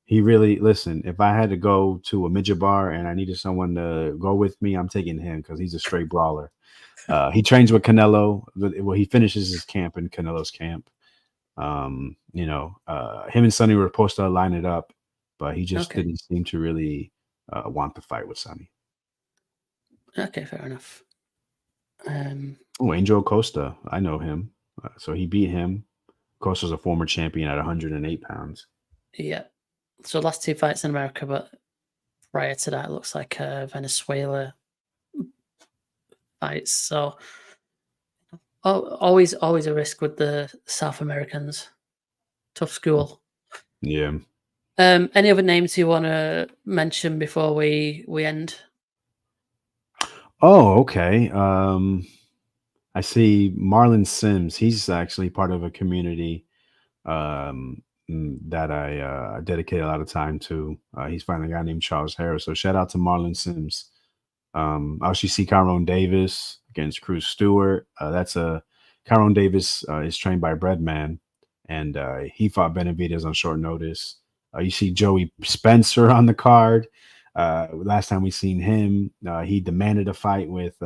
He really, listen, if I had to go to a midget bar and I needed someone to go with me, I'm taking him because he's a straight brawler. He trains with Canelo. Well, he finishes his camp in Canelo's camp. Him and Sonny were supposed to line it up, but he just didn't seem to really want to fight with Sonny. Okay, fair enough. Angel Costa, I know him. So he beat him. Costa's a former champion at 108 pounds. Yeah. So last 2 fights in America, but prior to that, it looks like Venezuela fights. So always a risk with the South Americans. Tough school. Yeah. Any other names you want to mention before we end? Oh, okay. I see Marlon Sims. He's actually part of a community that I dedicate a lot of time to. He's fighting a guy named Charles Harris. So shout out to Marlon Sims. I also see Kyron Davis against Cruz Stewart. Kyron Davis is trained by Breadman, and he fought Benavidez on short notice. You see Joey Spencer on the card. Last time we seen him, he demanded a fight with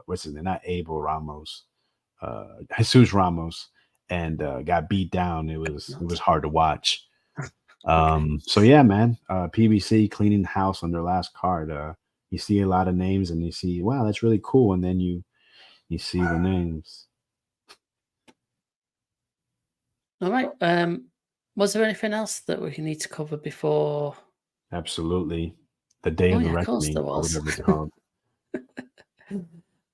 what's his name? Not Abel Ramos, Jesus Ramos, and got beat down. It was hard to watch. So yeah, man, PBC cleaning house on their last card. You see a lot of names, and you see, wow, that's really cool, and then you see the names. All right. Was there anything else that we need to cover before? Absolutely. The Day of the Reckoning, or whatever it's called.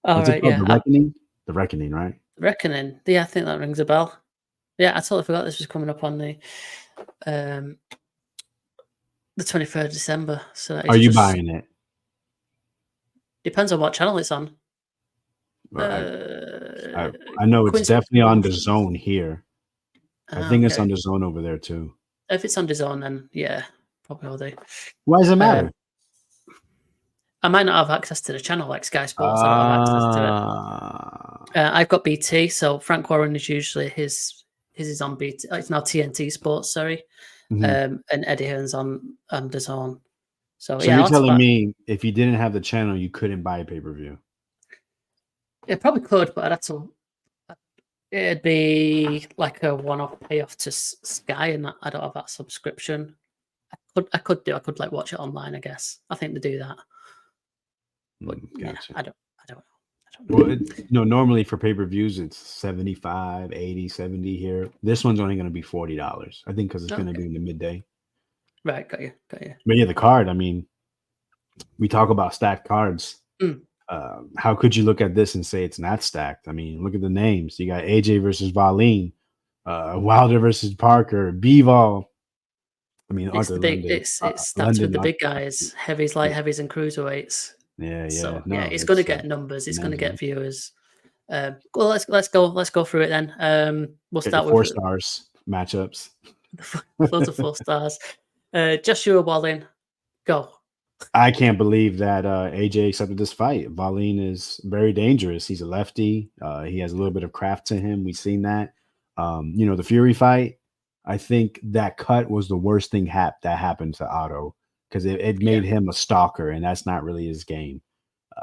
What's it called? The Reckoning? The Reckoning, right? The Reckoning. Yeah, I think that rings a bell. Yeah, I totally forgot this was coming up on the 23rd of December. So are you buying it? Depends on what channel it's on. I know it's definitely on the Zone here. I think it's on the Zone over there too. If it's on the Zone, then yeah, probably all day. Why does it matter? I might not have access to the channel like Sky Sports. I don't have access to it. I've got BT, so Frank Warren is usually his is on BT. It's now TNT Sports, sorry. And Eddie Hearn's on the Zone. So yeah, you're telling me if you didn't have the channel, you couldn't buy a pay-per-view? Yeah, probably could, but I'd have to. It'd be like a one-off payoff to Sky, and I don't have that subscription. I could like watch it online, I guess. I think they do that. But gotcha. Yeah, I don't know. Well, normally for pay-per-views, it's 75, 80, 70 here. This one's only going to be $40, I think, because it's going to be in the midday. Right, got you. But yeah, the card, I mean, we talk about stacked cards. How could you look at this and say it's not stacked? I mean, look at the names. You got AJ versus Valine, Wilder versus Parker, Bivol. I mean, it's stacked with the big guys, heavies, light heavies, and cruiserweights. Yeah. So it's going to get numbers. It's going to get viewers. Well, let's go through it then. We'll start with 4 stars matchups. Loads of 4 stars. Joshua Wallin, go. I can't believe that AJ accepted this fight. Valine is very dangerous. He's a lefty. He has a little bit of craft to him. We've seen that. The Fury fight, I think that cut was the worst thing that happened to Otto, because it made him a stalker, and that's not really his game.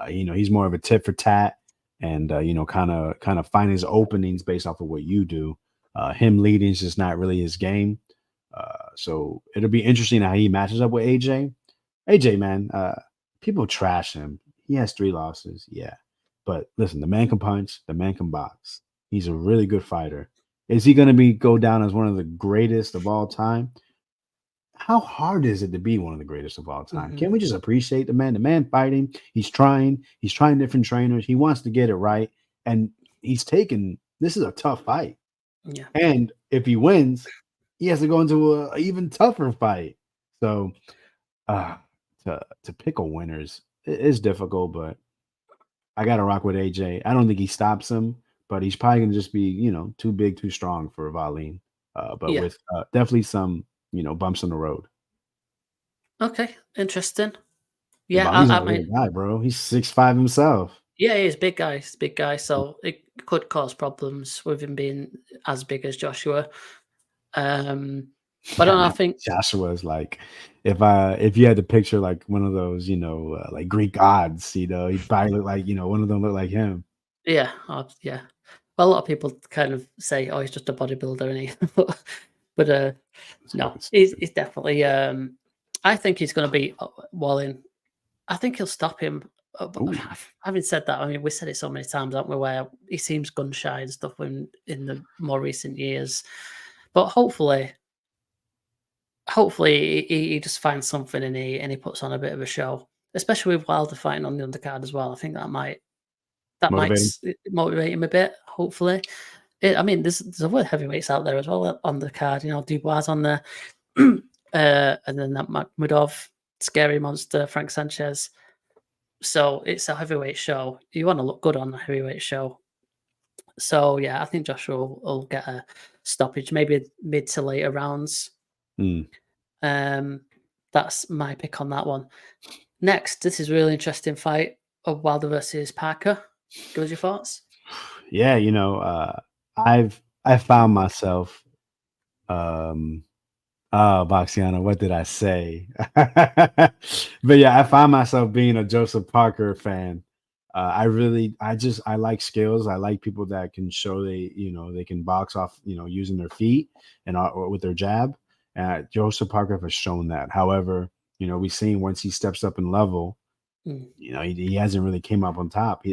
He's more of a tit for tat, and kind of find his openings based off of what you do. Him leading is just not really his game. So it'll be interesting how he matches up with AJ. AJ, man, people trash him. He has 3 losses, yeah. But listen, the man can punch, the man can box. He's a really good fighter. Is he going to go down as one of the greatest of all time? How hard is it to be one of the greatest of all time? Mhm. Can't we just appreciate the man? The man fighting. He's trying. He's trying different trainers. He wants to get it right, and he's taken. This is a tough fight, Yeah. and if he wins, he has to go into a even tougher fight. So, to pick a winners is difficult, but I got to rock with AJ. I don't think he stops him, but he's probably going to just be, too big, too strong for Valine. But Yeah. with definitely some, bumps on the road. Okay. Interesting. Yeah. Valine's I a big mean, guy, bro. He's 6'5" himself. yeah, he's a big guy. He's a big guy. So it could cause problems with him being as big as Joshua. But I don't know. I Man, think, Joshua's like, if you had to picture like one of those, like Greek gods, he'd probably look like, one of them look like him. yeah. Yeah. Well, a lot of people kind of say, oh, he's just a bodybuilder, and he, but no, he's definitely. I think he's going to beat Wallin. I think he'll stop him. But having said that, I mean, we said it so many times, haven't we? Where he seems gun shy and stuff in the more recent years, but hopefully he just finds something and he puts on a bit of a show, especially with Wilder fighting on the undercard as well. I think that might motivate him a bit. Hopefully, I mean, there's other heavyweights out there as well on the card. Dubois on there, and then that Makhmudov, Scary Monster, Frank Sanchez. So it's a heavyweight show. You want to look good on a heavyweight show. So yeah, I think Joshua will get a stoppage, maybe mid to later rounds. That's my pick on that one. Next, this is a really interesting fight of Wilder versus Parker. Give us your thoughts. Yeah, I found myself Boxiano, what did I say? But yeah, I find myself being a Joseph Parker fan. I like skills. I like people that can show they can box off, using their feet and or with their jab. Joseph Parker has shown that. However, we've seen once he steps up in level, he hasn't really came up on top.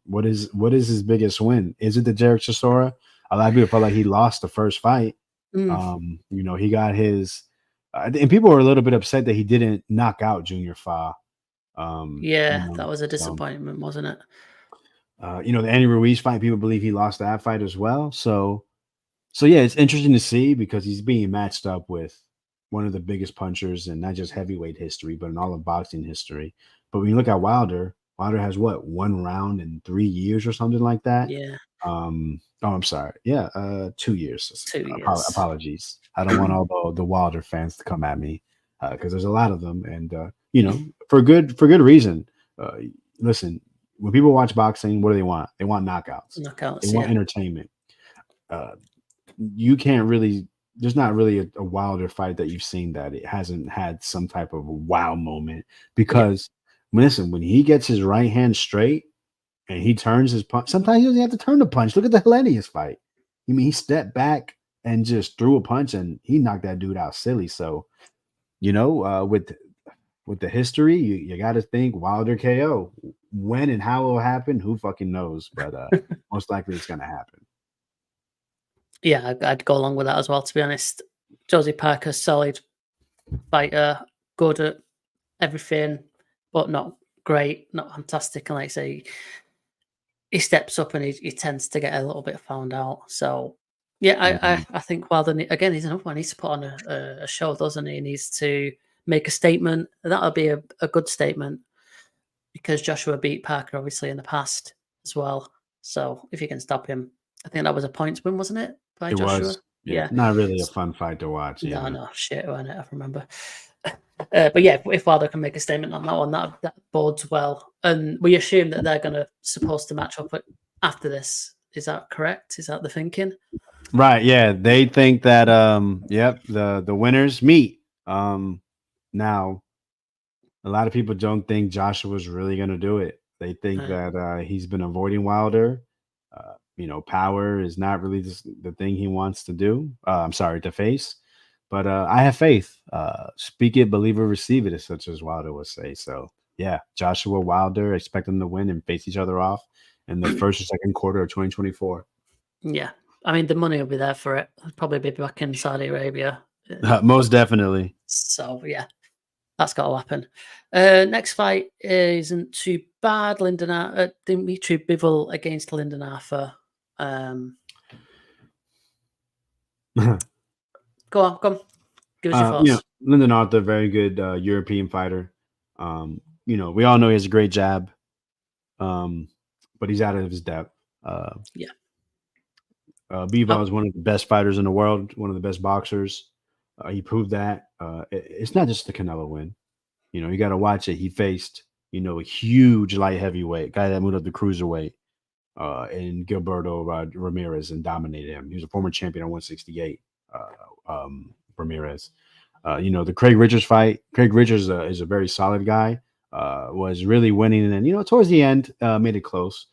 What is his biggest win? Is it the Derek Chisora? A lot of people felt like he lost the first fight. He got his, and people were a little bit upset that he didn't knock out Junior Fa. That was a disappointment, wasn't it? The Andy Ruiz fight, people believe he lost that fight as well. So yeah, it's interesting to see because he's being matched up with one of the biggest punchers in not just heavyweight history, but in all of boxing history. But when you look at Wilder has what, 1 round in 3 years or something like that. Yeah. I'm sorry. Yeah, 2 years. 2 years. Apologies. I don't want all the Wilder fans to come at me because there's a lot of them, and for good reason. Listen, when people watch boxing, what do they want? They want knockouts. They want entertainment. You can't really. There's not really a Wilder fight that you've seen that it hasn't had some type of a wow moment because listen, when he gets his right hand straight. And he turns his punch. Sometimes he doesn't have to turn the punch. Look at the Hellenius fight. He stepped back and just threw a punch, and he knocked that dude out silly. So, with the history, you got to think Wilder KO. When and how it will happen, who fucking knows? But most likely it's going to happen. Yeah, I'd go along with that as well, to be honest. Josie Parker, solid fighter, good at everything, but not great, not fantastic. And like I say, he steps up and he tends to get a little bit found out. So, yeah, I think Wilder, again, he's another one. He needs to put on a show, doesn't he? He needs to make a statement. That'll be a good statement because Joshua beat Parker, obviously, in the past as well. So, if you can stop him, I think that was a points win, wasn't it? By Joshua? Was. Yeah. Not really a fun fight to watch. No, shit, wasn't it? I remember. But yeah, if Wilder can make a statement on that one, that bodes well. And we assume that they're supposed to match up after this. Is that correct? Is that the thinking? Right. Yeah, they think that. The winners meet. Now, a lot of people don't think Joshua's really going to do it. They think that he's been avoiding Wilder. Power is not really the thing he wants to do. To face. But I have faith. Speak it, believe it, receive it, as such as Wilder would say. So, yeah, Joshua Wilder, expect them to win and face each other off in the first or second quarter of 2024. Yeah. I mean, the money will be there for it. I'll probably be back in Saudi Arabia. Most definitely. So, yeah, that's got to happen. Next fight isn't too bad. Dimitri Bivol against Lyndon Arthur. Go on. Give us your thoughts. Lyndon Arthur, very good European fighter. We all know he has a great jab, but he's out of his depth. Yeah. Bivol is one of the best fighters in the world, one of the best boxers. He proved that. It's not just the Canelo win. You got to watch it. He faced, a huge light heavyweight guy that moved up to cruiserweight, and Gilberto Ramirez, and dominated him. He was a former champion at 168. Ramirez. The Craig Richards fight. Craig Richards is a very solid guy. Was really winning, and then towards the end, made it close.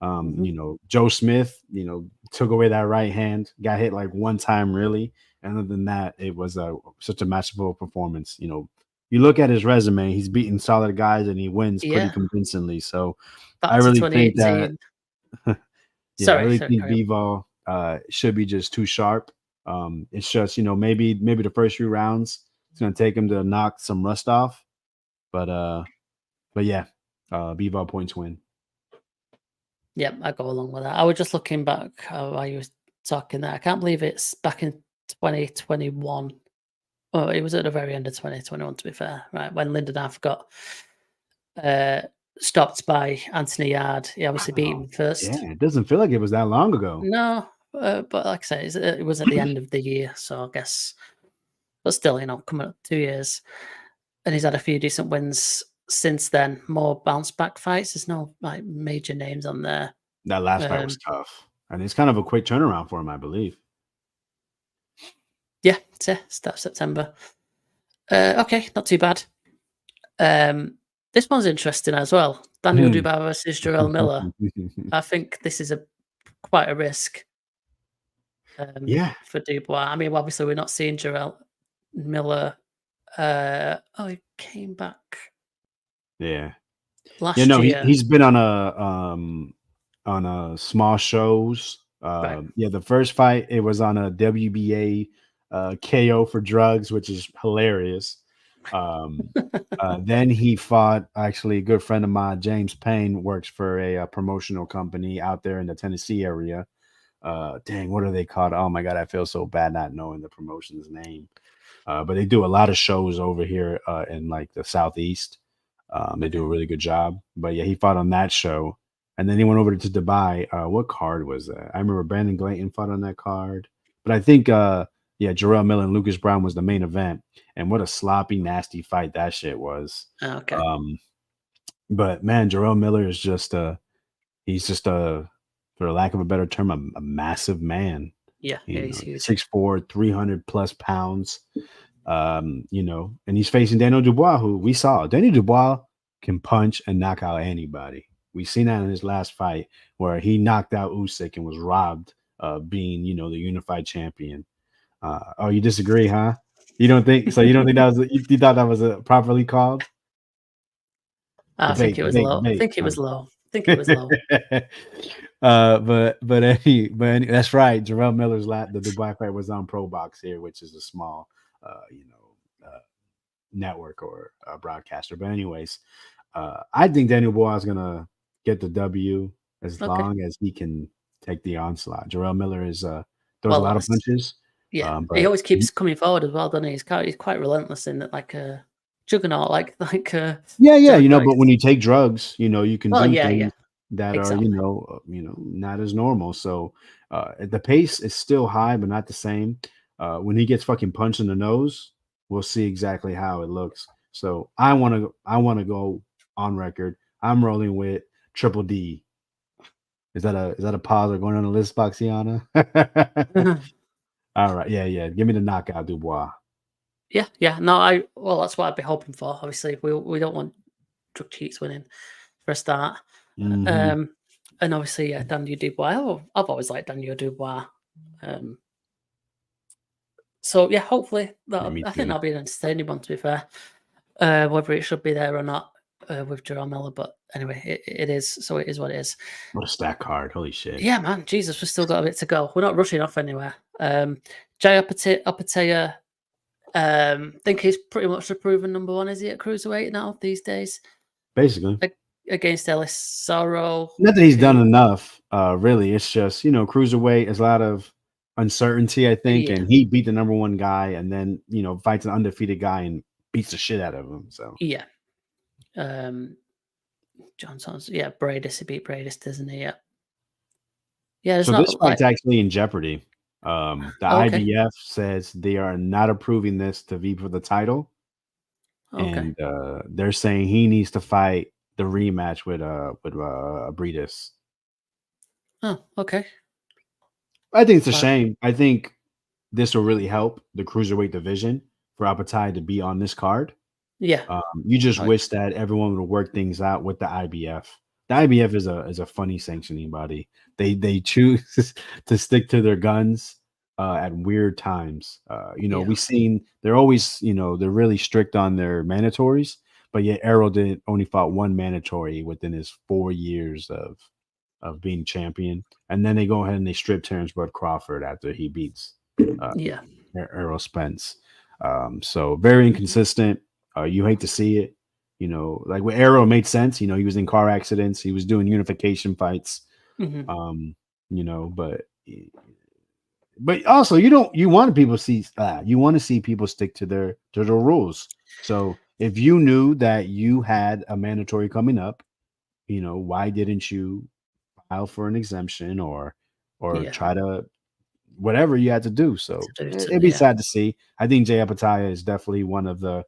Joe Smith, took away that right hand, got hit like one time, really. And other than that, it was such a masterful performance. You look at his resume, he's beaten solid guys and he wins pretty convincingly. So I really think that, I really think Bivol should be just too sharp. It's just, maybe the first few rounds, it's going to take him to knock some rust off. But yeah, Bivol points win. Yep, I go along with that. I was just looking back while you were talking there. I can't believe it's back in 2021. Oh, it was at the very end of 2021, to be fair, right? When Lyndon Arthur got stopped by Anthony Yard. He obviously beat him first. Yeah, it doesn't feel like it was that long ago. No, but like I say, it was at the end of the year, so I guess. But still, coming up 2 years. And he's had a few decent wins since then. More bounce back fights. There's no like major names on there. That last fight was tough. And it's kind of a quick turnaround for him, I believe. Yeah, start of September. Okay, not too bad. This one's interesting as well. Daniel Dubois versus Jarrell Miller. I think this is quite a risk. For Dubois. I mean, obviously, we're not seeing Jarrell Miller. He came back. Yeah. Last year. He's been on a small shows. Right. Yeah, the first fight it was on a WBA KO for drugs, which is hilarious. Then he fought actually a good friend of mine, James Payne, works for a promotional company out there in the Tennessee area. Dang, what are they called? Oh my God, I feel so bad not knowing the promotion's name. But they do a lot of shows over here in like the Southeast. They do a really good job. But yeah, he fought on that show. And then he went over to Dubai. What card was that? I remember Brandon Glayton fought on that card. But I think, Jarrell Miller and Lucas Brown was the main event. And what a sloppy, nasty fight that shit was. Okay. But man, Jarrell Miller is just he's just for lack of a better term, a massive man. Yeah, he's 6'4", 300 plus pounds. And he's facing Daniel Dubois, who we saw. Daniel Dubois can punch and knock out anybody. We've seen that in his last fight where he knocked out Usyk and was robbed of being, the unified champion. You disagree, huh? You don't think so? You don't think that was you thought that was properly called? I think it was low. I think it was low. But that's right. Jarrell Miller's the Dubai fight was on Pro Box here, which is a small, network or broadcaster. But anyways, I think Daniel Dubois is gonna get the W as long as he can take the onslaught. Jarrell Miller throws a lot of punches. Yeah, he always keeps coming forward as well, doesn't he? He's quite relentless in that, like a juggernaut, like. Yeah. But when you take drugs, you can do things that exactly. are not as normal. So the pace is still high, but not the same. When he gets fucking punched in the nose, we'll see exactly how it looks. So I want to go on record. I'm rolling with Triple D. Is that a pause or going on the list, Boxiana? All right, yeah. Give me the knockout, Dubois. Yeah. No, that's what I'd be hoping for. Obviously, we don't want drug cheats winning for a start. Mm-hmm. And obviously, Daniel Dubois. I've always liked Daniel Dubois. So yeah, hopefully I think that'll be an entertaining one. To be fair, whether it should be there or not, with Jerome Miller, but anyway, it is. So it is what it is. What a stack card! Holy shit! Yeah, man, Jesus, we've still got a bit to go. We're not rushing off anywhere. Jay Opetaia, think he's pretty much the proven number one. Is he at cruiserweight now these days? Basically, against Ellis Sorrow. Not that he's done enough. Really, it's just cruiserweight is a lot of uncertainty, I think, and he beat the number one guy, and then fights an undefeated guy and beats the shit out of him. So yeah, Johnson's Bradis. He beat Bradis, doesn't he? Yeah. So this fight's actually in jeopardy. The IBF says they are not approving this to be for the title, and they're saying he needs to fight the rematch with Bradis. Oh, okay. I think it's a shame. I think this will really help the cruiserweight division for Opetaia to be on this card. Yeah. You just wish that everyone would work things out with the IBF. The IBF is a funny sanctioning body. They choose to stick to their guns at weird times. We've seen they're always they're really strict on their mandatories, but yet Errol only fought one mandatory within his 4 years of being champion, and then they go ahead and they strip Terrence Bud Crawford after he beats Errol Spence. So very inconsistent. You hate to see it. Like with Arrow, it made sense. He was in car accidents. He was doing unification fights. But also you want people to see you want to see people stick to their rules. So if you knew that you had a mandatory coming up, why didn't you file for an exemption or try to whatever you had to do? So it'd be sad to see. I think Jay Opetaia is definitely one of the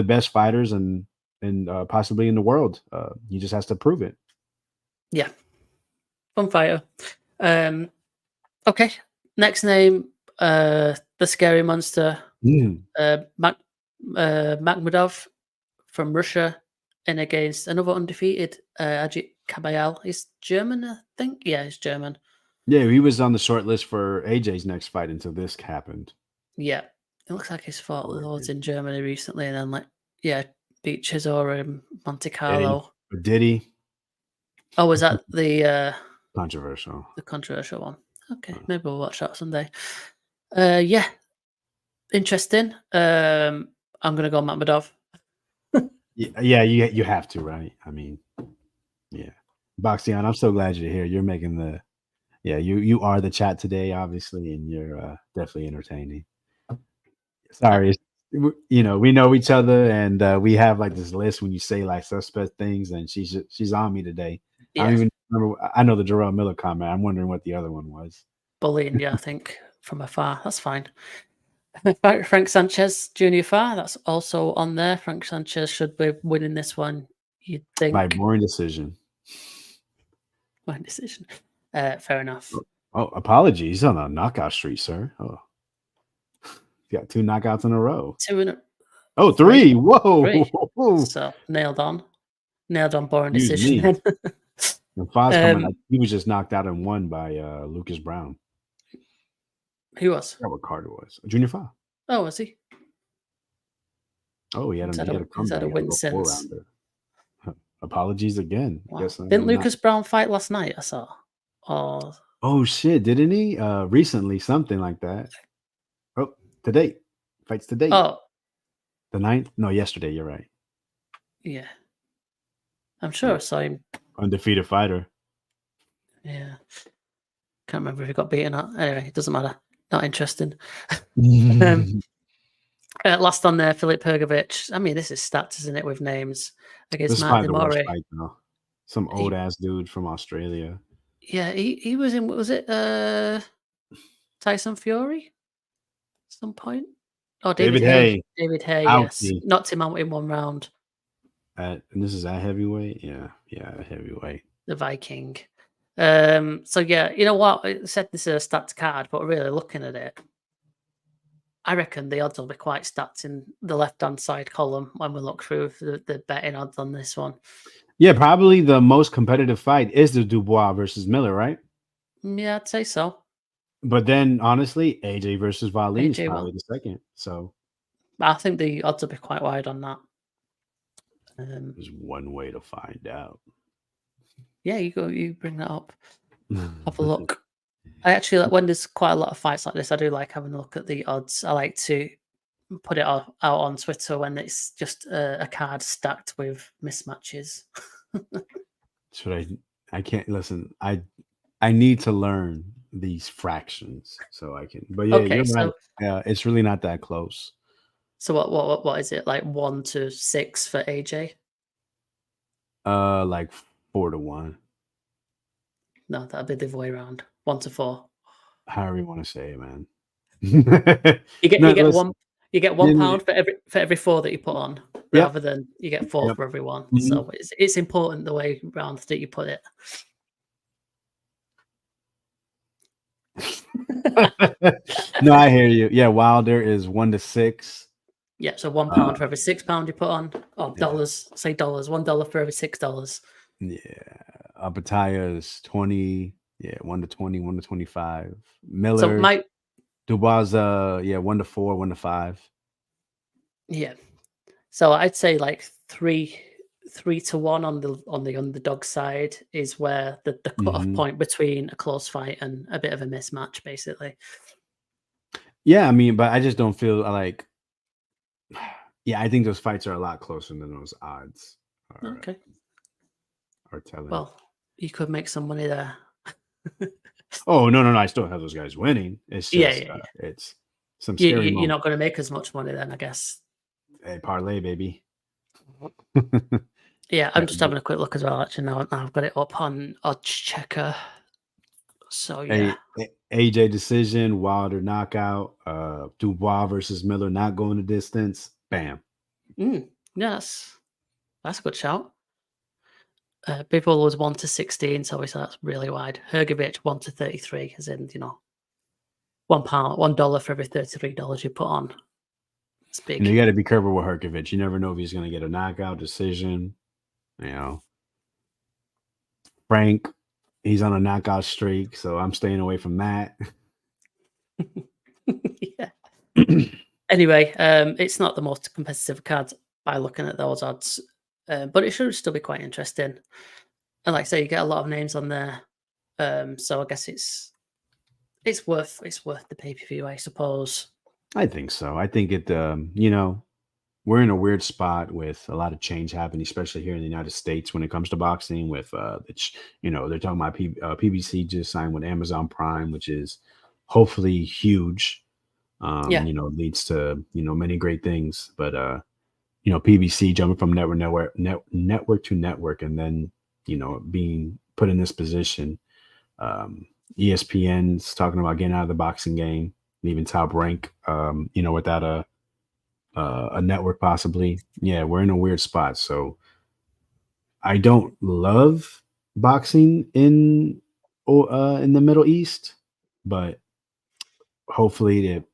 best fighters and possibly in the world. He just has to prove it. Yeah. Fun fighter. Okay. Next name, the scary monster. Makhmudov from Russia and against another undefeated Ajit Kabayal. He's German, I think. Yeah, he's German. Yeah, he was on the short list for AJ's next fight until this happened. Yeah. It looks like he's fought loads in Germany recently and then beat Chisora in Monte Carlo. Did he? Oh, was that the controversial? The controversial one. Okay, maybe we'll watch that someday. Yeah. Interesting. I'm gonna go Makhmudov. Yeah, you have to, right? I mean, yeah. Boxian, I'm so glad you're here. You're making you are the chat today, obviously, and you're definitely entertaining. Sorry, we know each other, and we have like this list when you say like suspect things, and she's on me today. Yeah. I don't even remember. I know the Jerome Miller comment. I'm wondering what the other one was. Bullying, yeah, I think from afar. That's fine. Frank Sanchez Junior Far. That's also on there. Frank Sanchez should be winning this one. You'd think by boring decision. Boring decision. Fair enough. Oh, apologies. He's on a knockout streak, sir. Oh. Got 2 knockouts in a row. 2 in a... Oh, 3. Whoa. 3. So nailed on boring decision. And Foz coming, he was just knocked out in 1 by Lucas Brown. Who was? I forgot what card it was. Junior Foz. Oh, was he? Oh, he had a comeback. He's had a win since. Apologies again. Wow. Didn't Lucas Brown fight last night? I saw. Oh shit! Didn't he? Recently, something like that. Oh, today fights today. Oh, the 9th? No, yesterday. You're right. Yeah, I'm sure I saw him. Undefeated fighter. Yeah, can't remember if he got beaten or anyway. It doesn't matter. Not interesting. Last on there, Filip Pergovic. I mean, this is stats, isn't it? With names against Matt Demore. Some old ass dude from Australia. Yeah, he was in. Was it Tyson Fury? At some point. Oh, David Hay. David Hay. Yes, knocked him out in 1 round. And this is at heavyweight. Yeah, heavyweight. The Viking. So yeah, you know what? I said this is a stats card, but really looking at it, I reckon the odds will be quite stacked in the left-hand side column when we look through the betting odds on this one. Yeah, probably the most competitive fight is the Dubois versus Miller, right? Yeah, I'd say so. But then, honestly, AJ versus Wally is probably the second. So I think the odds will be quite wide on that. There's one way to find out. Yeah, you bring that up. Have a look. I actually, when there's quite a lot of fights like this, I do like having a look at the odds. I like to put it out on Twitter when it's just a card stacked with mismatches. Should I can't listen. I need to learn these fractions so I can. But yeah, Okay, you're right. so It's really not that close. so what is it, like 1 to 6 for AJ? Like 4-1. No, that'd be the other way around. 1 to 4. However you want to say it, man. You get No, you get listen. one you get No, £1 no, for every 4 that you put on, Yep. rather than you get 4 Yep. for every one. Mhm. So it's important the way round that you put it. No, I hear you. Yeah, Wilder is 1 to 6. Yeah, so £1 for every £6 you put on, or Yeah. dollars. Say dollars. $1 for every $6. Yeah. Bataya is 20. Yeah, 1 to 20, 1 to 25. So Miller, Dubois, 1 to 4, 1 to 5. yeah. So I'd say like 3-1 on the underdog side is where the cutoff Mhm. point between a close fight and a bit of a mismatch, basically. Yeah, I mean, but I just don't feel like. Yeah, I think those fights are a lot closer than those odds Okay. are telling. Well, you could make some money there. Oh no! I still have those guys winning. It's just Yeah. it's some You, scary you're moments. not going to make as much money then, I guess. Hey, parlay, baby. Yeah, I'm just having a quick look as well. Actually, now I've got it up on Odds Checker. So yeah, AJ decision, Wilder knockout, Dubois versus Miller not going the distance. Bam. yes, that's a good shout. Bivol was 1 to 16, so obviously that's really wide. Hergovich 1 to 33, as in $1 for every $33 you put on. It's big. You got to be careful with Herkovich. You never know if he's going to get a knockout decision. Frank, he's on a knockout streak, so I'm staying away from that. Yeah. Anyway, it's not the most competitive card by looking at those odds, but it should still be quite interesting. And like I say, you get a lot of names on there, so I guess it's worth the pay-per-view, I suppose. I think so. I think it. We're in a weird spot with a lot of change happening, especially here in the United States when it comes to boxing. With they're talking about PBC just signed with Amazon Prime, which is hopefully huge. Yeah. Leads to many great things. But PBC jumping from network to network, and then being put in this position. ESPN's talking about getting out of the boxing game, leaving Top Rank, without a network possibly. Yeah, we're in a weird spot. So I don't love boxing in the Middle East, but hopefully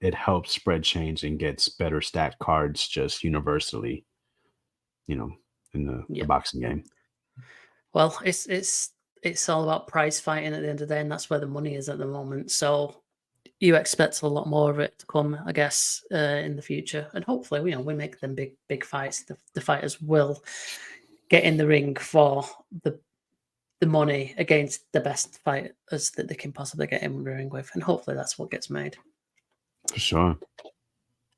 it helps spread change and gets better stacked cards just universally, in the boxing game. Well, it's all about prize fighting at the end of the day, and that's where the money is at the moment. So you expect a lot more of it to come, I guess, in the future, and hopefully, we make them big fights. The fighters will get in the ring for the money against the best fighters that they can possibly get in the ring with, and hopefully that's what gets made. For sure.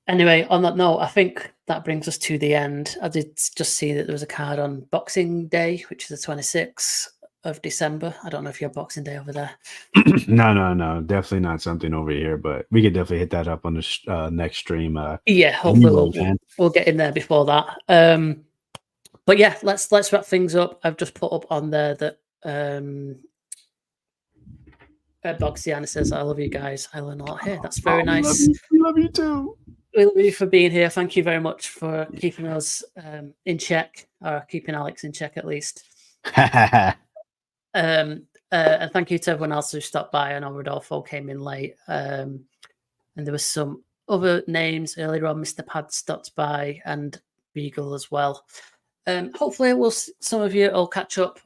Anyway, on that note, I think that brings us to the end. I did just see that there was a card on Boxing Day, which is the 26th of December. I don't know if you have Boxing Day over there. No, definitely not something over here, but we could definitely hit that up on the next stream. Yeah, hopefully we'll get in there before that. But yeah, let's wrap things up. I've just put up on there that Boxiana says, "I love you guys. I learn a lot here." That's very nice. We love you too. We love you for being here. Thank you very much for keeping us in check, or keeping Alex in check at least. And thank you to everyone else who stopped by. I know Rodolfo came in late, and there was some other names earlier on. Mr. Pad stopped by, and Beagle as well. Hopefully, some of you will catch up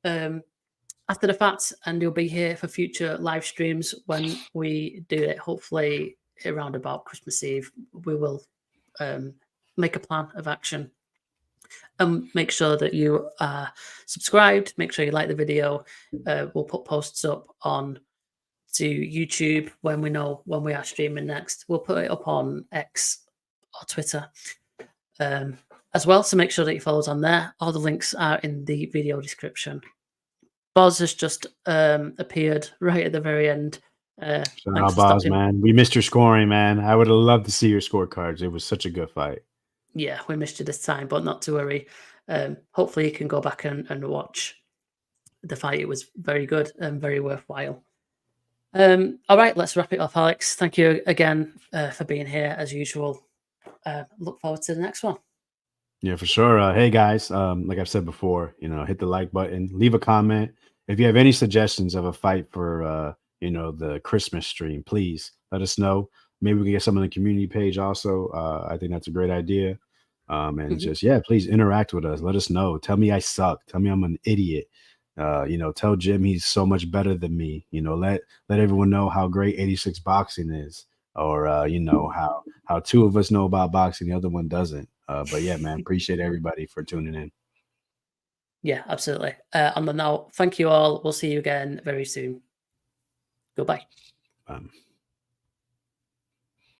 after the fact, and you'll be here for future live streams when we do it. Hopefully, around about Christmas Eve, we will make a plan of action Make sure that you are subscribed. Make sure you like the video. We'll put posts up on to YouTube when we know when we are streaming next. We'll put it up on X or Twitter as well. So make sure that you follow us on there. All the links are in the video description. Boz has just appeared right at the very end. Shout out, Boz, man. We missed your scoring, man. I would have loved to see your scorecards. It was such a good fight. Yeah, we missed you this time, but not to worry. Hopefully you can go back and watch the fight. It was very good and very worthwhile. All right, let's wrap it up, Alex. Thank you again for being here as usual. Look forward to the next one. Yeah, for sure. Hey guys, like I've said before, hit the like button, leave a comment. If you have any suggestions of a fight for the Christmas stream, please let us know. Maybe we can get some on the community page also. I think that's a great idea. And just please interact with us. Let us know. Tell me I suck. Tell me I'm an idiot. Tell Jim he's so much better than me. Let everyone know how great 86 boxing is, or how two of us know about boxing, the other one doesn't. But yeah, man, appreciate everybody for tuning in. Yeah, absolutely. On the note, thank you all. We'll see you again very soon. Goodbye.